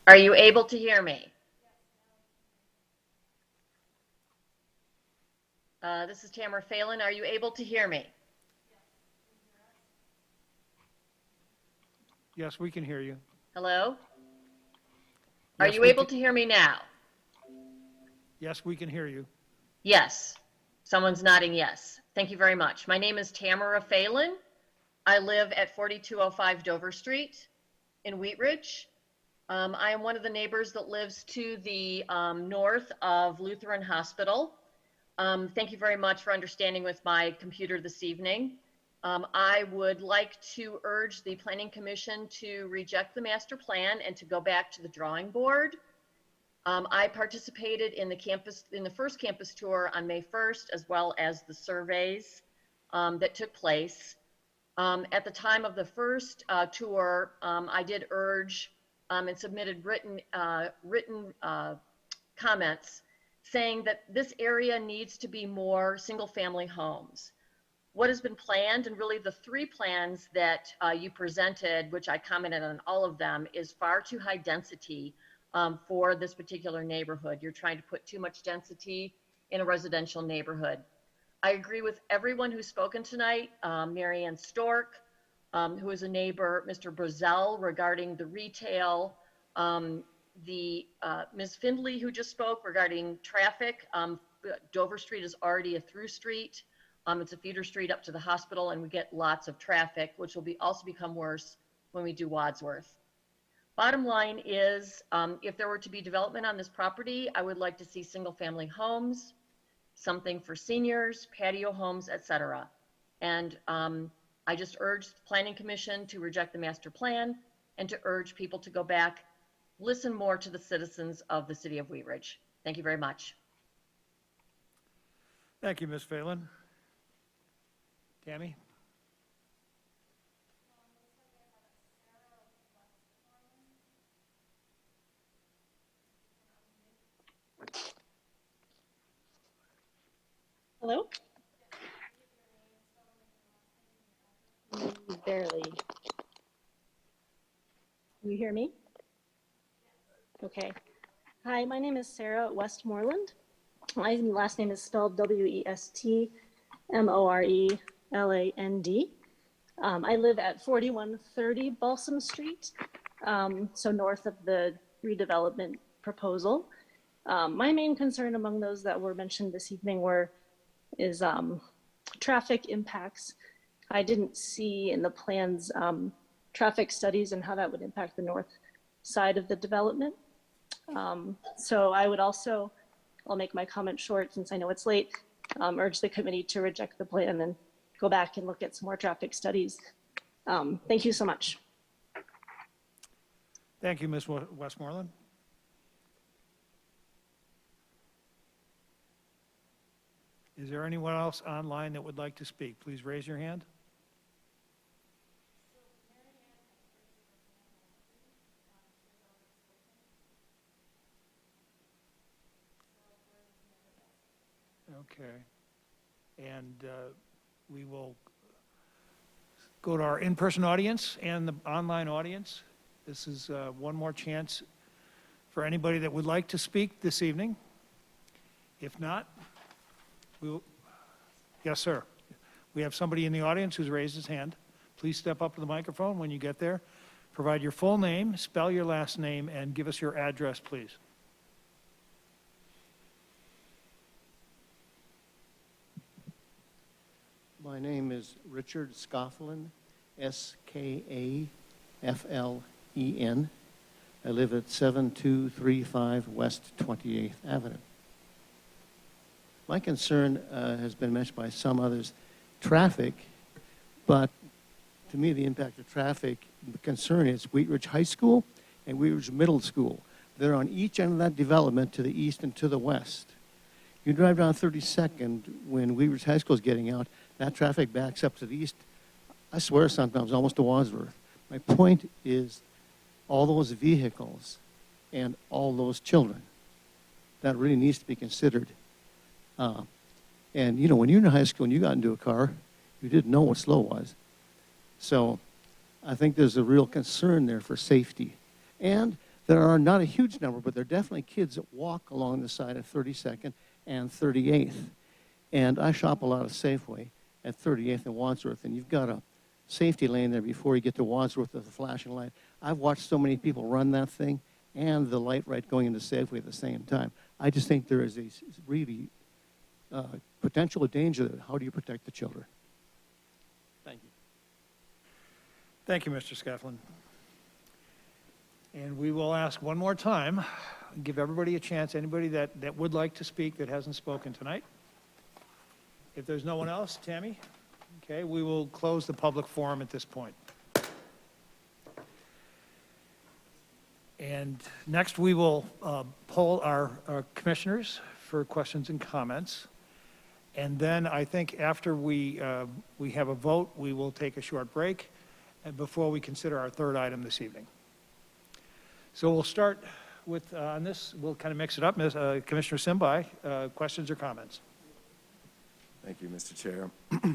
Are you able to hear me? This is Tamara Phelan. Are you able to hear me? Yes, we can hear you. Hello? Are Yes, you we able can- to hear me now? Yes, we can hear you. Yes. Someone's nodding yes. Thank you very much. My name is Tamara Phelan. I live at 4205 Dover Street in Wheat Ridge. I am one of the neighbors that lives to the north of Lutheran Hospital. Thank you very much for understanding with my computer this evening. I would like to urge the Planning Commission to reject the master plan and to go back to the drawing board. I participated in the first campus tour on May 1st, as well as the surveys that took place. At the time of the first tour, I did urge and submitted written comments saying that this area needs to be more single-family homes. What has been planned, and really the three plans that you presented, which I commented on all of them, is far too high density for this particular neighborhood. You're trying to put too much density in a residential neighborhood. I agree with everyone who's spoken tonight, Mary Ann Stork, who is a neighbor, Mr. Brazell regarding the retail, Ms. Findlay who just spoke regarding traffic. Dover Street is already a through street. It's a feeder street up to the hospital, and we get lots of traffic, which will also become worse when we do Wadsworth. Bottom line is, if there were to be development on this property, I would like to see single-family homes, something for seniors, patio homes, etc. And I just urge the Planning Commission to reject the master plan and to urge people to go back, listen more to the citizens of the city of Wheat Ridge. Thank you very much. Thank you, Ms. Phelan. Tammy? Hello? Barely. Can you hear me? Okay. Hi, my name is Sarah Westmoreland. My last name is spelled Westmoreland. I live at 4130 Balsam Street, so north of the redevelopment proposal. My main concern among those that were mentioned this evening is traffic impacts. I didn't see in the plans traffic studies and how that would impact the north side of the development. So I would also, I'll make my comment short since I know it's late, urge the committee to reject the plan and go back and look at some more traffic studies. Thank you so much. Thank you, Ms. Westmoreland. Is there anyone else online that would like to speak? Please raise your hand. Okay. And we will go to our in-person audience and the online audience. This is one more chance for anybody that would like to speak this evening. If not, we will, yes, sir. We have somebody in the audience who's raised his hand. Please step up to the microphone when you get there. Provide your full name, spell your last name, and give us your address, please. My name is Richard Scofflin, S-K-A-F-L-E-N. I live at 7235 West 28th Avenue. My concern has been mentioned by some others, traffic, but to me, the impact of traffic, the concern is Wheat Ridge High School and Wheat Ridge Middle School. They're on each end of that development to the east and to the west. You drive down 32nd when Wheat Ridge High School is getting out, that traffic backs up to the east, I swear sometimes almost to Wadsworth. My point is all those vehicles and all those children, that really needs to be considered. And, you know, when you're in high school and you got into a car, you didn't know what slow was. So I think there's a real concern there for safety. And there are not a huge number, but there are definitely kids that walk along the side of 32nd and 38th. And I shop a lot of Safeway at 38th and Wadsworth, and you've got a safety lane there before you get to Wadsworth with a flashing light. I've watched so many people run that thing and the light right going into Safeway at the same time. I just think there is a really potential danger there. How do you protect the children? Thank you. Thank you, Mr. Scofflin. And we will ask one more time, give everybody a chance, anybody that would like to speak that hasn't spoken tonight. If there's no one else, Tammy, okay, we will close the public forum at this point. And next, we will poll our commissioners for questions and comments. And then I think after we have a vote, we will take a short break before we consider our third item this evening. So we'll start with, on this, we'll kind of mix it up. Commissioner Simbai, questions or comments? Thank you, Mr. Chair.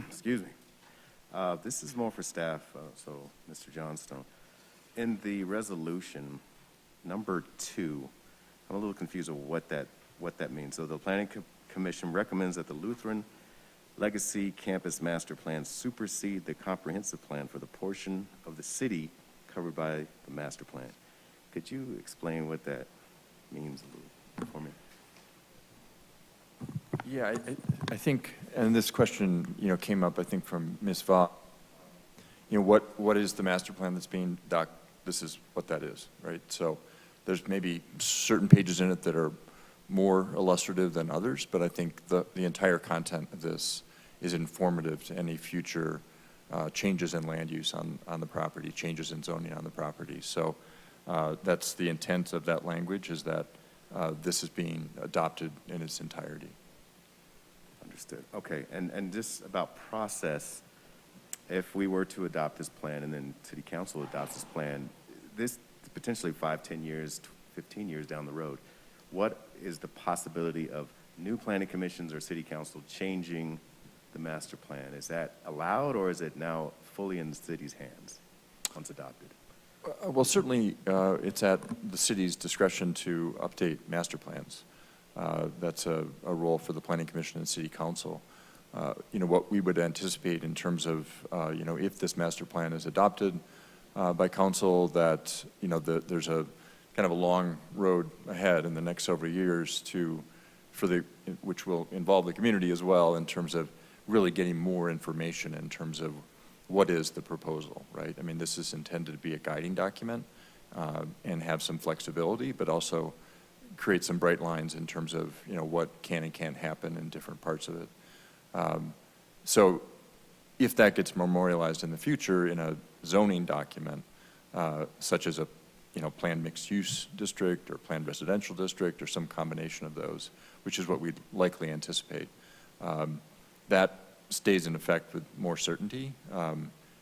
Excuse me. This is more for staff, so Mr. Johnstone. In the resolution, number 2, I'm a little confused of what that means. So the Planning Commission recommends that the Lutheran Legacy Campus Master Plan supersede the comprehensive plan for the portion of the city covered by the master plan. Could you explain what that means a little for me? Yeah, I think, and this question, came up, I think, from Ms. Va. What is the master plan that's being this is what that is, right? So there's maybe certain pages in it that are more illustrative than others, but I think the entire content of this is informative to any future changes in land use on the property, changes in zoning on the property. So that's the intent of that language, is that this is being adopted in its entirety. Understood. Okay, and just about process, if we were to adopt this plan and then City Council adopts this plan, this potentially 5, 10 years, 15 years down the road, what is the possibility of new planning commissions or City Council changing the master plan? Is that allowed, or is it now fully in the city's hands once adopted? Well, certainly it's at the city's discretion to update master plans. That's a role for the Planning Commission and City Council. What we would anticipate in terms of, if this master plan is adopted by council, that, there's a kind of a long road ahead in the next several years which will involve the community as well, in terms of really getting more information in terms of what is the proposal, right? I mean, this is intended to be a guiding document and have some flexibility, but also create some bright lines in terms of, what can and can't happen in different parts of it. So if that gets memorialized in the future in a zoning document, such as a planned mixed-use district or planned residential district or some combination of those, which is what we'd likely anticipate, that stays in effect with more certainty.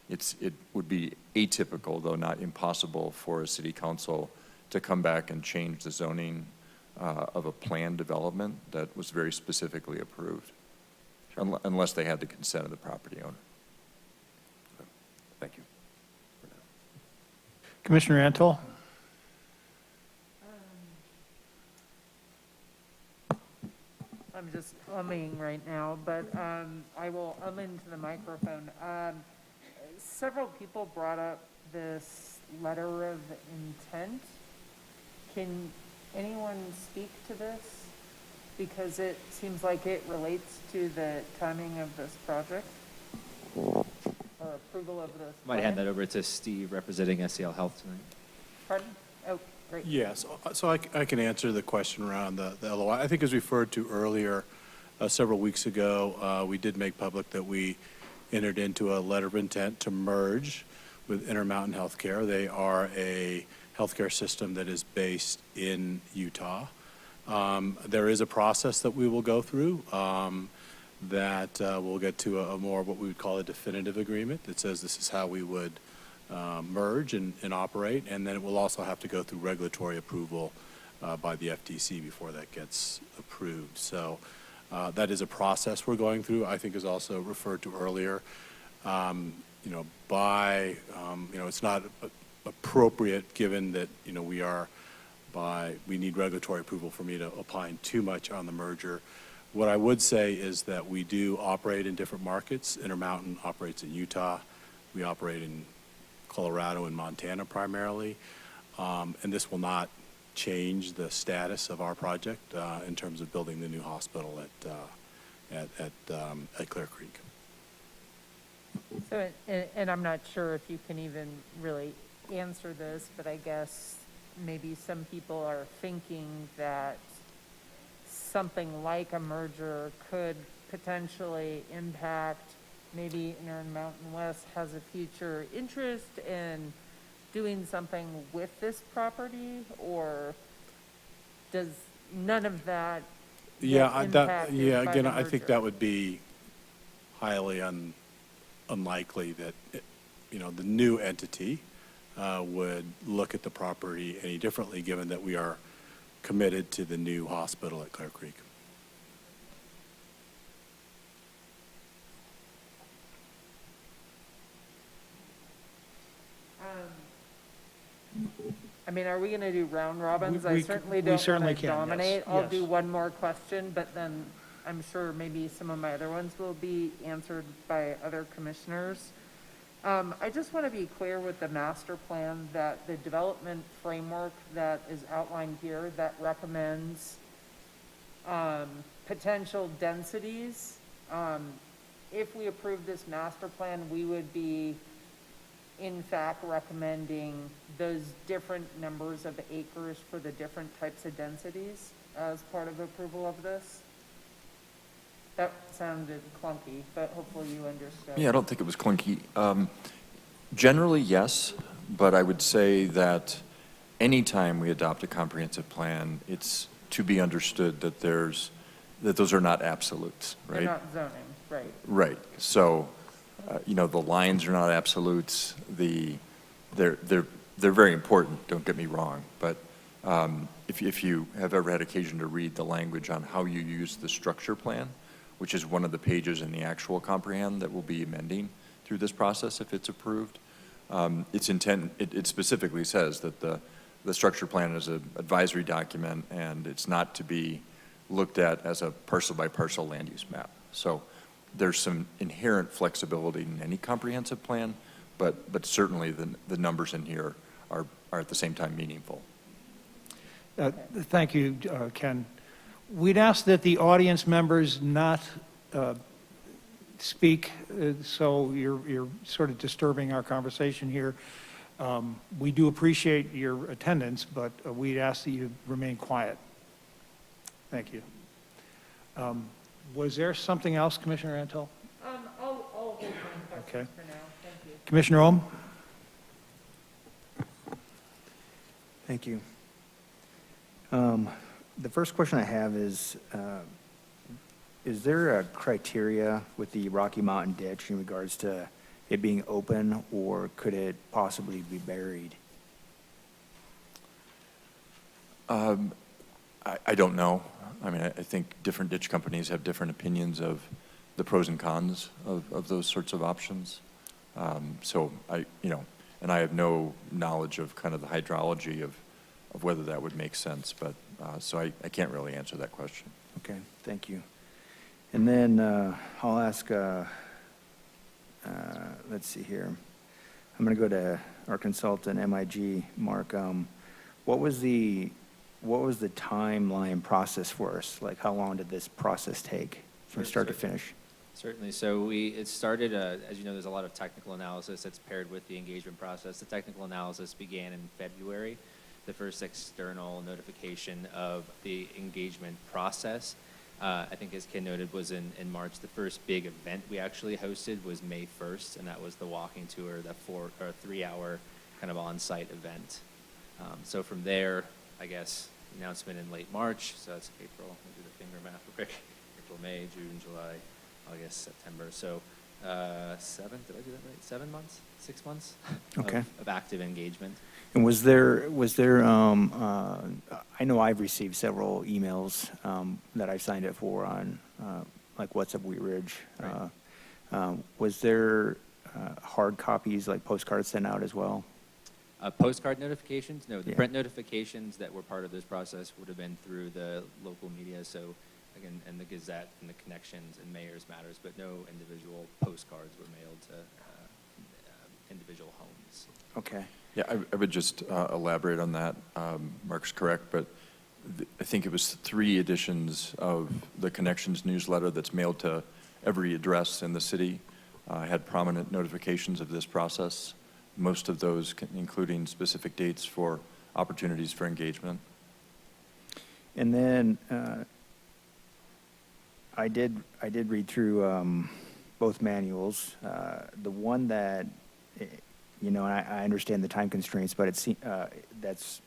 It would be atypical, though not impossible, for a city council to come back and change the zoning of a planned development that was very specifically approved, unless they had the consent of the property owner. Thank you. Commissioner Antle? I'm just umming right now, but I will into the microphone. Several people brought up this letter of intent. Can anyone speak to this? Because it seems like it relates to the timing of this project or approval of this. Might hand that over to Steve, representing SEL Health tonight. Pardon? Oh, great. Yes, so I can answer the question around the LOI. I think as referred to earlier, several weeks ago, we did make public that we entered into a letter of intent to merge with Intermountain Healthcare. They are a healthcare system that is based in Utah. There is a process that we will go through that we'll get to a more what we would call a definitive agreement that says this is how we would merge and operate, and then it will also have to go through regulatory approval by the FTC before that gets approved. So that is a process we're going through. I think is also referred to earlier. It's not appropriate given that we need regulatory approval for me to opine too much on the merger. What I would say is that we do operate in different markets. Intermountain operates in Utah. We operate in Colorado and Montana primarily, and this will not change the status of our project in terms of building the new hospital at Clear Creek. So, and I'm not sure if you can even really answer this, but I guess maybe some people are thinking that something like a merger could potentially impact, maybe Intermountain West has a future interest in doing something with this property, or does none of that get impacted by again, the I think merger? that would be highly unlikely that the new entity would look at the property any differently, given that we are committed to the new hospital at Clear Creek. I mean, are we going to do round robins? I We certainly we don't certainly want to can, yes, dominate. I'll yes. do one more question, but then I'm sure maybe some of my other ones will be answered by other commissioners. I just want to be clear with the master plan that the development framework that is outlined here that recommends potential densities. If we approve this master plan, we would be in fact recommending those different numbers of acres for the different types of densities as part of approval of this. That sounded clunky, but hopefully you understood. Yeah, I don't think it was clunky. Generally, yes, but I would say that anytime we adopt a comprehensive plan, it's to be understood that those are not absolutes, right? They're not zoning, right. Right. So, the lines are not absolutes. They're very important, don't get me wrong, but if you have ever had occasion to read the language on how you use the structure plan, which is one of the pages in the actual comprehend that we'll be amending through this process if it's approved, it specifically says that the structure plan is an advisory document and it's not to be looked at as a parcel by parcel land use map. So there's some inherent flexibility in any comprehensive plan, but certainly the numbers in here are at the same time meaningful. Thank you, Ken. We'd ask that the audience members not speak, so you're sort of disturbing our conversation here. We do appreciate your attendance, but we'd ask that you remain quiet. Thank you. Was there something else, Commissioner Antal? I'll hold my Okay. questions for now. Thank you. Commissioner Ohm? Thank you. The first question I have is there a criteria with the Rocky Mountain ditch in regards to it being open, or could it possibly be buried? I don't know. I mean, I think different ditch companies have different opinions of the pros and cons of those sorts of options. So and I have no knowledge of kind of the hydrology of whether that would make sense, but so I can't really answer that question. Okay, thank you. And then I'll ask, let's see here. I'm going to go to our consultant, MIG, Mark. What was the timeline process for us? Like, how long did this process take from start to finish? Certainly. So it started, as you know, there's a lot of technical analysis that's paired with the engagement process. The technical analysis began in February. The first external notification of the engagement process I think as Ken noted, was in March. The first big event we actually hosted was May 1st, and that was the walking tour, the 3-hour kind of on-site event. So from there, I guess, announcement in late March, so that's April, we'll do the finger math real quick. April, May, June, July, August, September. So 7, did I do that right? 7 months, 6 months Okay. of active engagement. And was there, I know I've received several emails that I've signed up for on, like What's Up Wheat Ridge. Was there hard copies, like postcards sent out as well? Postcard notifications? No, the Yeah. print notifications that were part of this process would have been through the local media, so again, and the Gazette and the Connections and Mayor's Matters, but no individual postcards were mailed to individual homes. Okay. Yeah, I would just elaborate on that. Mark's correct, but I think it was 3 editions of the Connections newsletter that's mailed to every address in the city. Had prominent notifications of this process, most of those including specific dates for opportunities for engagement. And then I did read through both manuals. The one that, you know, and I understand the time constraints, but that's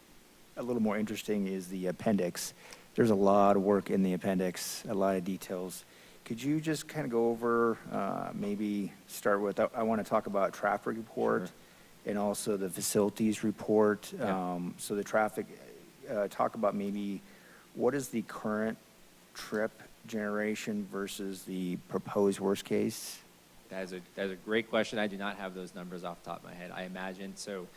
a little more interesting is the appendix. There's a lot of work in the appendix, a lot of details. Could you just kind of go over, maybe start with, I want to talk about traffic report and also the facilities report. So the traffic, talk about maybe what is the current trip generation versus the proposed worst case? That is a great question. I do not have those numbers off the top of my head. I imagine, so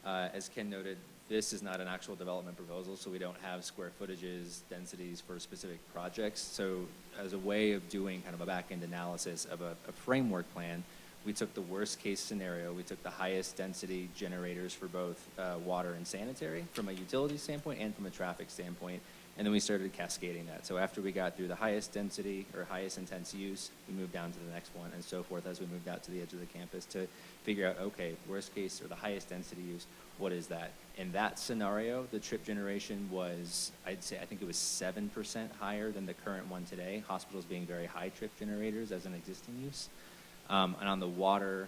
as Ken noted, this is not an actual development proposal, so we don't have square footages, densities for specific projects. So as a way of doing kind of a back-end analysis of a framework plan, we took the worst case scenario. We took the highest density generators for both water and sanitary from a utility standpoint and from a traffic standpoint. And then we started cascading that. So after we got through the highest density or highest intense use, we moved down to the next one and so forth as we moved out to the edge of the campus to figure out, okay, worst case or the highest density use, what is that? In that scenario, the trip generation was, I'd say, I think it was 7% higher than the current one today. Hospitals being very high trip generators as an existing use. And on the water,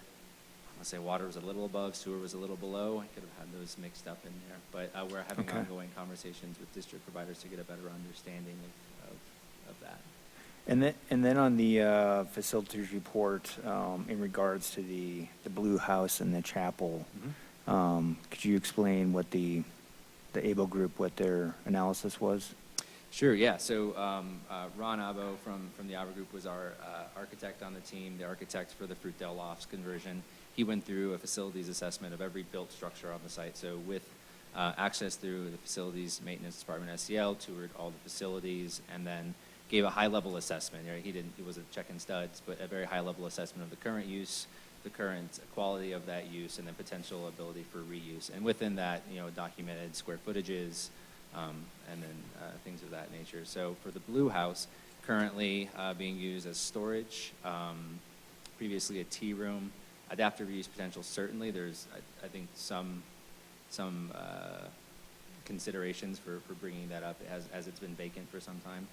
I'll say water was a little above, sewer was a little below. I could have had those mixed up in there. But we're having ongoing conversations with district providers to get a better understanding of that. And then on the facilities report, in regards to the Blue House and the chapel, could you explain what the ABLE group, what their analysis was? Sure, yeah. So Ron Abo from the ABLE group was our architect on the team, the architect for the Fruitdale Lofts conversion. He went through a facilities assessment of every built structure on the site. So with access through the facilities maintenance department, SCL, toured all the facilities, and then gave a high-level assessment. You know, he wasn't checking studs, but a very high-level assessment of the current use, the current quality of that use, and then potential ability for reuse. And within that, you know, documented square footages, and then things of that nature. So for the Blue House, currently being used as storage, previously a tea room, adaptive reuse potential. Certainly, there's I think some considerations for bringing that up as it's been vacant for some time.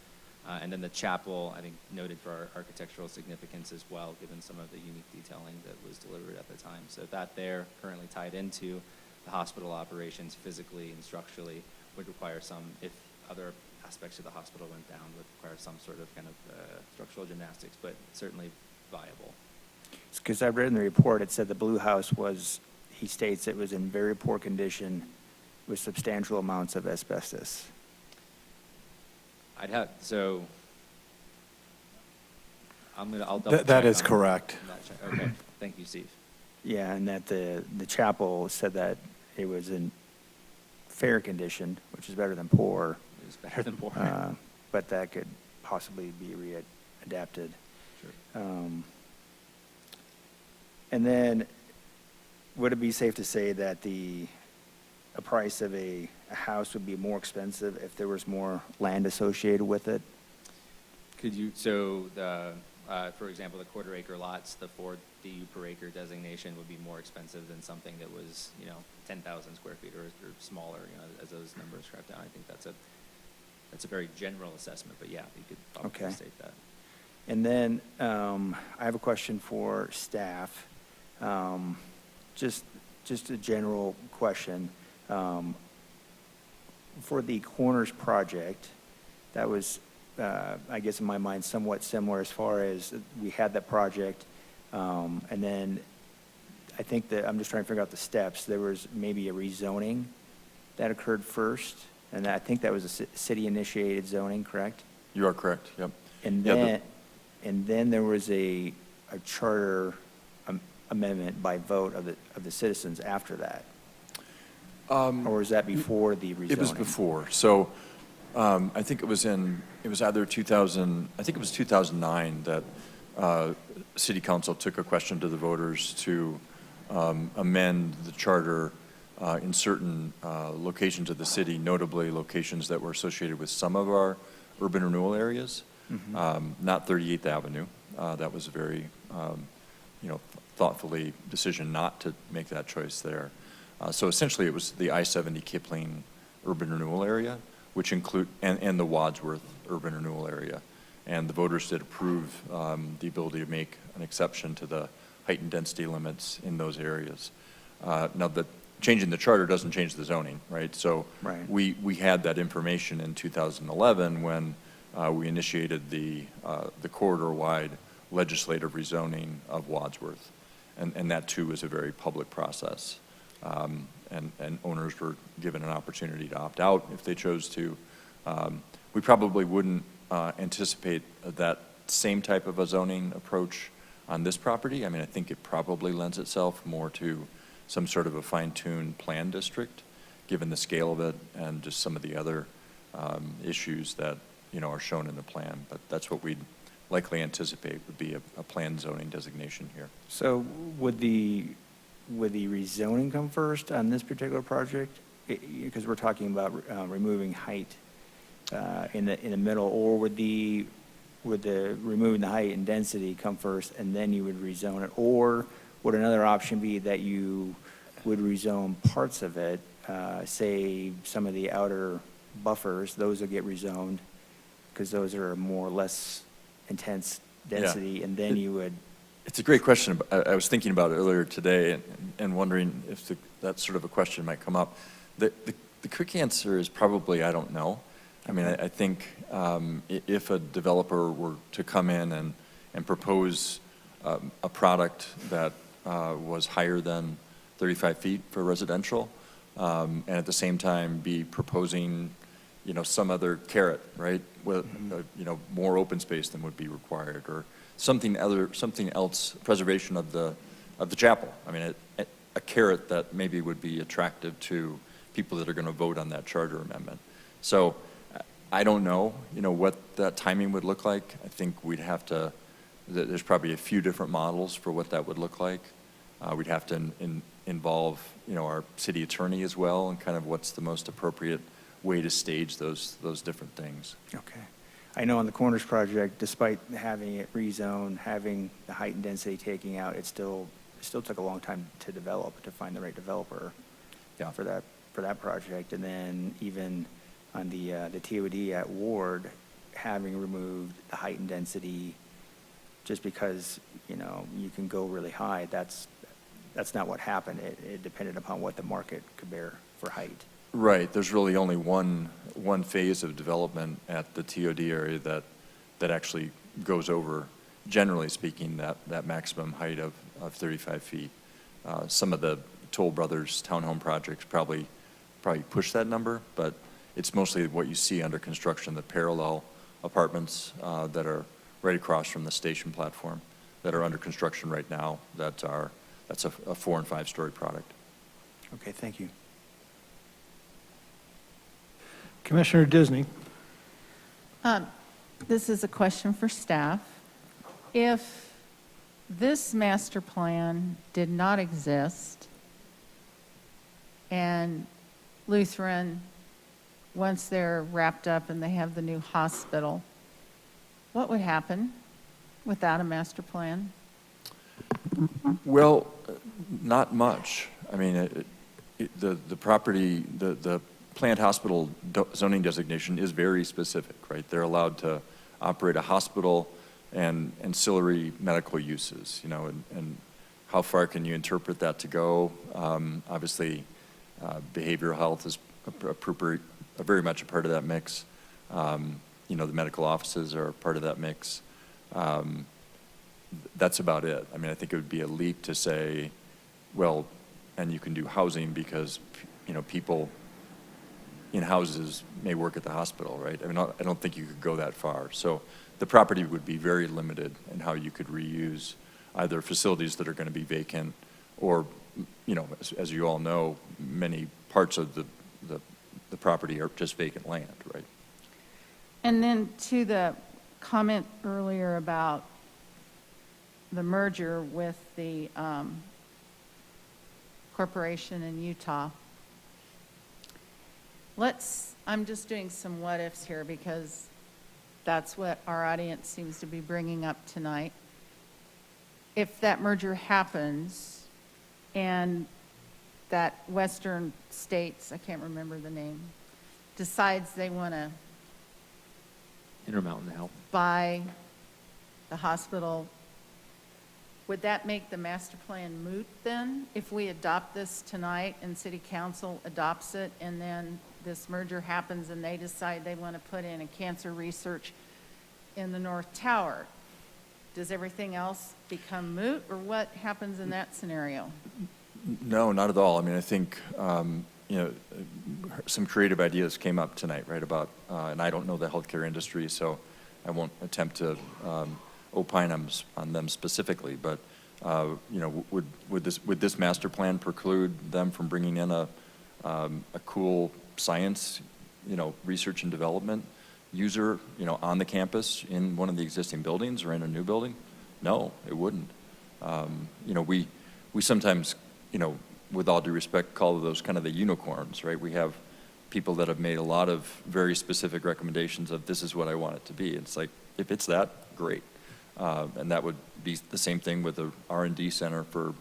And then the chapel, I think, noted for our architectural significance as well, given some of the unique detailing that was delivered at the time. So that there, currently tied into the hospital operations physically and structurally, would require some, if other aspects of the hospital went down, would require some sort of kind of structural gymnastics, but certainly viable. Because I read in the report, it said the Blue House was, he states it was in very poor condition with substantial amounts of asbestos. So I'll double check. That is on correct. that. Okay, thank you, Steve. Yeah, and that the chapel said that it was in fair condition, which is better than poor. It was better than poor. But that could possibly be adapted. Sure. And then, would it be safe to say that a price of a house would be more expensive if there was more land associated with it? Could you, so for example, the quarter-acre lots, the 4 DU per acre designation would be more expensive than something that was, 10,000 square feet or smaller, as those numbers crept down. I think that's That's a very general assessment, but yeah, you could probably Okay. state that. And then I have a question for staff. Just a general question. For the Corners project, that was, I guess in my mind, somewhat similar as far as we had that project, and then I think that, I'm just trying to figure out the steps. There was maybe a rezoning that occurred first, and I think that was a city-initiated zoning, correct? You are correct, yep. And Yeah, then, and then there was a charter amendment by vote of the citizens after that? Or was that before the rezoning? It was before. So I think it was either 2009 that City Council took a question to the voters to amend the charter in certain locations of the city, notably locations that were associated with some of our urban renewal areas, not 38th Avenue. That was a very, thoughtfully decision not to make that choice there. So essentially, it was the I-70 Kipling urban renewal area, which include, and the Wadsworth urban renewal area. And the voters did approve the ability to make an exception to the height and density limits in those areas. Now, the changing the charter doesn't change the zoning, right? So Right. we had that information in 2011 when we initiated the corridor-wide legislative rezoning of Wadsworth. And that, too, is a very public process. And owners were given an opportunity to opt out if they chose to. We probably wouldn't anticipate that same type of a zoning approach on this property. I mean, I think it probably lends itself more to some sort of a fine-tuned plan district, given the scale of it and just some of the other issues that, are shown in the plan. But that's what we'd likely anticipate would be a planned zoning designation here. So would the rezoning come first on this particular project? Because we're talking about removing height in the middle, or would the removing the height and density come first and then you would rezone it? Or would another option be that you would rezone parts of it, say some of the outer buffers, those would get rezoned because those are more or less intense density, and then you would... It's a great question. I was thinking about it earlier today and wondering if that sort of a question might come up. The quick answer is probably I don't know. I mean, I think if a developer were to come in and propose a product that was higher than 35 feet for residential, and at the same time be proposing, some other carrot, right? With, more open space than would be required, or something else, preservation of the chapel. I mean, a carrot that maybe would be attractive to people that are going to vote on that charter amendment. So I don't know, what that timing would look like. I think we'd have to, there's probably a few different models for what that would look like. We'd have to involve, our city attorney as well, and kind of what's the most appropriate way to stage those different things. Okay. I know on the Corners project, despite having it rezoned, having the height and density taking out, it still took a long time to develop, to find the right developer for that project. And then even on the TOD at Ward, having removed the height and density, just because, you can go really high, that's not what happened. It depended upon what the market could bear for height. Right. There's really only one phase of development at the TOD area that actually goes over, generally speaking, that maximum height of 35 feet. Some of the Toll Brothers townhome projects probably push that number, but it's mostly what you see under construction, the parallel apartments that are right across from the station platform that are under construction right now. That's a 4- and 5-story product. Okay, thank you. Commissioner Disney. This is a question for staff. If this master plan did not exist and Lutheran, once they're wrapped up and they have the new hospital, what would happen without a master plan? Well, not much. I mean, the property, the planned hospital zoning designation is very specific, right? They're allowed to operate a hospital and ancillary medical uses, you know, and how far can you interpret that to go? Obviously, behavioral health is very much a part of that mix. You know, the medical offices are part of that mix. That's about it. I mean, I think it would be a leap to say, well, and you can do housing because, you know, people in houses may work at the hospital, right? I mean, I don't think you could go that far. So the property would be very limited in how you could reuse either facilities that are going to be vacant or, you know, as you all know, many parts of the property are just vacant land, right? And then to the comment earlier about the merger with the corporation in Utah, I'm just doing some what ifs here because that's what our audience seems to be bringing up tonight. If that merger happens and that Western States, I can't remember the name, decides they want to Intermountain Health. buy the hospital, would that make the master plan moot then? If we adopt this tonight and city council adopts it and then this merger happens and they decide they want to put in a cancer research in the North Tower, does everything else become moot or what happens in that scenario? No, not at all. I mean, I think, you know, some creative ideas came up tonight, right, about, and I don't know the healthcare industry, so I won't attempt to opine on them specifically, but, you know, would this master plan preclude them from bringing in a cool science, you know, research and development user, you know, on the campus in one of the existing buildings or in a new building? No, it wouldn't. You know, we sometimes, you know, with all due respect, call those kind of the unicorns, right? We have people that have made a lot of very specific recommendations of this is what I want it to be. It's like, if it's that, great. And that would be the same thing with the R&D center for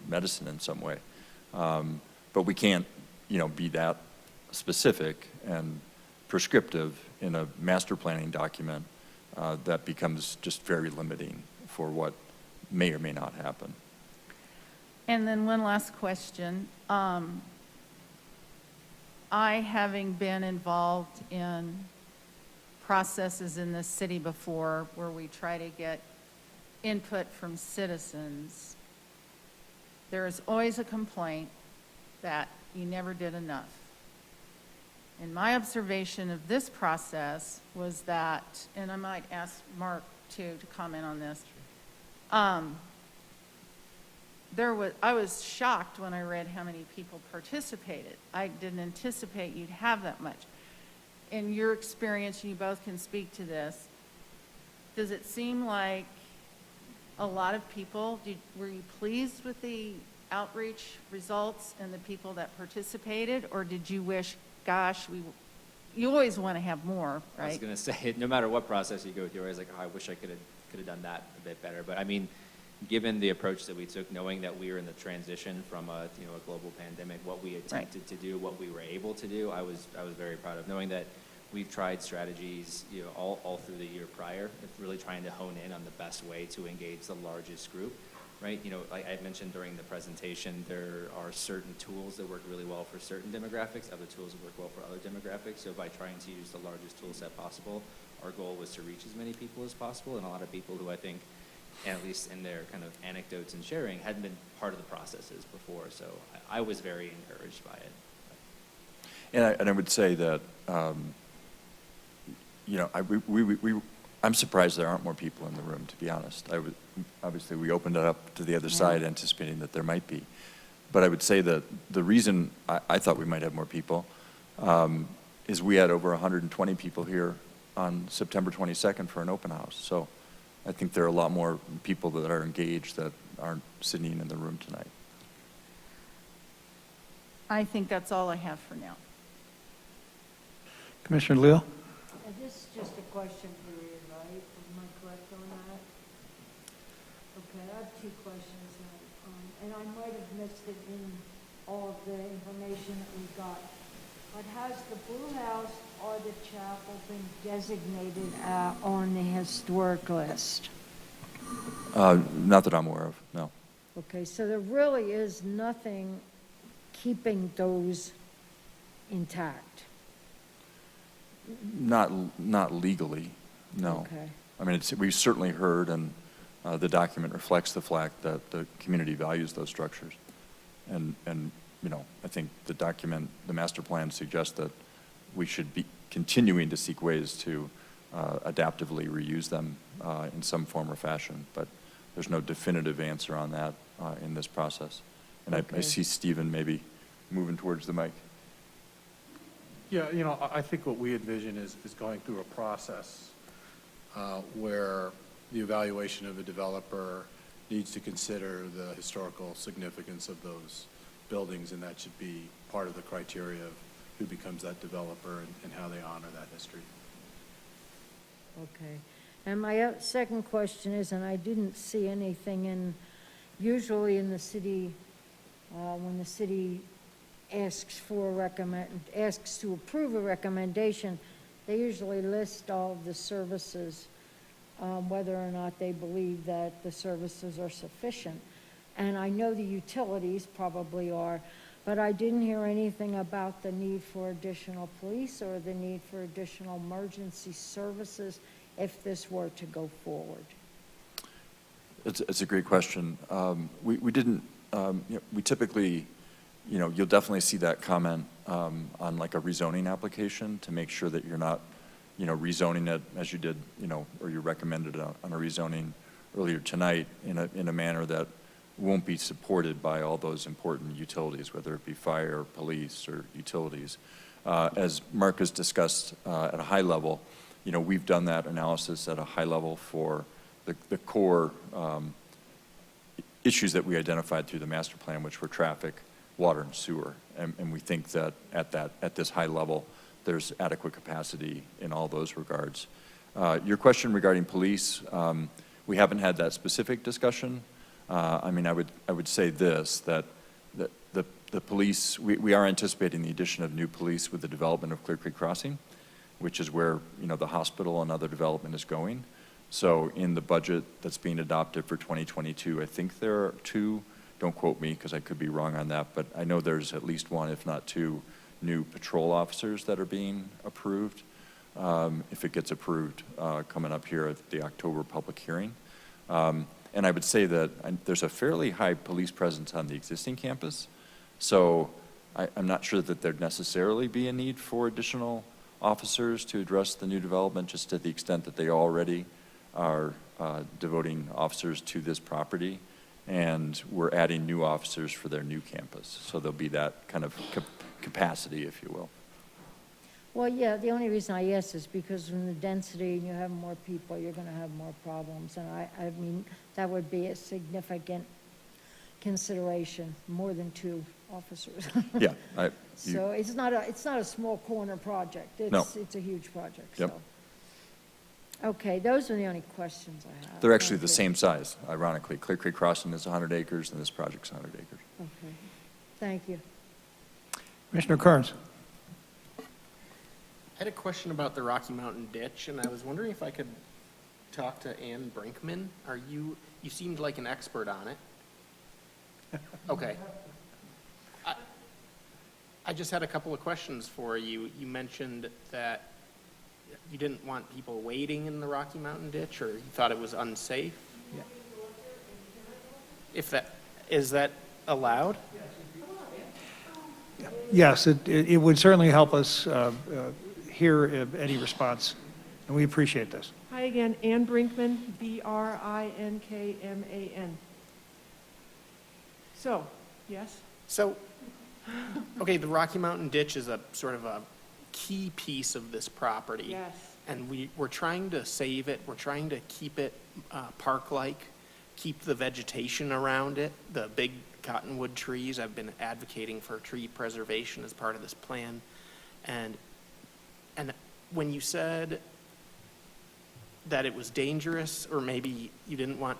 medicine in some way. But we can't, you know, be that specific and prescriptive in a master planning document that becomes just very limiting for what may or may not happen. And then one last question. I, having been involved in processes in this city before where we try to get input from citizens, there is always a complaint that you never did enough. And my observation of this process was that, and I might ask Mark too to comment on this, I was shocked when I read how many people participated. I didn't anticipate you'd have that much. In your experience, and you both can speak to this, does it seem like a lot of people, were you pleased with the outreach results and the people that participated, or did you wish, gosh, you always want to have more, right? I was going to say, no matter what process you go through, I was like, oh, I wish I could have done that a bit better. But I mean, given the approach that we took, knowing that we were in the transition from a global pandemic, what we attempted to do, what we were able to do, I was very proud of. Knowing that we've tried strategies, all through the year prior, really trying to hone in on the best way to engage the largest group, right? Like I mentioned during the presentation, there are certain tools that work really well for certain demographics, other tools that work well for other demographics. So by trying to use the largest tool set possible, our goal was to reach as many people as possible, and a lot of people who I think, at least in their kind of anecdotes and sharing, hadn't been part of the processes before. So I was very encouraged by it. And I would say that, I'm surprised there aren't more people in the room, to be honest. Obviously, we opened it up to the other side, anticipating that there might be. But I would say that the reason I thought we might have more people is we had over 120 people here on September 22nd for an open house. So I think there are a lot more people that are engaged that aren't sitting in the room tonight. I think that's all I have for now. Commissioner Leal? This is just a question period, right? Am I correct on that? Okay, I have two questions then. And I might have missed it in all of the information that we got. But has the Blue House or the chapel been designated on the historic list? Not that I'm aware of, no. Okay, so there really is nothing keeping those intact? Not legally, no. Okay. I mean, we've certainly heard, and the document reflects the fact that the community values those structures. And you know, I think the document, the master plan suggests that we should be continuing to seek ways to adaptively reuse them in some form or fashion, but there's no definitive answer on that in this process. And I see Stephen maybe moving towards the mic. Yeah, you know, I think what we envision is going through a process where the evaluation of a developer needs to consider the historical significance of those buildings, and that should be part of the criteria of who becomes that developer and how they honor that history. Okay. And my second question is, and I didn't see anything in, usually in the city, when the city asks to approve a recommendation, they usually list all of the services, whether or not they believe that the services are sufficient. And I know the utilities probably are, but I didn't hear anything about the need for additional police or the need for additional emergency services if this were to go forward. It's a great question. We didn't, we typically, you'll definitely see that comment on like a rezoning application to make sure that you're not, rezoning it as you did, or you recommended on a rezoning earlier tonight in a manner that won't be supported by all those important utilities, whether it be fire, police, or utilities. As Mark has discussed at a high level, we've done that analysis at a high level for the core issues that we identified through the master plan, which were traffic, water, and sewer. And we think that at this high level, there's adequate capacity in all those regards. Your question regarding police, we haven't had that specific discussion. I mean, I would say this, that the police, we are anticipating the addition of new police with the development of Clear Creek Crossing, which is where, the hospital and other development is going. So in the budget that's being adopted for 2022, I think there are two, don't quote me because I could be wrong on that, but I know there's at least one, if not two, new patrol officers that are being approved, if it gets approved, coming up here at the October public hearing. And I would say that there's a fairly high police presence on the existing campus, so I'm not sure that there'd necessarily be a need for additional officers to address the new development, just to the extent that they already are devoting officers to this property, and we're adding new officers for their new campus. So there'll be that kind of capacity, if you will. Well, yeah, the only reason I ask is because when the density and you have more people, you're going to have more problems. And I mean, that would be a significant consideration, more than two officers. Yeah. So it's not a small corner project. It's a huge project. Yep. So. Okay, those are the only questions I have. They're actually the same size, ironically. Clear Creek Crossing is 100 acres, and this project's 100 acres. Okay, thank you. Commissioner Kearns. I had a question about the Rocky Mountain ditch, and I was wondering if I could talk to Ann Brinkman. You seemed like an expert on it. Okay. I just had a couple of questions for you. You mentioned that you didn't want people waiting in the Rocky Mountain ditch, or you thought it was unsafe? Yeah. Is that allowed? Yes, it would certainly help us hear any response, and we appreciate this. Hi again, Ann Brinkman, B-R-I-N-K-M-A-N. So, yes? So, okay, the Rocky Mountain ditch is a sort of a key piece of this property. Yes. And we're trying to save it. We're trying to keep it park-like, keep the vegetation around it, the big cottonwood trees. I've been advocating for tree preservation as part of this plan. And when you said that it was dangerous, or maybe you didn't want,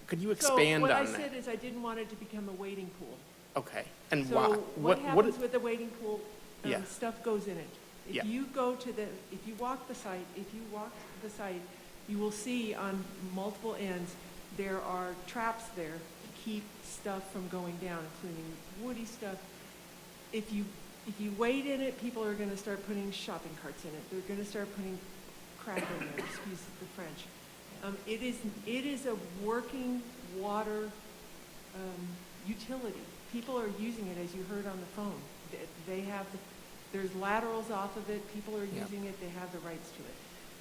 could you expand on that? So what I said is I didn't want it to become a wading pool. Okay, and so what happens with a wading pool? Yeah. stuff goes in it. Yeah. If you go to the, if you walk the site, you will see on multiple ends, there are traps there to keep stuff from going down, including woody stuff. If you wade in it, people are gonna start putting shopping carts in it. They're gonna start putting crap in there, excuse the French. It is a working water utility. People are using it, as you heard on the phone. They have, there's laterals off of it, people are Yeah. using it, they have the rights to it.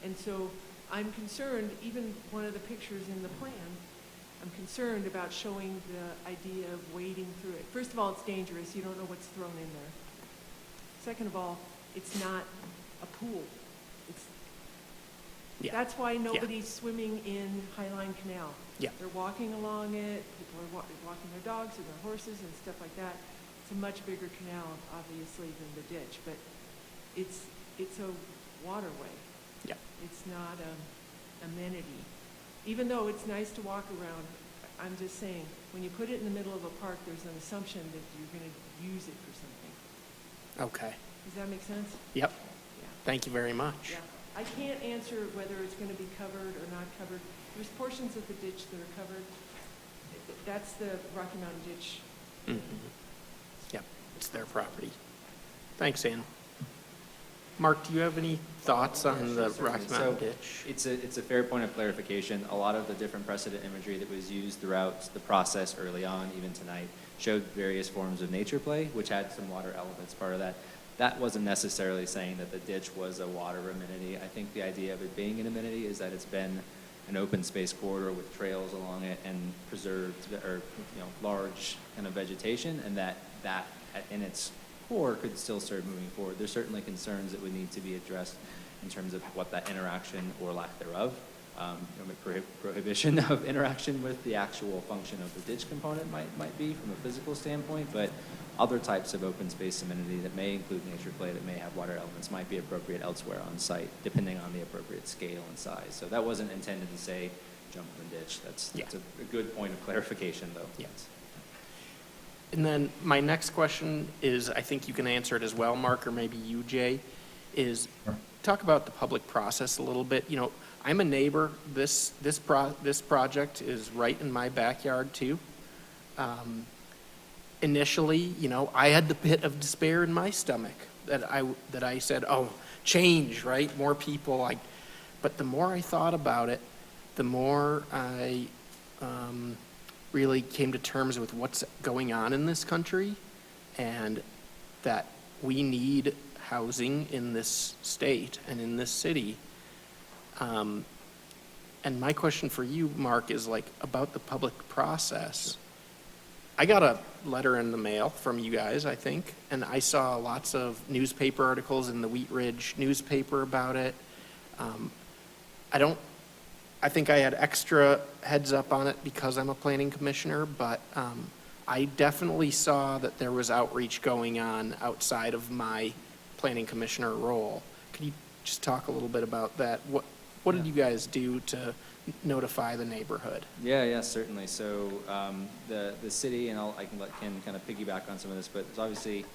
And so I'm concerned, even one of the pictures in the plan, I'm concerned about showing the idea of wading through it. First of all, it's dangerous, you don't know what's thrown in there. Second of all, it's not a pool. It's, Yeah. that's why nobody's swimming in Highline Canal. Yeah. They're walking along it, people are walking their dogs or their horses and stuff like that. It's a much bigger canal, obviously, than the ditch, but it's a waterway. Yeah. It's not an amenity. Even though it's nice to walk around, I'm just saying, when you put it in the middle of a park, there's an assumption that you're gonna use it for something. Okay. Does that make sense? Yep. Yeah. Thank you very much. Yeah. I can't answer whether it's gonna be covered or not covered. There's portions of the ditch that are covered. That's the Rocky Mountain Ditch. Mhm. Yep, it's their property. Thanks, Ann. Mark, do you have any thoughts on the Rocky Mountain Ditch? It's a fair point of clarification. A lot of the different precedent imagery that was used throughout the process early on, even tonight, showed various forms of nature play, which had some water elements part of that. That wasn't necessarily saying that the ditch was a water amenity. I think the idea of it being an amenity is that it's been an open space corridor with trails along it and preserved or large kind of vegetation, and that in its core could still serve moving forward. There's certainly concerns that would need to be addressed in terms of what that interaction or lack thereof, prohibition of interaction with the actual function of the ditch component might be from a physical standpoint, but other types of open space amenity that may include nature play, that may have water elements, might be appropriate elsewhere on site, depending on the appropriate scale and size. So that wasn't intended to say jump in the ditch. That's a good point of clarification, though. Yes. And then my next question is, I think you can answer it as well, Mark, or maybe you, Jay, is talk about the public process a little bit. I'm a neighbor. This project is right in my backyard too. Initially, I had the pit of despair in my stomach that I said, oh, change, right? More people. But the more I thought about it, the more I really came to terms with what's going on in this country, and that we need housing in this state and in this city. And my question for you, Mark, is about the public process. I got a letter in the mail from you guys, I think, and I saw lots of newspaper articles in the Wheat Ridge newspaper about it. I think I had extra heads up on it because I'm a planning commissioner, but I definitely saw that there was outreach going on outside of my planning commissioner role. Could you just talk a little bit about that? What did you guys do to notify the neighborhood? Yeah, certainly. So the city, and I can let Ken kind of piggyback on some of this, but it's obviously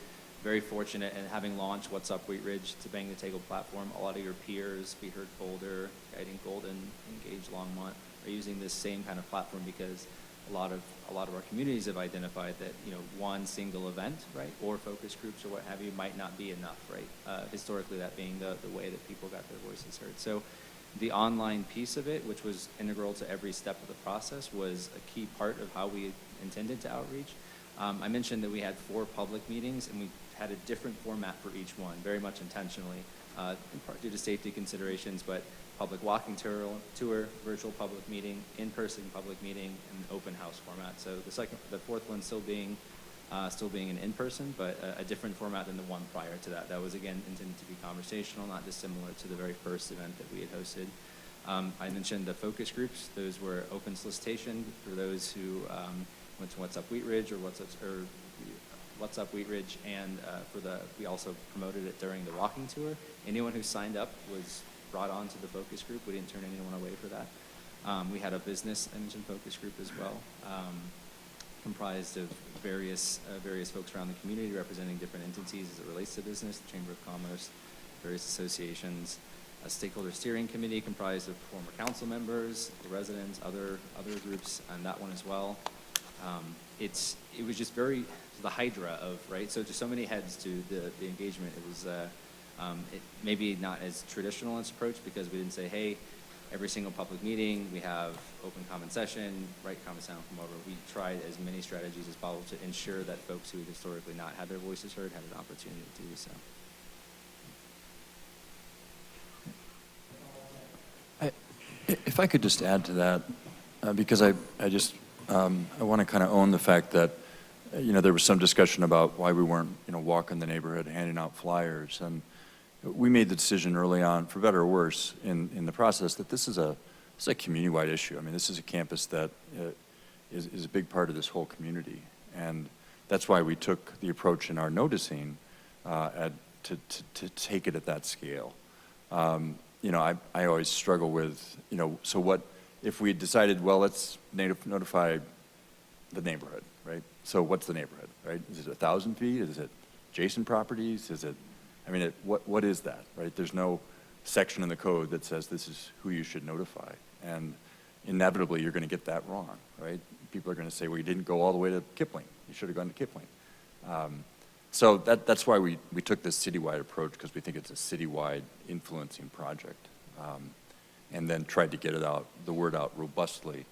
very fortunate in having launched What's Up Wheat Ridge to Bang the Table platform. A lot of your peers, Be Heard Boulder, Guiding Golden, Engage Longmont, are using this same kind of platform because a lot of our communities have identified that one single event, right, or focus groups or what have you might not be enough, right? Historically, that being the way that people got their voices heard. So the online piece of it, which was integral to every step of the process, was a key part of how we intended to outreach. I mentioned that we had 4 public meetings, and we had a different format for each one, very much intentionally, in part due to safety considerations, but public walking tour, virtual public meeting, in-person public meeting, and open house format. So the fourth one still being an in-person, but a different format than the one prior to that. That was, again, intended to be conversational, not dissimilar to the very first event that we had hosted. I mentioned the focus groups. Those were open solicitation for those who went to What's Up Wheat Ridge or What's Up Wheat Ridge, and we also promoted it during the walking tour. Anyone who signed up was brought on to the focus group. We didn't turn anyone away for that. We had a business, I mentioned, focus group as well. comprised of various folks around the community representing different entities as it relates to business, the Chamber of Commerce, various associations, a stakeholder steering committee comprised of former council members, the residents, other groups on that one as well. It was just the hydra of, right? So just so many heads to the engagement. It was maybe not as traditional its approach, because we didn't say, hey, every single public meeting we have open comment session, write comments down, come over. We tried as many strategies as possible to ensure that folks who had historically not had their voices heard had an opportunity to do so. If I could just add to that, because I want to kind of own the fact that, there was some discussion about why we weren't, walking the neighborhood, handing out flyers. And we made the decision early on, for better or worse, in the process, that this is a community-wide issue. I mean, this is a campus that is a big part of this whole community. And that's why we took the approach in our noticing to take it at that scale. I always struggle with, so what if we decided, well, let's notify the neighborhood, right? So what's the neighborhood, right? Is it 1,000 feet? Is it adjacent properties? Is it, what is that, right? There's no section in the code that says this is who you should notify. And inevitably, you're going to get that wrong, right? People are going to say, well, you didn't go all the way to Kipling. You should have gone to Kipling. So that's why we took this citywide approach, because we think it's a citywide influencing project, and then tried to get the word out robustly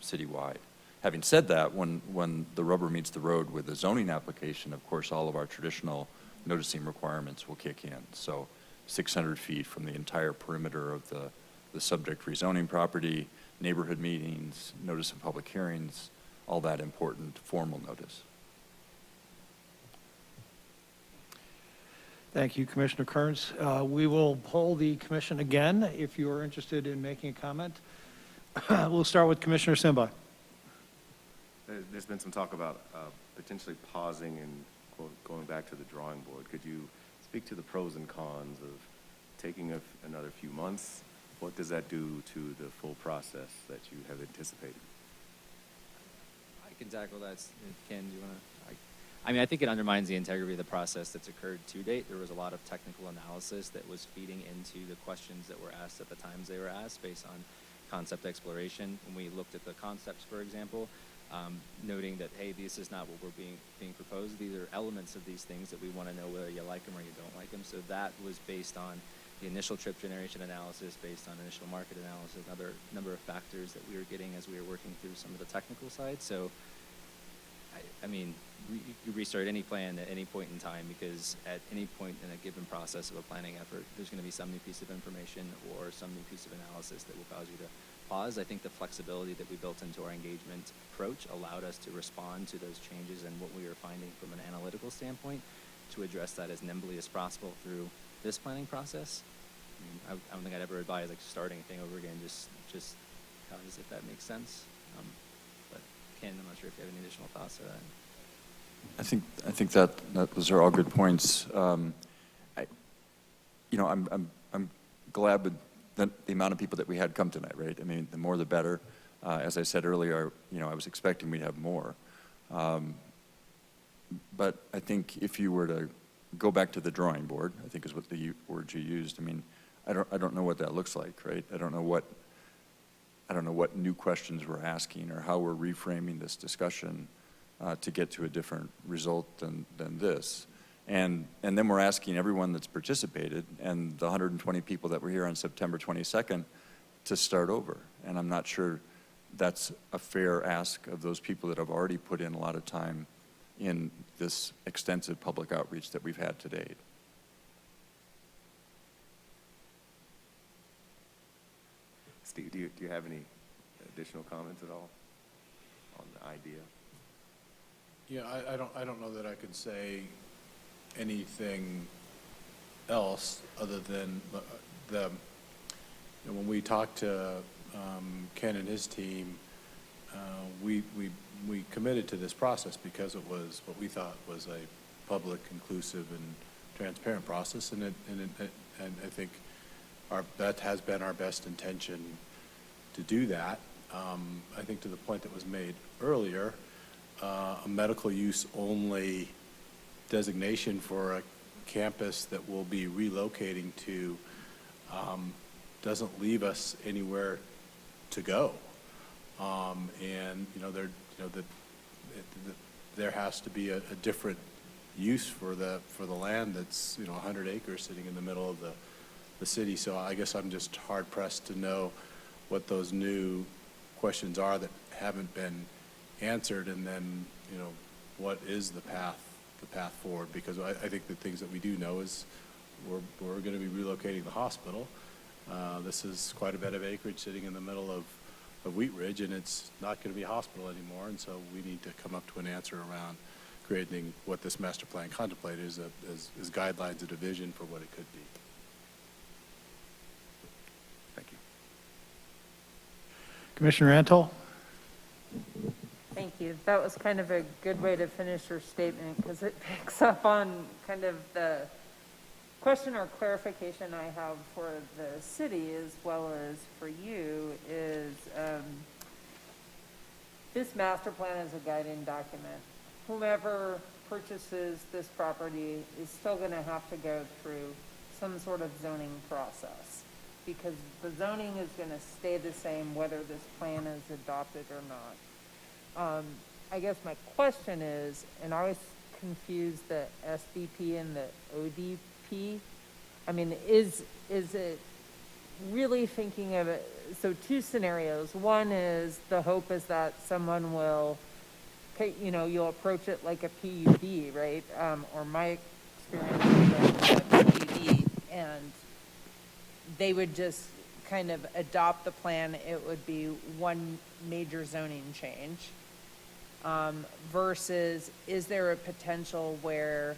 citywide. Having said that, when the rubber meets the road with the zoning application, of course, all of our traditional noticing requirements will kick in. So 600 feet from the entire perimeter of the subject rezoning property, neighborhood meetings, notice of public hearings, all that important formal notice. Thank you, Commissioner Kearns. We will poll the commission again if you are interested in making a comment. We'll start with Commissioner Simba. There's been some talk about potentially pausing and going back to the drawing board. Could you speak to the pros and cons of taking another few months? What does that do to the full process that you have anticipated? I can tackle that. Ken, do you want to? I think it undermines the integrity of the process that's occurred to date. There was a lot of technical analysis that was feeding into the questions that were asked at the times they were asked based on concept exploration. When we looked at the concepts, for example, noting that, hey, this is not what we're being proposed. These are elements of these things that we want to know whether you like them or you don't like them. So that was based on the initial trip generation analysis, based on initial market analysis, another number of factors that we were getting as we were working through some of the technical side. So, you restart any plan at any point in time, because at any point in a given process of a planning effort, there's going to be some new piece of information or some new piece of analysis that will cause you to pause. I think the flexibility that we built into our engagement approach allowed us to respond to those changes and what we were finding from an analytical standpoint to address that as nimbly as possible through this planning process. I don't think I'd ever advise starting a thing over again just because, if that makes sense. But Ken, I'm not sure if you have any additional thoughts to that. I think that those are all good points. I'm glad with the amount of people that we had come tonight, right? The more the better. As I said earlier, I was expecting we'd have more. But I think if you were to go back to the drawing board, I think is what the word you used. I don't know what that looks like, right? I don't know what new questions we're asking or how we're reframing this discussion to get to a different result than this. And then we're asking everyone that's participated and the 120 people that were here on September 22nd to start over. And I'm not sure that's a fair ask of those people that have already put in a lot of time in this extensive public outreach that we've had to date. Steve, do you have any additional comments at all on the idea? Yeah, I don't know that I could say anything else other than when we talked to Ken and his team, we committed to this process because it was what we thought was a public, inclusive, and transparent process, and I think that has been our best intention to do that. I think to the point that was made earlier, a medical use only designation for a campus that we'll be relocating to doesn't leave us anywhere to go. And, there has to be a different use for the land that's, 100 acres sitting in the middle of the city. So I guess I'm just hard pressed to know what those new questions are that haven't been answered, and then, what is the path forward? Because I think the things that we do know is we're going to be relocating the hospital. This is quite a bit of acreage sitting in the middle of Wheat Ridge, and it's not going to be a hospital anymore, and so we need to come up to an answer around creating what this master plan contemplated as guidelines and a vision for what it could be. Thank you. Commissioner Antle? Thank you. That was kind of a good way to finish your statement, because it picks up on kind of the question or clarification I have for the city as well as for you is this master plan is a guiding document. Whomever purchases this property is still going to have to go through some sort of zoning process, because the zoning is going to stay the same whether this plan is adopted or not. I guess my question is, and I always confuse the SDP and the ODP. I mean, is it really thinking of it? So two scenarios. One is the hope is that someone will, you'll approach it like a PUD, right? Or my experience with a PUD, and they would just kind of adopt the plan. It would be one major zoning change. Versus, is there a potential where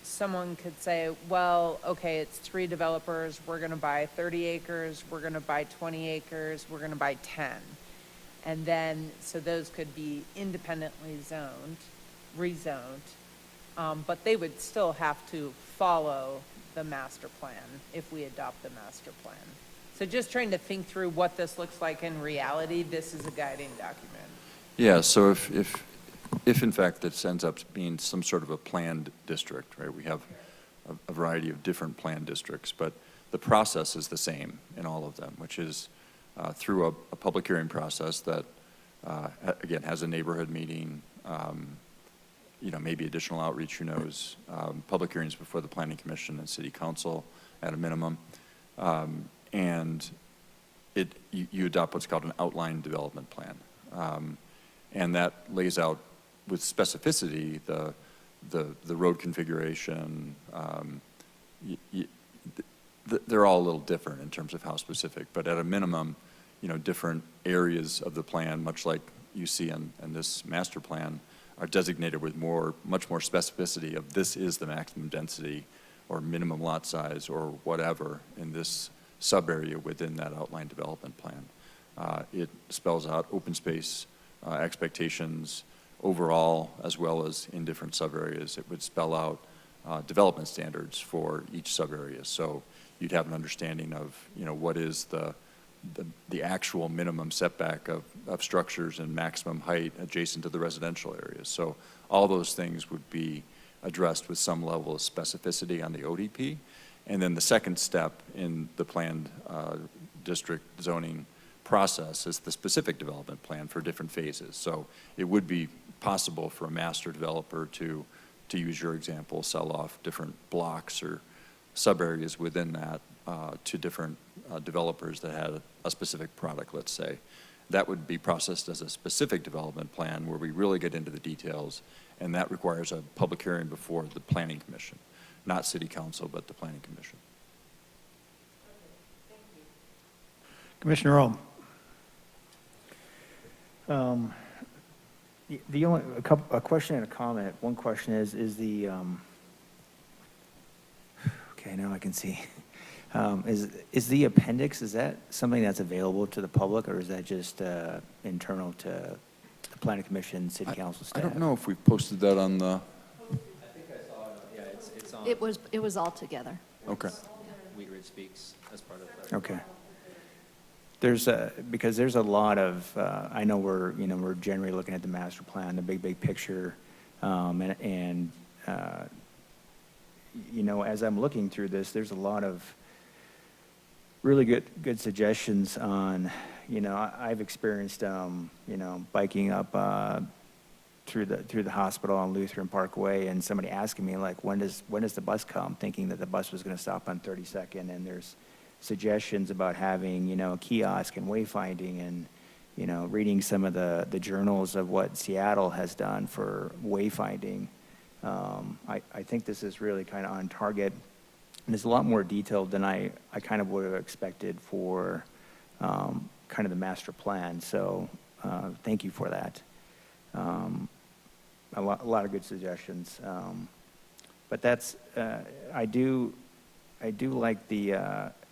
someone could say, well, okay, it's 3 developers, we're going to buy 30 acres, we're going to buy 20 acres, we're going to buy 10. And then, so those could be independently rezoned, but they would still have to follow the master plan if we adopt the master plan. So just trying to think through what this looks like in reality. This is a guiding document. Yeah, so if in fact this ends up being some sort of a planned district, right? We have a variety of different planned districts, but the process is the same in all of them, which is through a public hearing process that, again, has a neighborhood meeting, maybe additional outreach, who knows, public hearings before the Planning Commission and City Council at a minimum, and you adopt what's called an outline development plan. And that lays out with specificity the road configuration. They're all a little different in terms of how specific, but at a minimum, different areas of the plan, much like you see in this master plan, are designated with much more specificity of this is the maximum density or minimum lot size or whatever in this sub-area within that outline development plan. It spells out open space expectations overall, as well as in different sub-areas. It would spell out development standards for each sub-area. So you'd have an understanding of, what is the actual minimum setback of structures and maximum height adjacent to the residential areas. So all those things would be addressed with some level of specificity on the ODP. And then the second step in the planned district zoning process is the specific development plan for different phases. So it would be possible for a master developer to use your example, sell off different blocks or sub-areas within that to different developers that had a specific product, let's say. That would be processed as a specific development plan where we really get into the details, and that requires a public hearing before the Planning Commission, not City Council, but the Planning Commission. Commissioner Ohm. The only, a question and a comment. One question is the, okay, now I can see. Is the appendix, is that something that's available to the public, or is that just internal to the Planning Commission, City Council staff? I don't know if we've posted that on the... I think I saw it, yeah, it's on. It was all together. Okay. Wheat Ridge Speaks as part of that. Okay. because there's a lot of, I know we're generally looking at the master plan, the big picture, and as I'm looking through this, there's a lot of really good suggestions on, I've experienced, biking up through the hospital on Lutheran Parkway, and somebody asking me like, when does the bus come? Thinking that the bus was going to stop on 32nd, and there's suggestions about having, a kiosk and wayfinding, and reading some of the journals of what Seattle has done for wayfinding. I think this is really kind of on target, and it's a lot more detailed than I kind of would have expected for kind of the master plan. So thank you for that. A lot of good suggestions. But that's, I do like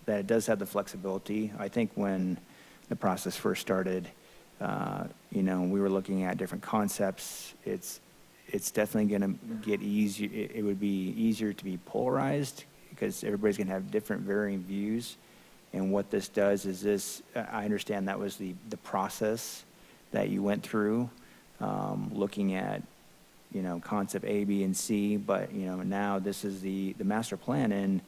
that it does have the flexibility. I think when the process first started, we were looking at different concepts. It's definitely going to get easier. It would be easier to be polarized because everybody's going to have different varying views. And what this does is this, I understand that was the process that you went through, looking at, concept A, B, and C, but, now this is the master plan, and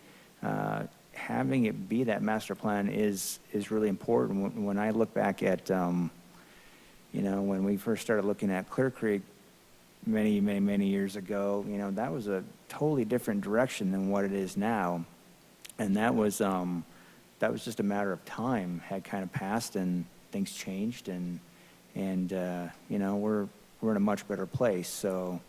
having it be that master plan is really important. When I look back at, when we first started looking at Clear Creek many years ago, that was a totally different direction than what it is now. And that was just a matter of time had kind of passed, and things changed, and we're in a much better place. So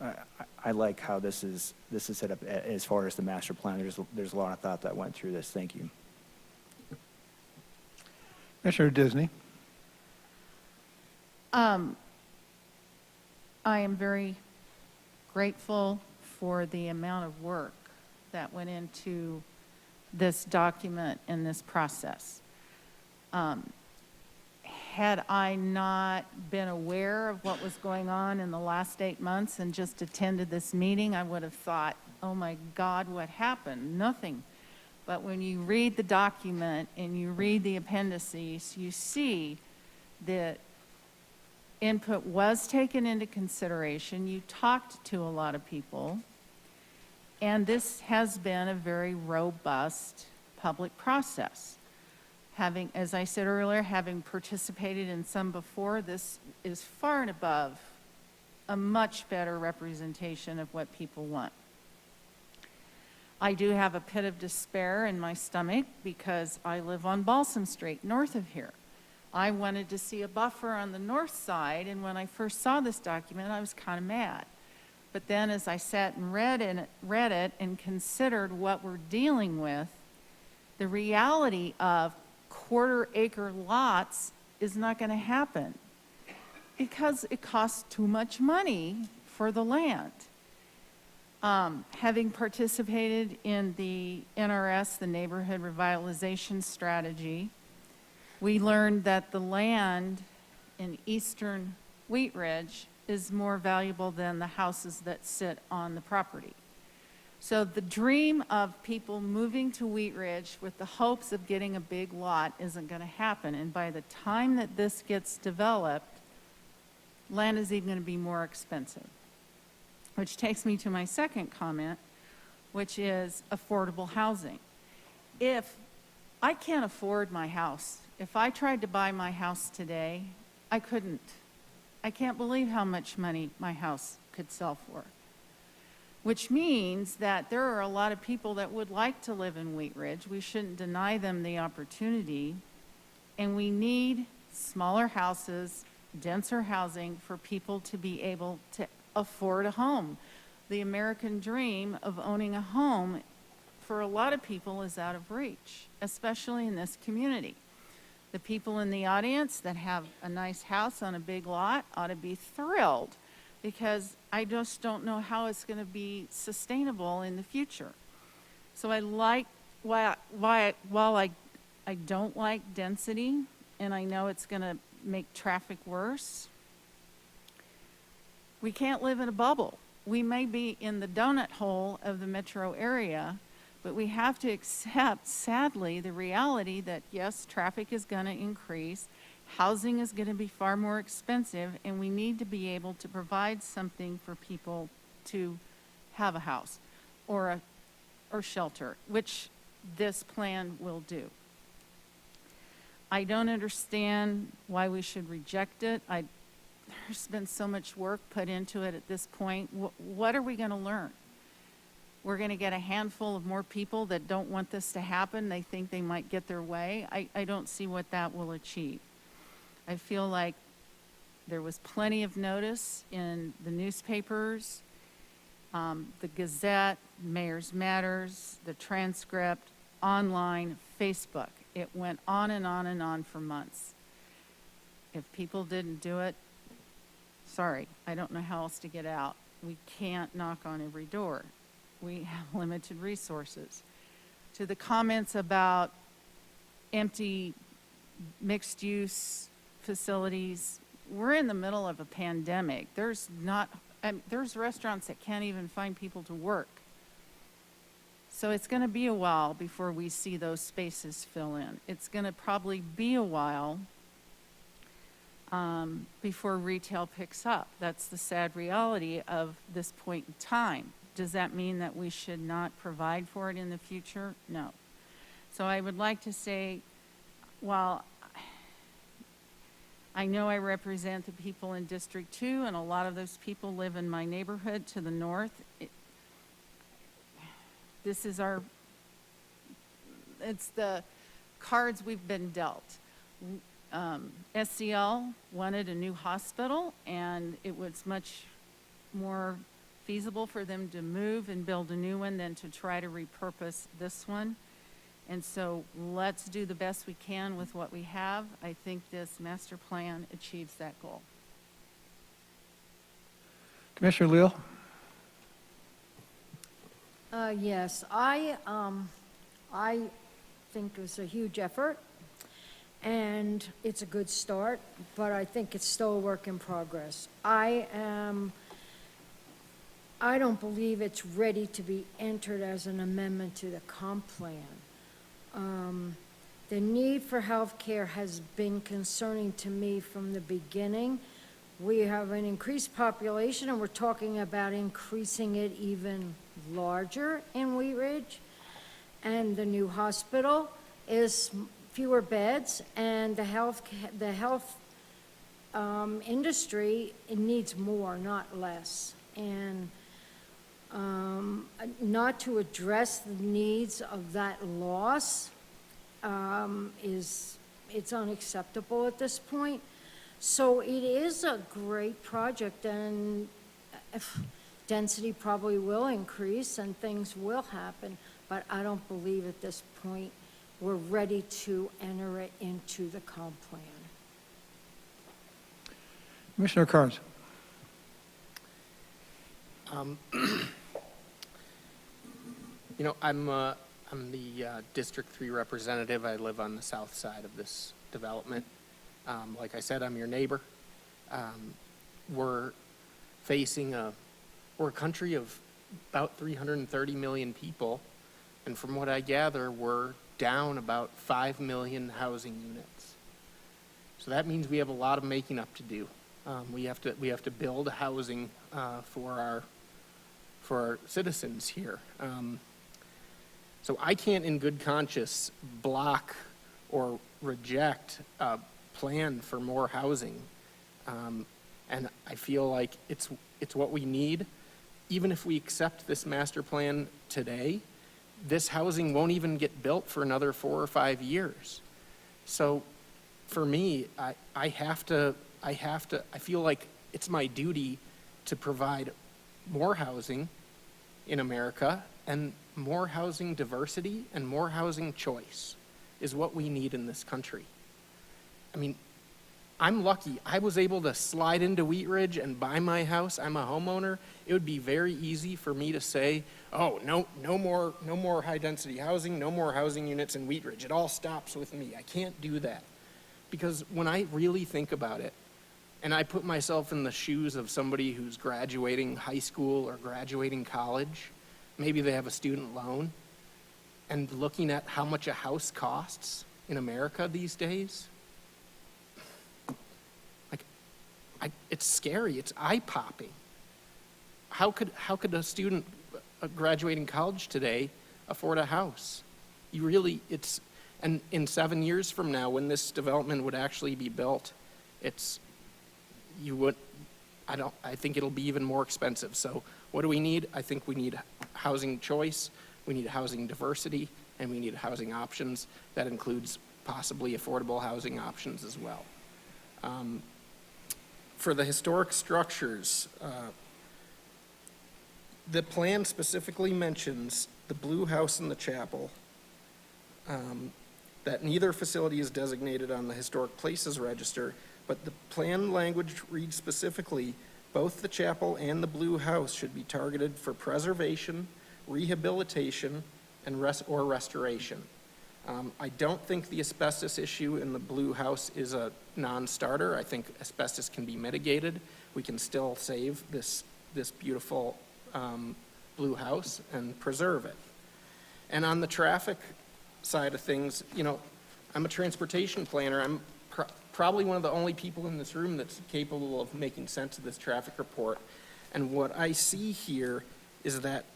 I like how this is set up as far as the master plan. There's a lot of thought that went through this. Thank you. Commissioner Disney. I am very grateful for the amount of work that went into this document and this process. Had I not been aware of what was going on in the last 8 months and just attended this meeting, I would have thought, oh my God, what happened? Nothing. But when you read the document and you read the appendices, you see that input was taken into consideration. You talked to a lot of people, and this has been a very robust public process. Having, as I said earlier, having participated in some before, this is far and above a much better representation of what people want. I do have a pit of despair in my stomach because I live on Balsam Street, north of here. I wanted to see a buffer on the north side, and when I first saw this document, I was kind of mad. But then as I sat and read it and considered what we're dealing with, the reality of quarter-acre lots is not going to happen because it costs too much money for the land. Having participated in the NRS, the Neighborhood Revitalization Strategy, we learned that the land in eastern Wheat Ridge is more valuable than the houses that sit on the property. So the dream of people moving to Wheat Ridge with the hopes of getting a big lot isn't going to happen. And by the time that this gets developed, land is even going to be more expensive. Which takes me to my second comment, which is affordable housing. If I can't afford my house, if I tried to buy my house today, I couldn't. I can't believe how much money my house could sell for. Which means that there are a lot of people that would like to live in Wheat Ridge. We shouldn't deny them the opportunity. And we need smaller houses, denser housing for people to be able to afford a home. The American dream of owning a home for a lot of people is out of reach, especially in this community. The people in the audience that have a nice house on a big lot ought to be thrilled, because I just don't know how it's going to be sustainable in the future. So I like, while I don't like density, and I know it's going to make traffic worse, we can't live in a bubble. We may be in the donut hole of the metro area, But we have to accept, sadly, the reality that yes, traffic is going to increase, housing is going to be far more expensive, and we need to be able to provide something for people to have a house or shelter, which this plan will do. I don't understand why we should reject it. There's been so much work put into it at this point. What are we going to learn? We're going to get a handful of more people that don't want this to happen. They think they might get their way. I don't see what that will achieve. I feel like there was plenty of notice in the newspapers, the Gazette, Mayor's Matters, the Transcript, online, Facebook. It went on and on and on for months. If people didn't do it, sorry, I don't know how else to get out. We can't knock on every door. We have limited resources. To the comments about empty mixed-use facilities, we're in the middle of a pandemic. There's restaurants that can't even find people to work. So it's going to be a while before we see those spaces fill in. It's going to probably be a while before retail picks up. That's the sad reality of this point in time. Does that mean that we should not provide for it in the future? No. So I would like to say, while I know I represent the people in District 2, and a lot of those people live in my neighborhood to the north, this is it's the cards we've been dealt. SCL wanted a new hospital, and it was much more feasible for them to move and build a new one than to try to repurpose this one. And so let's do the best we can with what we have. I think this master plan achieves that goal. Commissioner Leal? Yes, I think it was a huge effort, and it's a good start, but I think it's still a work in progress. I don't believe it's ready to be entered as an amendment to the comp plan. The need for health care has been concerning to me from the beginning. We have an increased population, and we're talking about increasing it even larger in Wheat Ridge. And the new hospital is fewer beds, and the health industry, it needs more, not less. And not to address the needs of that loss it's unacceptable at this point. So it is a great project, and density probably will increase and things will happen, but I don't believe at this point we're ready to enter it into the comp plan. Commissioner Carnes? You know, I'm the District 3 representative. I live on the south side of this development. Like I said, I'm your neighbor. We're a country of about 330 million people, and from what I gather, we're down about 5 million housing units. So that means we have a lot of making up to do. We have to build housing for our citizens here. So I can't in good conscience block or reject a plan for more housing. And I feel like it's what we need. Even if we accept this master plan today, this housing won't even get built for another 4 or 5 years. So for me, I feel like it's my duty to provide more housing in America, and more housing diversity and more housing choice is what we need in this country. I mean, I'm lucky. I was able to slide into Wheat Ridge and buy my house. I'm a homeowner. It would be very easy for me to say, oh, no more high density housing, no more housing units in Wheat Ridge. It all stops with me. I can't do that. Because when I really think about it, and I put myself in the shoes of somebody who's graduating high school or graduating college, maybe they have a student loan, and looking at how much a house costs in America these days, it's scary. It's eye-popping. How could a student graduating college today afford a house? And in 7 years from now, when this development would actually be built, I think it'll be even more expensive. So what do we need? I think we need housing choice, we need housing diversity, and we need housing options. That includes possibly affordable housing options as well. For the historic structures, the plan specifically mentions the Blue House and the chapel, that neither facility is designated on the Historic Places Register, but the plan language reads specifically, both the chapel and the Blue House should be targeted for preservation, rehabilitation, and restoration. I don't think the asbestos issue in the Blue House is a non-starter. I think asbestos can be mitigated. We can still save this beautiful Blue House and preserve it. And on the traffic side of things, I'm a transportation planner. I'm probably one of the only people in this room that's capable of making sense of this traffic report. And what I see here is that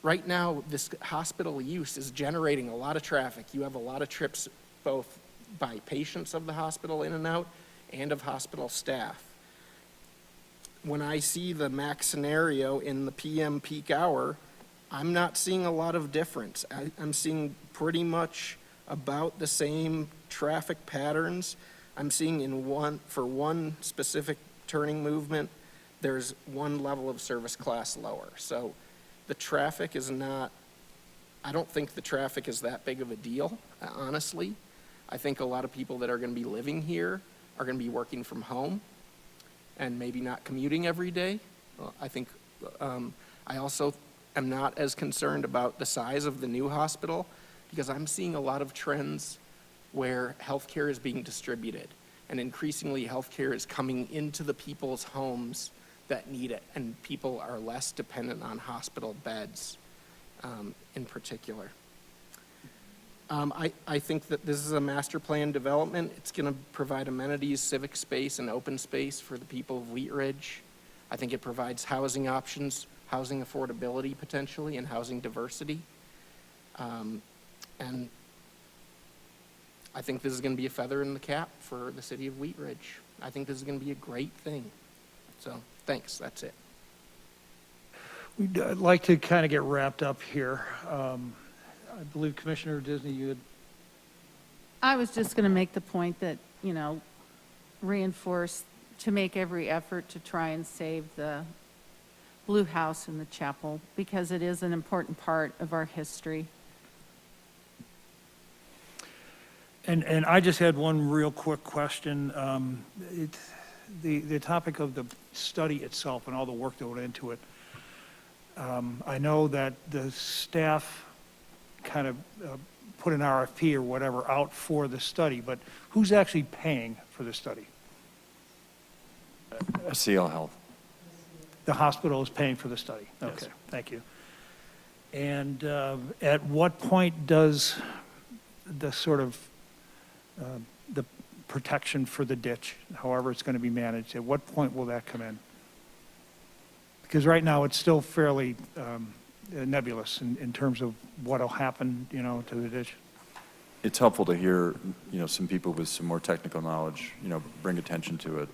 right now, this hospital use is generating a lot of traffic. You have a lot of trips both by patients of the hospital in and out and of hospital staff. When I see the max scenario in the PM peak hour, I'm not seeing a lot of difference. I'm seeing pretty much about the same traffic patterns. I'm seeing for one specific turning movement, there's one level of service class lower. So the traffic is not, I don't think the traffic is that big of a deal, honestly. I think a lot of people that are going to be living here are going to be working from home and maybe not commuting every day. I think I also am not as concerned about the size of the new hospital because I'm seeing a lot of trends where healthcare is being distributed and increasingly healthcare is coming into the people's homes that need it, and people are less dependent on hospital beds in particular. I think that this is a master plan development. It's going to provide amenities, civic space, and open space for the people of Wheat Ridge. I think it provides housing options, housing affordability potentially, and housing diversity. And I think this is going to be a feather in the cap for the city of Wheat Ridge. I think this is going to be a great thing. So thanks, that's it. We'd like to kind of get wrapped up here. I believe Commissioner Disney, you had. I was just going to make the point that, reinforce to make every effort to try and save the Blue House and the chapel because it is an important part of our history. And I just had one real quick question. The topic of the study itself and all the work that went into it, I know that the staff kind of put an RFP or whatever out for the study, but who's actually paying for the study? SCL Health. The hospital is paying for the study? Yes. Okay, thank you. And at what point does the sort of the protection for the ditch, however it's going to be managed, at what point will that come in? Because right now it's still fairly nebulous in terms of what will happen, to the ditch. It's helpful to hear, some people with some more technical knowledge, bring attention to it.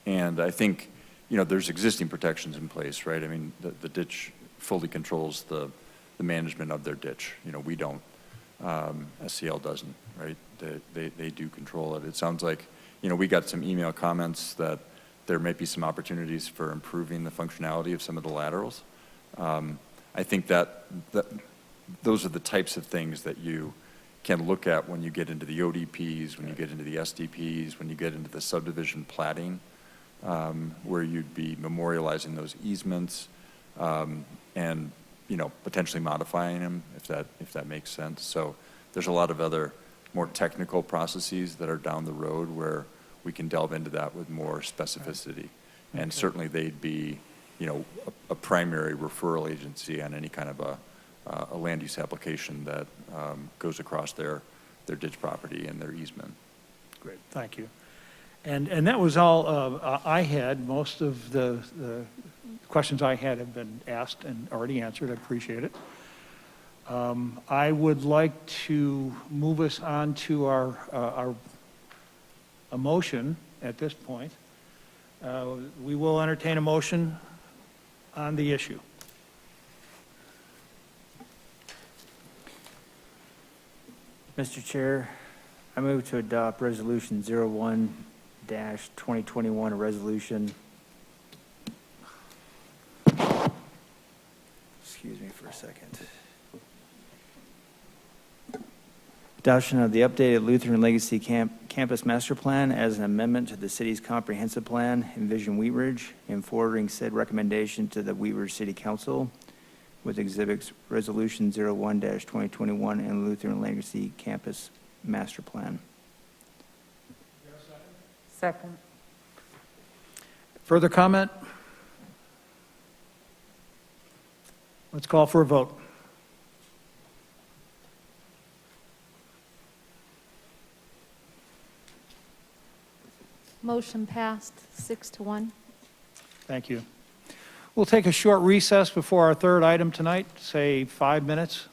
And I think, there's existing protections in place, right? I mean, the ditch fully controls the management of their ditch. We don't. SCL doesn't, right? They do control it. It sounds like, we got some email comments that there may be some opportunities for improving the functionality of some of the laterals. I think that those are the types of things that you can look at when you get into the ODPs, when you get into the SDPs, when you get into the subdivision platting, where you'd be memorializing those easements and potentially modifying them if that makes sense. So there's a lot of other more technical processes that are down the road where we can delve into that with more specificity. And certainly they'd be, a primary referral agency on any kind of a land use application that goes across their ditch property and their easement. Great, thank you. And that was all I had. Most of the questions I had have been asked and already answered. I appreciate it. I would like to move us on to our a motion at this point. We will entertain a motion on the issue. Mr. Chair, I move to adopt Resolution 01-2021, a resolution, excuse me for a second. Adoption of the updated Lutheran Legacy Campus Master Plan as an amendment to the city's comprehensive plan, Envision Wheat Ridge, and forwarding said recommendation to the Wheat Ridge City Council with exhibits Resolution 01-2021 and Lutheran Legacy Campus Master Plan. Second. Further comment? Let's call for a vote. Motion passed 6-1. Thank you. We'll take a short recess before our third item tonight, say 5 minutes.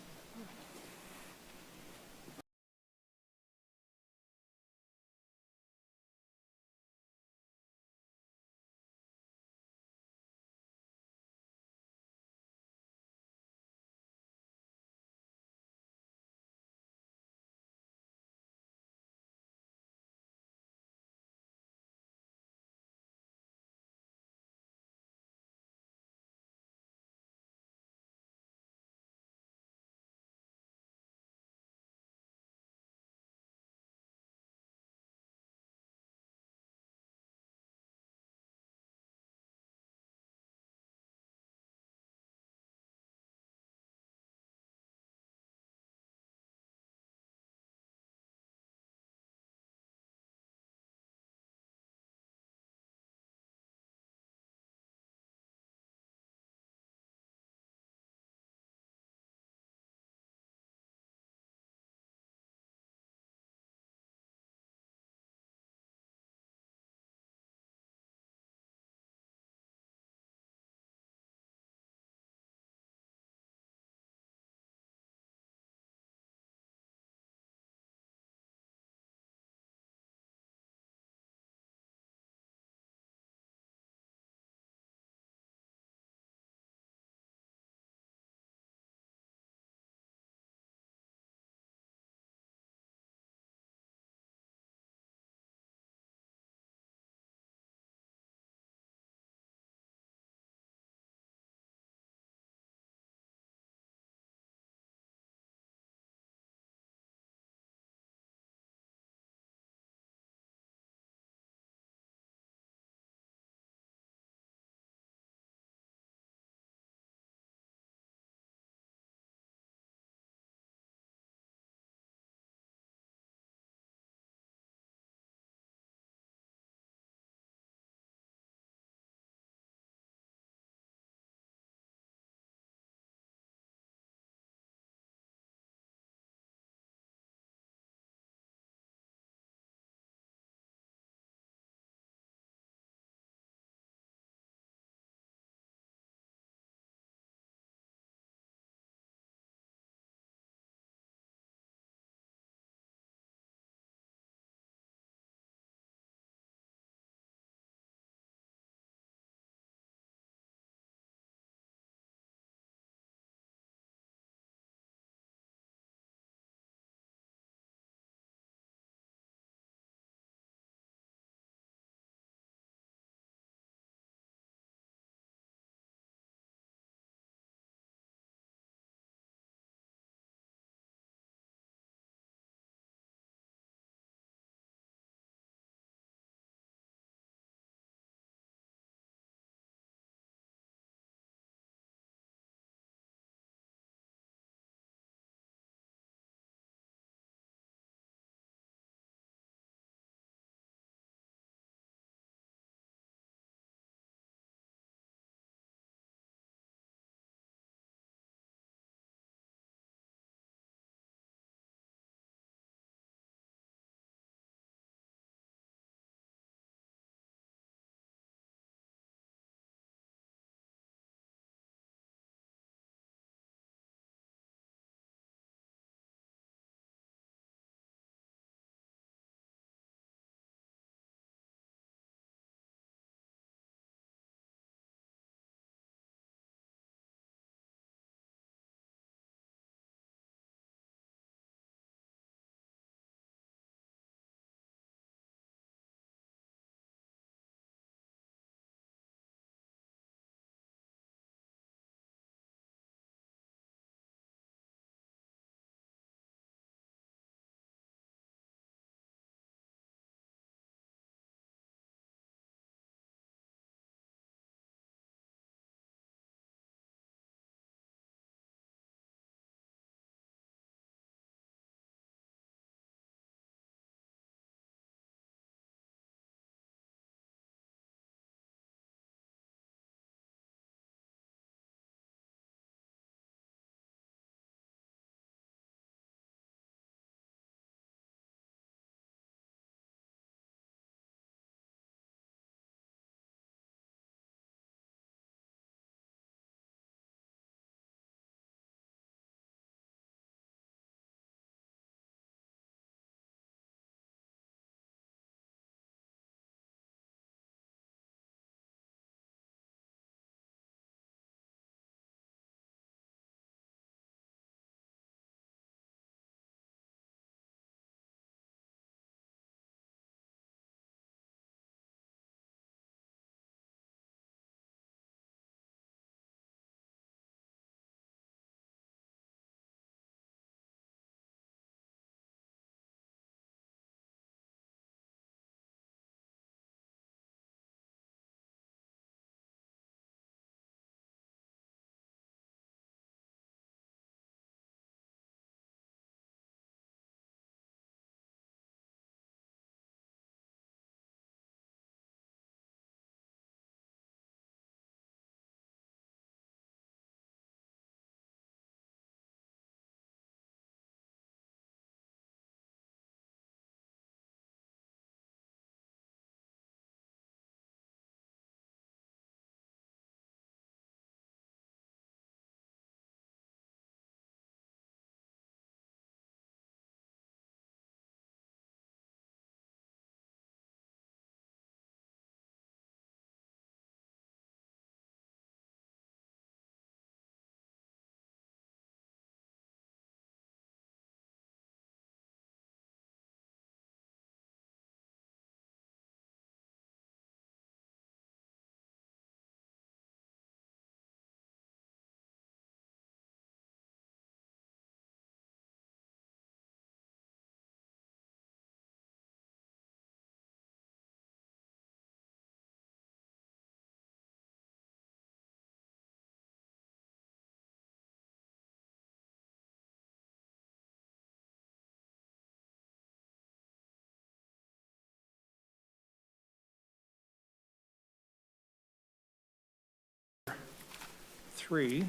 3.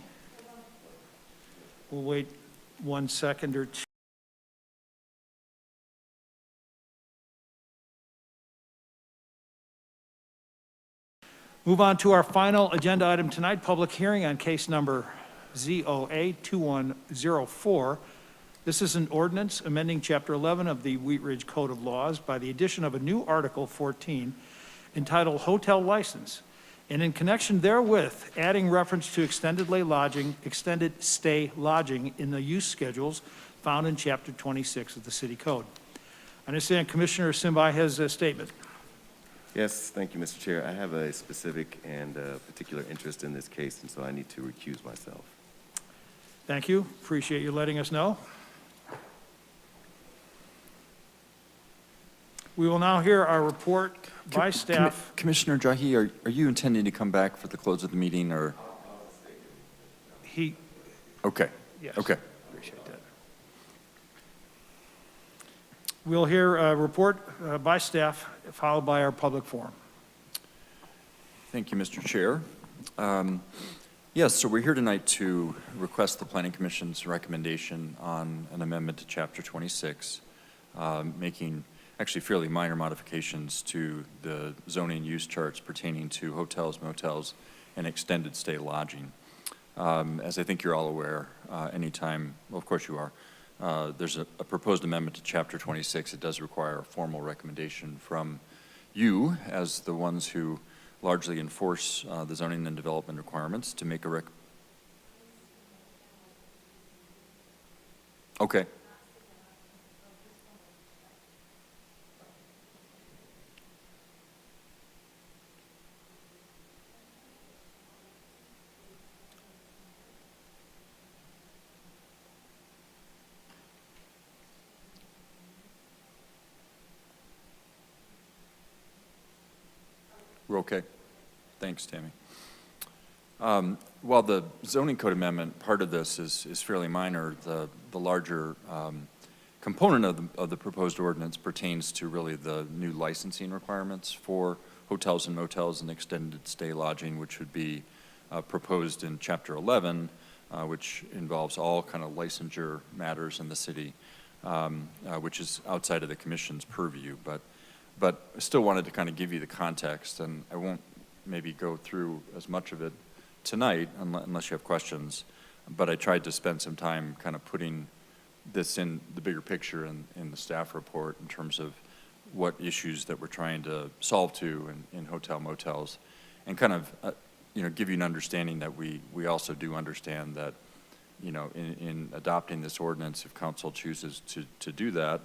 We'll wait 1 second or two. Move on to our final agenda item tonight, public hearing on case number ZOA 2104. This is an ordinance amending Chapter 11 of the Wheat Ridge Code of Laws by the addition of a new Article 14 entitled Hotel License, and in connection therewith, adding reference to extended stay lodging in the use schedules found in Chapter 26 of the City Code. I understand Commissioner Simbai has a statement. Yes, thank you, Mr. Chair. I have a specific and particular interest in this case, and so I need to recuse myself. Thank you. Appreciate you letting us know. We will now hear our report by staff. Commissioner Jahi, are you intending to come back for the close of the meeting, or? He, Okay. yes. Okay. Appreciate that. We'll hear a report by staff, followed by our public forum. Thank you, Mr. Chair. Yes, so we're here tonight to request the Planning Commission's recommendation on an amendment to Chapter 26, making actually fairly minor modifications to the zoning use charts pertaining to hotels, motels, and extended stay lodging. As I think you're all aware, anytime, well, of course you are, there's a proposed amendment to Chapter 26. It does require a formal recommendation from you as the ones who largely enforce the zoning and development requirements to make a Okay. We're okay. Thanks, Tammy. While the zoning code amendment, part of this is fairly minor, the larger component of the proposed ordinance pertains to really the new licensing requirements for hotels and motels and extended stay lodging, which would be proposed in Chapter 11, which involves all kind of licensure matters in the city, which is outside of the commission's purview. But I still wanted to kind of give you the context, and I won't maybe go through as much of it tonight unless you have questions, but I tried to spend some time kind of putting this in the bigger picture in the staff report in terms of what issues that we're trying to solve to in hotel motels, and kind of give you an understanding that we also do understand that in adopting this ordinance, if council chooses to do that,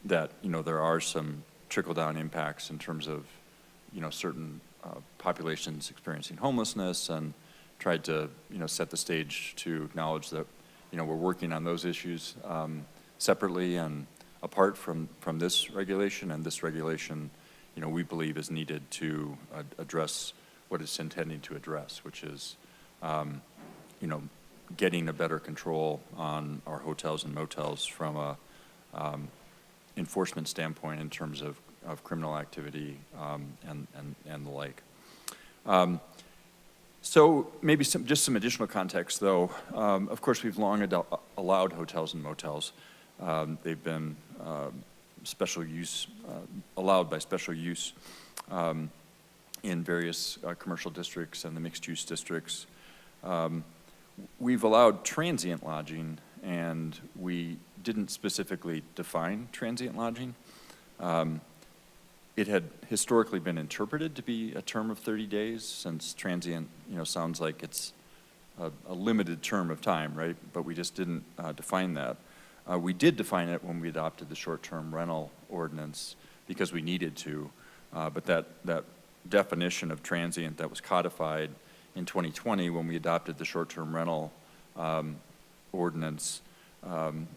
that there are some trickle-down impacts in terms of certain populations experiencing homelessness, and tried to set the stage to acknowledge that we're working on those issues separately and apart from this regulation, and this regulation we believe is needed to address what it's intending to address, which is getting a better control on our hotels and motels from a enforcement standpoint in terms of criminal activity and the like. So maybe just some additional context, though. Of course, we've long allowed hotels and motels. They've been special use, allowed by special use in various commercial districts and the mixed-use districts. We've allowed transient lodging, and we didn't specifically define transient lodging. It had historically been interpreted to be a term of 30 days, since transient, sounds like it's a limited term of time, right? But we just didn't define that. We did define it when we adopted the short-term rental ordinance because we needed to, but that definition of transient that was codified in 2020 when we adopted the short-term rental ordinance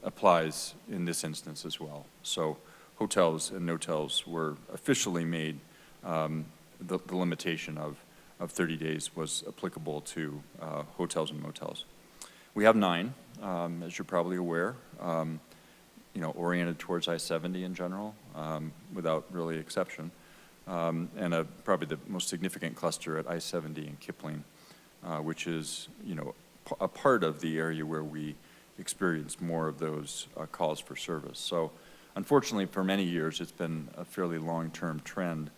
applies in this instance as well. So hotels and motels were officially made, the limitation of 30 days was applicable to hotels and motels. We have 9, as you're probably aware, oriented towards I-70 in general, without really exception, and probably the most significant cluster at I-70 and Kipling. which is, a part of the area where we experience more of those calls for service. So unfortunately, for many years, it's been a fairly long-term trend.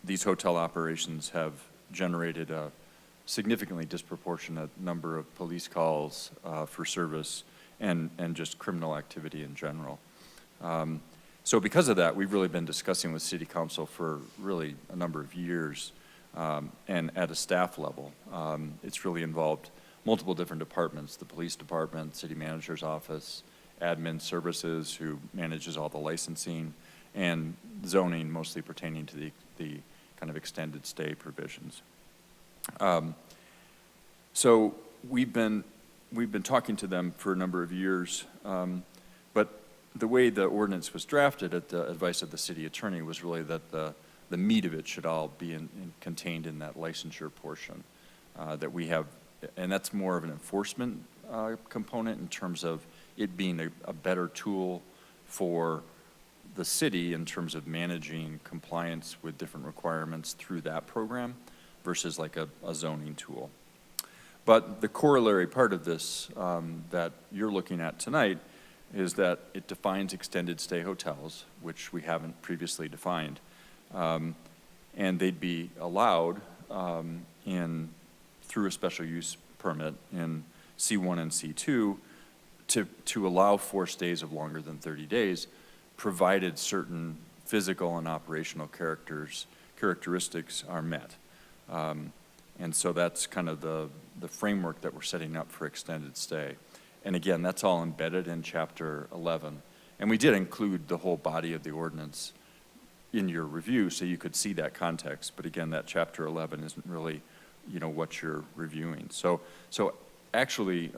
These hotel operations have generated a significantly disproportionate number of police calls for service and just criminal activity in general. So because of that, we've really been discussing with City Council for really a number of years, and at a staff level. It's really involved multiple different departments: the police department, city manager's office, admin services, who manages all the licensing, and zoning, mostly pertaining to the kind of extended stay provisions. So we've been talking to them for a number of years, but the way the ordinance was drafted at the advice of the city attorney was really that the meat of it should all be contained in that licensure portion that we have, and that's more of an enforcement component in terms of it being a better tool for the city in terms of managing compliance with different requirements through that program versus like a zoning tool. But the corollary part of this that you're looking at tonight is that it defines extended stay hotels, which we haven't previously defined, and they'd be allowed through a special use permit in C1 and C2 to allow for stays of longer than 30 days, provided certain physical and operational characteristics are met. And so that's kind of the framework that we're setting up for extended stay. And again, that's all embedded in Chapter 11. And we did include the whole body of the ordinance in your review so you could see that context. But again, that Chapter 11 isn't really, what you're reviewing. So actually,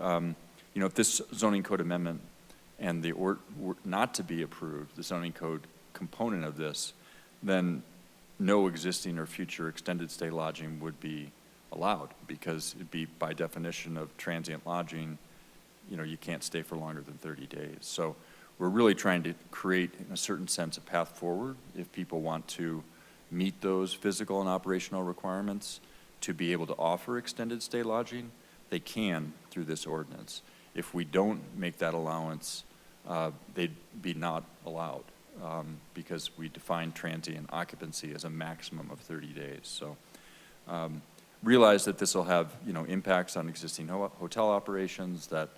if this zoning code amendment and were not to be approved, the zoning code component of this, then no existing or future extended stay lodging would be allowed, because it'd be, by definition of transient lodging, you can't stay for longer than 30 days. So we're really trying to create, in a certain sense, a path forward if people want to meet those physical and operational requirements to be able to offer extended stay lodging. They can through this ordinance. If we don't make that allowance, they'd be not allowed, because we define transient occupancy as a maximum of 30 days. So realize that this will have, impacts on existing hotel operations that,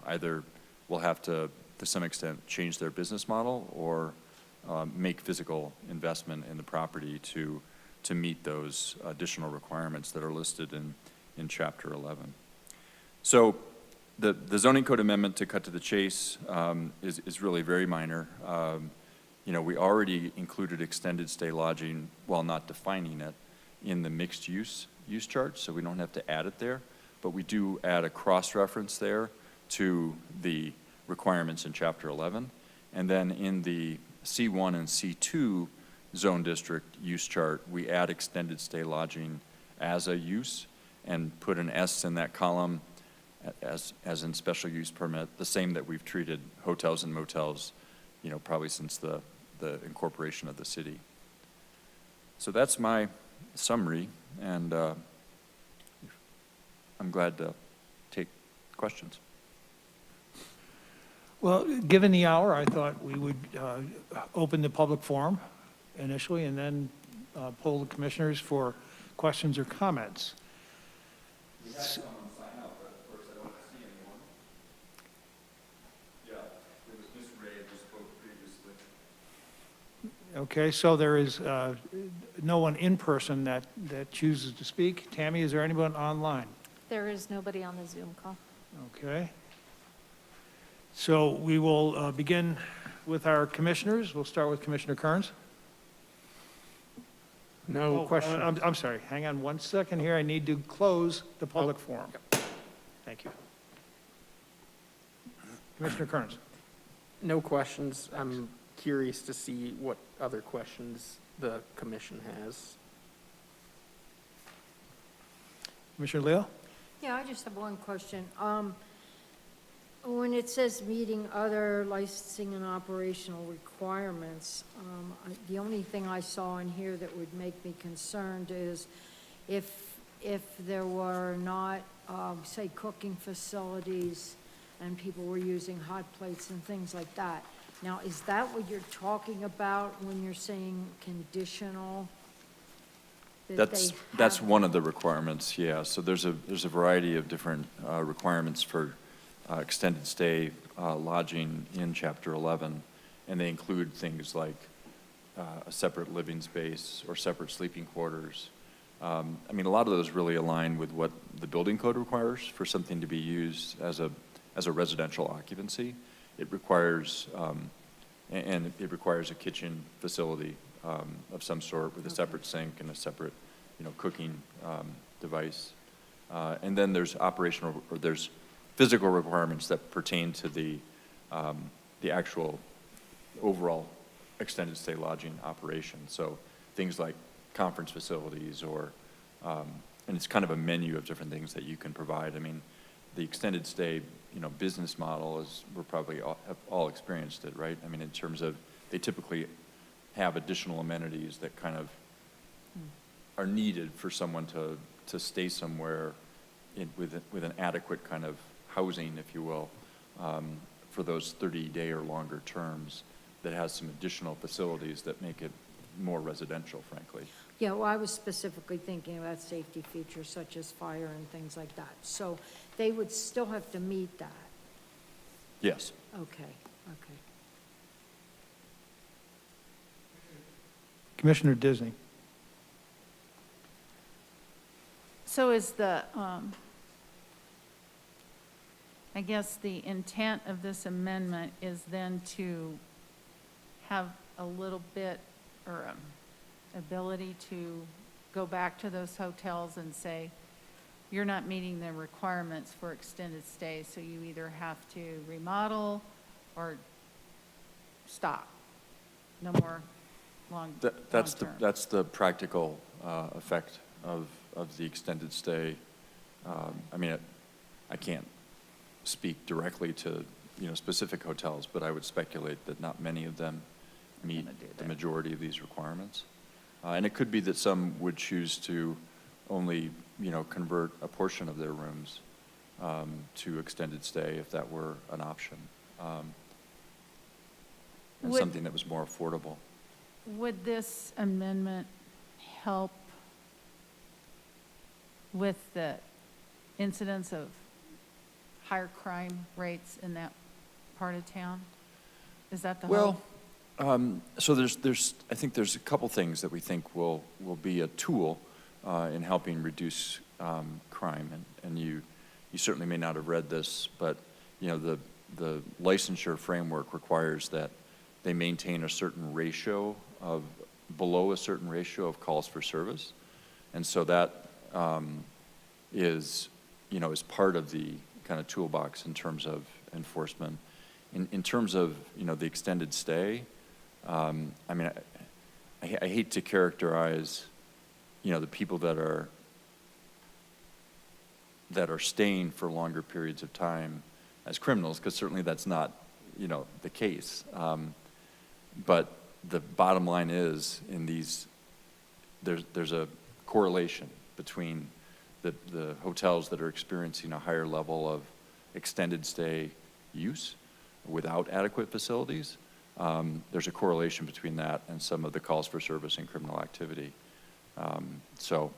either will have to some extent, change their business model or make physical investment in the property to meet those additional requirements that are listed in Chapter 11. So the zoning code amendment, to cut to the chase, is really very minor. We already included extended stay lodging, while not defining it, in the mixed use chart, so we don't have to add it there. But we do add a cross-reference there to the requirements in Chapter 11. And then in the C1 and C2 zone district use chart, we add extended stay lodging as a use and put an S in that column as in special use permit, the same that we've treated hotels and motels, probably since the incorporation of the city. So that's my summary, and I'm glad to take questions. Well, given the hour, I thought we would open the public forum initially and then poll the commissioners for questions or comments. We had someone sign up, but of course I don't see anyone. Yeah, it was Ms. Ray who spoke previously. Okay, so there is no one in person that chooses to speak. Tammy, is there anyone online? There is nobody on the Zoom call. Okay. So we will begin with our commissioners. We'll start with Commissioner Kearns. No question. I'm sorry, hang on one second here. I need to close the public forum. Thank you. Commissioner Kearns. No questions. I'm curious to see what other questions the commission has. Commissioner Leo? Yeah, I just have one question. When it says meeting other licensing and operational requirements, the only thing I saw in here that would make me concerned is if if there were not, say, cooking facilities and people were using hot plates and things like that. Now, is that what you're talking about when you're saying conditional? That they That's have- one of the requirements, yeah. So there's a variety of different requirements for extended stay lodging in Chapter 11, and they include things like a separate living space or separate sleeping quarters. I mean, a lot of those really align with what the building code requires for something to be used as a residential occupancy. It requires, and it requires a kitchen facility of some sort with a separate sink and a separate, cooking device. And then there's operational, or there's physical requirements that pertain to the actual overall extended stay lodging operation. So things like conference facilities or, and it's kind of a menu of different things that you can provide. I mean, the extended stay, business model is, we're probably have all experienced it, right? I mean, in terms of, they typically have additional amenities that kind of are needed for someone to stay somewhere with an adequate kind of housing, if you will, for those 30-day or longer terms, that has some additional facilities that make it more residential, frankly. Yeah, well, I was specifically thinking about safety features such as fire and things like that. So they would still have to meet that. Yes. Okay, okay. Commissioner Disney. So is the, I guess the intent of this amendment is then to have a little bit, or ability to go back to those hotels and say, you're not meeting the requirements for extended stay, so you either have to remodel or stop. No more long-term. That's the practical effect of the extended stay. I mean, I can't speak directly to, specific hotels, but I would speculate that not many of them meet the majority of these requirements. And it could be that some would choose to only, convert a portion of their rooms to extended stay if that were an option. And Would- something that was more affordable. Would this amendment help with the incidence of higher crime rates in that part of town? Is that the whole? Well, so I think there's a couple things that we think will be a tool in helping reduce crime. And you certainly may not have read this, but, the licensure framework requires that they maintain a certain ratio of, below a certain ratio of calls for service. And so that is part of the kind of toolbox in terms of enforcement. In terms of, the extended stay, I mean, I hate to characterize, the people that are staying for longer periods of time as criminals, because certainly that's not, the case. But the bottom line is, in these, there's a correlation between the hotels that are experiencing a higher level of extended stay use without adequate facilities. There's a correlation between that and some of the calls for service and criminal activity. So,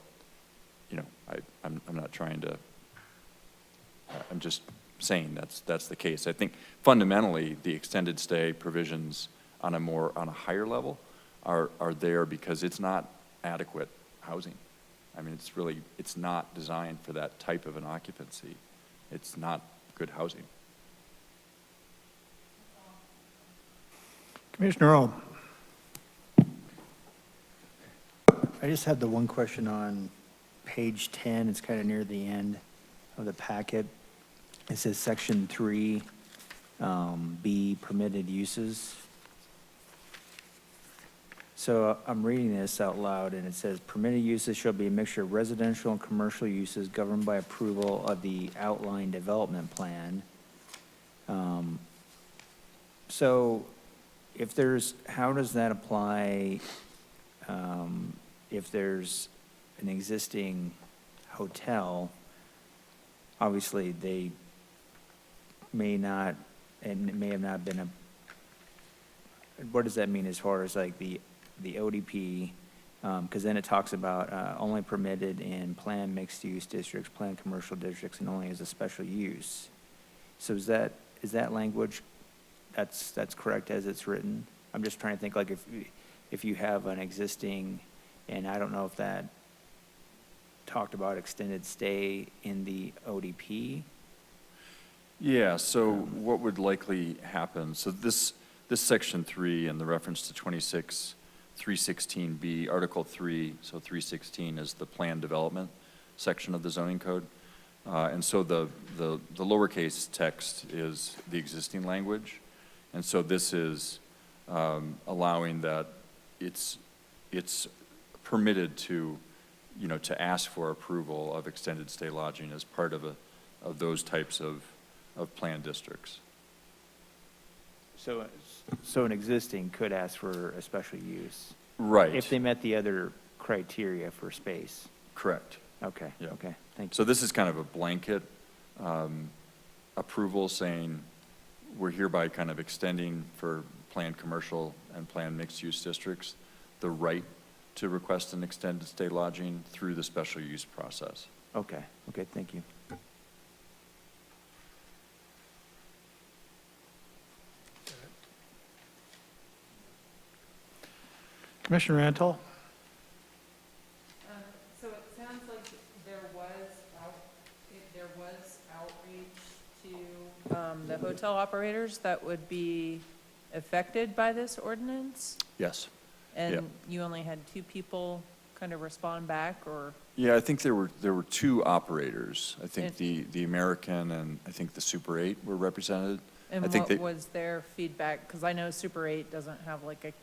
I'm not trying to, I'm just saying that's the case. I think fundamentally the extended stay provisions on a higher level are there because it's not adequate housing. I mean, it's not designed for that type of an occupancy. It's not good housing. Commissioner Ohm. I just had the one question on page 10. It's kind of near the end of the packet. It says section 3, B, permitted uses. So I'm reading this out loud, and it says, permitted uses shall be a mixture of residential and commercial uses governed by approval of the outline development plan. So how does that apply if there's an existing hotel, obviously they may not, and it may have not been what does that mean as far as like the ODP? Because then it talks about only permitted in planned mixed-use districts, planned commercial districts, and only as a special use. So is that language, that's correct as it's written? I'm just trying to think, like, if you have an existing, and I don't know if that talked about extended stay in the ODP. Yeah, so what would likely happen, so this section 3 and the reference to 316B, Article 3, so 316 is the plan development section of the zoning code. And so the lowercase text is the existing language. And so this is allowing that it's permitted to, to ask for approval of extended stay lodging as part of those types of planned districts. So an existing could ask for a special use? Right. If they met the other criteria for space? Correct. Okay, Yeah. okay, thank you. So this is kind of a blanket approval saying we're hereby kind of extending for planned commercial and planned mixed-use districts the right to request an extended stay lodging through the special use process. Okay, thank you. Commissioner Antal? So it sounds like there was outreach to the hotel operators that would be affected by this ordinance? Yes. And Yep. you only had 2 people kind of respond back, or? Yeah, I think there were 2 operators. I think the American and I think the Super 8 were represented. And I think what was their feedback? Because I know Super 8 doesn't have like a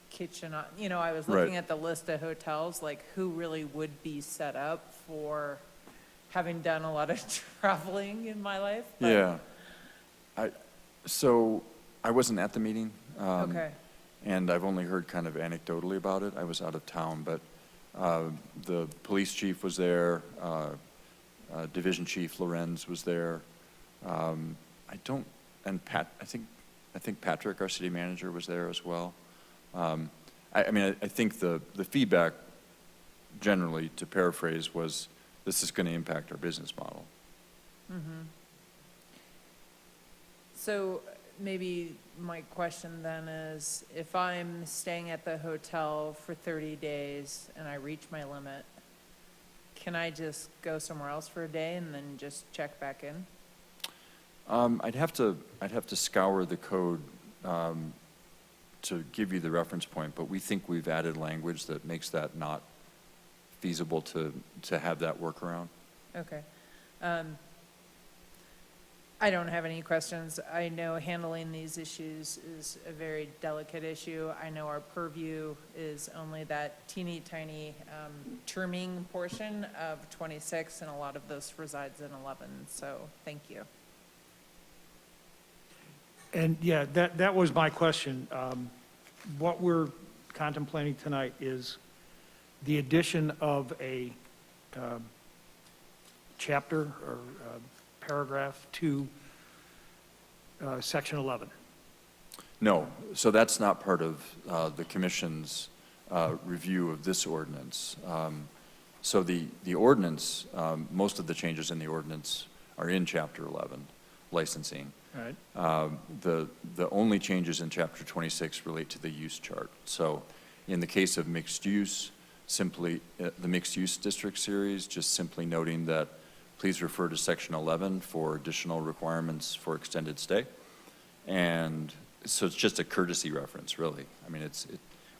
kitchen, I was looking Right. at the list of hotels, like who really would be set up for having done a lot of traveling in my life. but- Yeah. So I wasn't at the meeting. Okay. And I've only heard kind of anecdotally about it. I was out of town, but the police chief was there, Division Chief Lorenz was there. I think Patrick, our city manager, was there as well. I think the feedback generally, to paraphrase, was this is going to impact our business model. Mm-hmm. So maybe my question then is, if I'm staying at the hotel for 30 days and I reach my limit, can I just go somewhere else for a day and then just check back in? I'd have to scour the code to give you the reference point, but we think we've added language that makes that not feasible to have that workaround. Okay. I don't have any questions. I know handling these issues is a very delicate issue. I know our purview is only that teeny tiny trimming portion of 26, and a lot of this resides in 11, so thank you. And yeah, that was my question. What we're contemplating tonight is the addition of a chapter or paragraph to section 11. No, so that's not part of the commission's review of this ordinance. So the ordinance, most of the changes in the ordinance are in Chapter 11, licensing. Right. The only changes in Chapter 26 relate to the use chart. So in the case of mixed use, simply the mixed use district series, just simply noting that please refer to Section 11 for additional requirements for extended stay. And so it's just a courtesy reference, really. I mean, it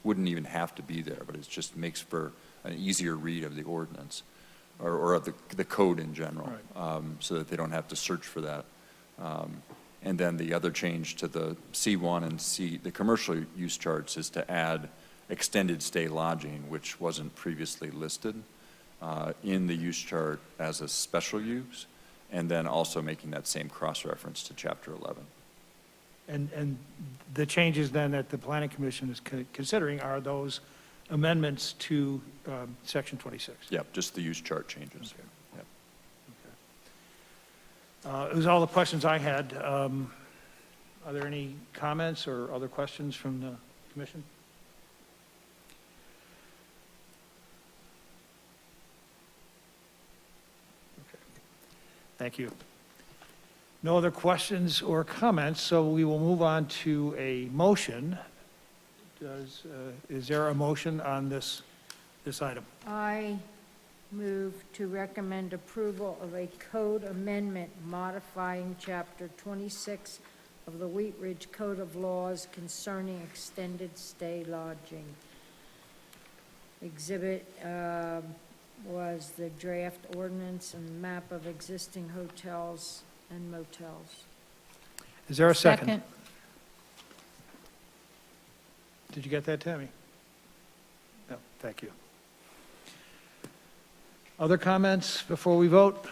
wouldn't even have to be there, but it just makes for an easier read of the ordinance or of the code in general, so that they don't have to search for that. And then the other change to the C1 and the commercial use charts is to add extended stay lodging, which wasn't previously listed in the use chart as a special use, and then also making that same cross-reference to Chapter 11. And the changes then that the Planning Commission is considering are those amendments to section 26. Yep, just the use chart changes. It was all the questions I had. Are there any comments or other questions from the commission? Okay. Thank you. No other questions or comments, so we will move on to a motion. Is there a motion on this item? I move to recommend approval of a code amendment modifying Chapter 26 of the Wheat Ridge Code of Laws concerning extended stay lodging. Exhibit was the draft ordinance and map of existing hotels and motels. Is there a second? Did you get that, Tammy? No, thank you. Other comments before we vote?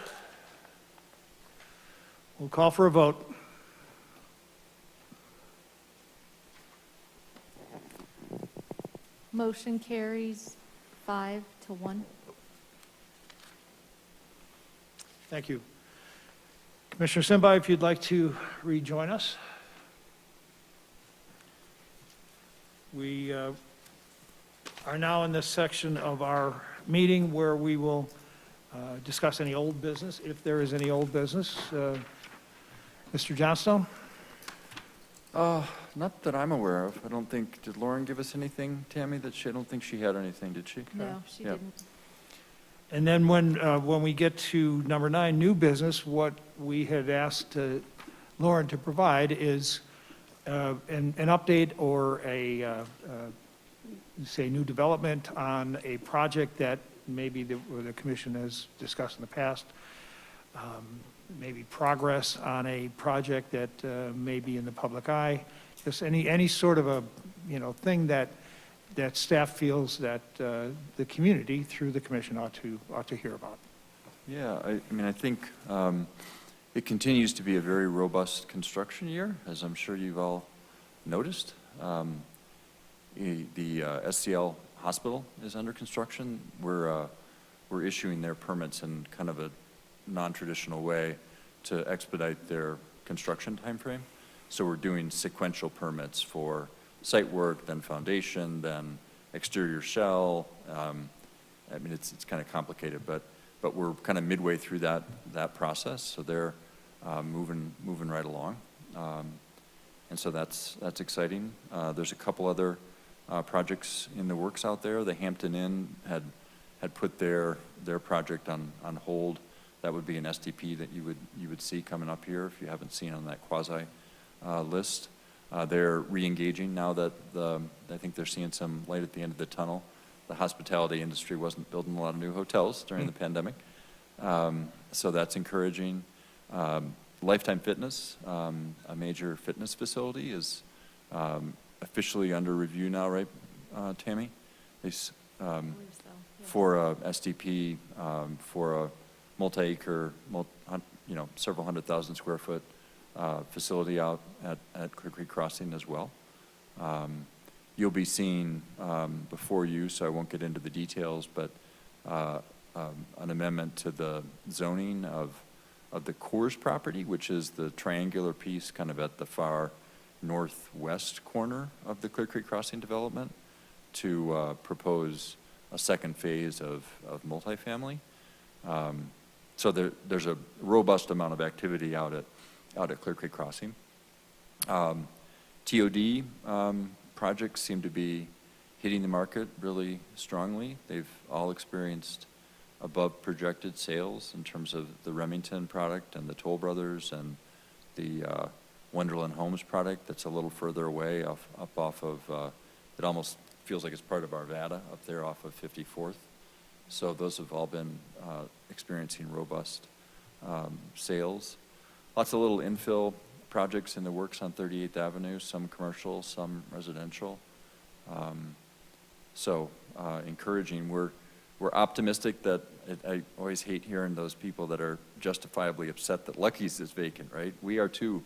We'll call for a vote. Motion carries 5-1. Thank you. Commissioner Simbai, if you'd like to rejoin us. We are now in this section of our meeting where we will discuss any old business, if there is any old business. Mr. Johnstone? Not that I'm aware of. I don't think, did Lauren give us anything, Tammy, I don't think she had anything, did she? No, she Yeah. didn't. And then when we get to number 9, new business, what we had asked Lauren to provide is an update or say, new development on a project that maybe the commission has discussed in the past, maybe progress on a project that may be in the public eye, just any sort of a, thing that staff feels that the community, through the commission, ought to hear about. Yeah, I think it continues to be a very robust construction year, as I'm sure you've all noticed. The SCL hospital is under construction. We're issuing their permits in kind of a non-traditional way to expedite their construction timeframe. So we're doing sequential permits for site work, then foundation, then exterior shell. It's kind of complicated, but we're kind of midway through that process. So they're moving right along, and so that's exciting. There's a couple other projects in the works out there. The Hampton Inn had put their project on hold. That would be an SDP that you would see coming up here if you haven't seen on that quasi list. They're re-engaging now that I think they're seeing some light at the end of the tunnel. The hospitality industry wasn't building a lot of new hotels during the pandemic, so that's encouraging. Lifetime Fitness, a major fitness facility, is officially under review now, right, Tammy? For a SDP, for a multi-acre, several 100,000 square foot facility out at Clear Creek Crossing as well. You'll be seeing before you, so I won't get into the details, but an amendment to the zoning of the Coors property, which is the triangular piece kind of at the far northwest corner of the Clear Creek Crossing development, to propose a second phase of multifamily. So there's a robust amount of activity out at Clear Creek Crossing. TOD projects seem to be hitting the market really strongly. They've all experienced above projected sales in terms of the Remington product and the Toll Brothers and the Wonderland Homes product that's a little further away up off of, it almost feels like it's part of Arvada up there off of 54th. So those have all been experiencing robust sales. Lots of little infill projects in the works on 38th Avenue, some commercial, some residential. So encouraging. We're optimistic that, I always hate hearing those people that are justifiably upset that Lucky's is vacant, right? We are too.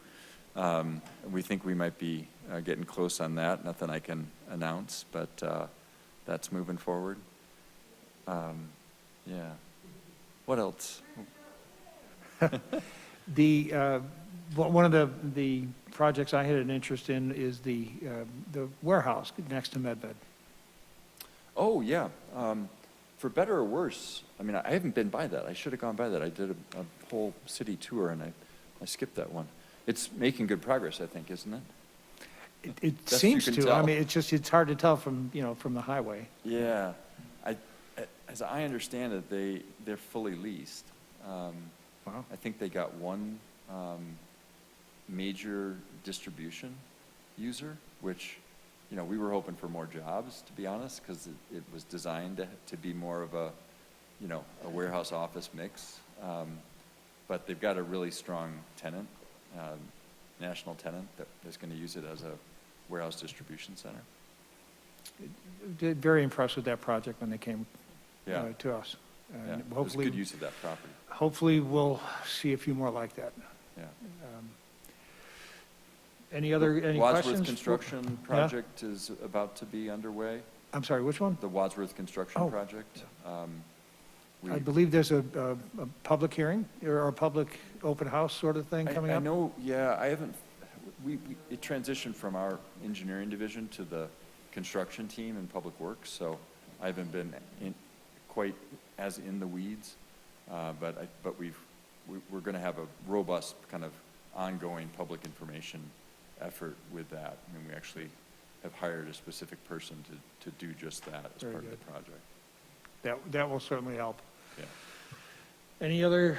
We think we might be getting close on that. Nothing I can announce, but that's moving forward. Yeah. What else? One of the projects I had an interest in is the warehouse next to MedVed. Oh, yeah. For better or worse, I mean, I haven't been by that. I should have gone by that. I did a whole city tour and I skipped that one. It's making good progress, I think, isn't it? It Best you seems can to. tell. I mean, it's hard to tell from the highway. Yeah. As I understand it, they're fully leased. Wow. I think they got one major distribution user, which, we were hoping for more jobs, to be honest, because it was designed to be more of a warehouse office mix. But they've got a really strong tenant, national tenant that is going to use it as a warehouse distribution center. Very impressed with that project when they came Yeah. to us. Yeah, And it was hopefully, good use of that property. hopefully we'll see a few more like that. Yeah. Any questions? Wadsworth construction Yeah? project is about to be underway. I'm sorry, which one? The Wadsworth construction Oh. project. I believe there's a public hearing or a public open house sort of thing coming I up? know, yeah, I haven't, it transitioned from our engineering division to the construction team in Public Works, so I haven't been quite as in the weeds, but we're going to have a robust kind of ongoing public information effort with that. I mean, we actually have hired a specific person to do just that as Very part of the good. project. That will certainly help. Yeah. Any other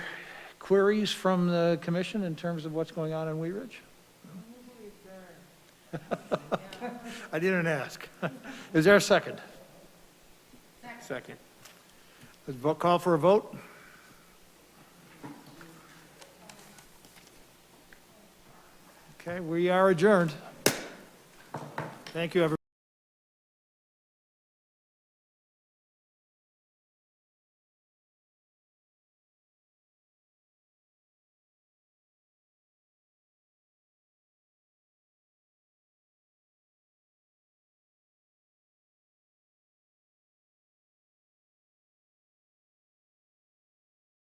queries from the commission in terms of what's going on in Wheat Ridge? I didn't ask. Is there a second? Second. Let's call for a vote. Okay, we are adjourned. Thank you, everyone.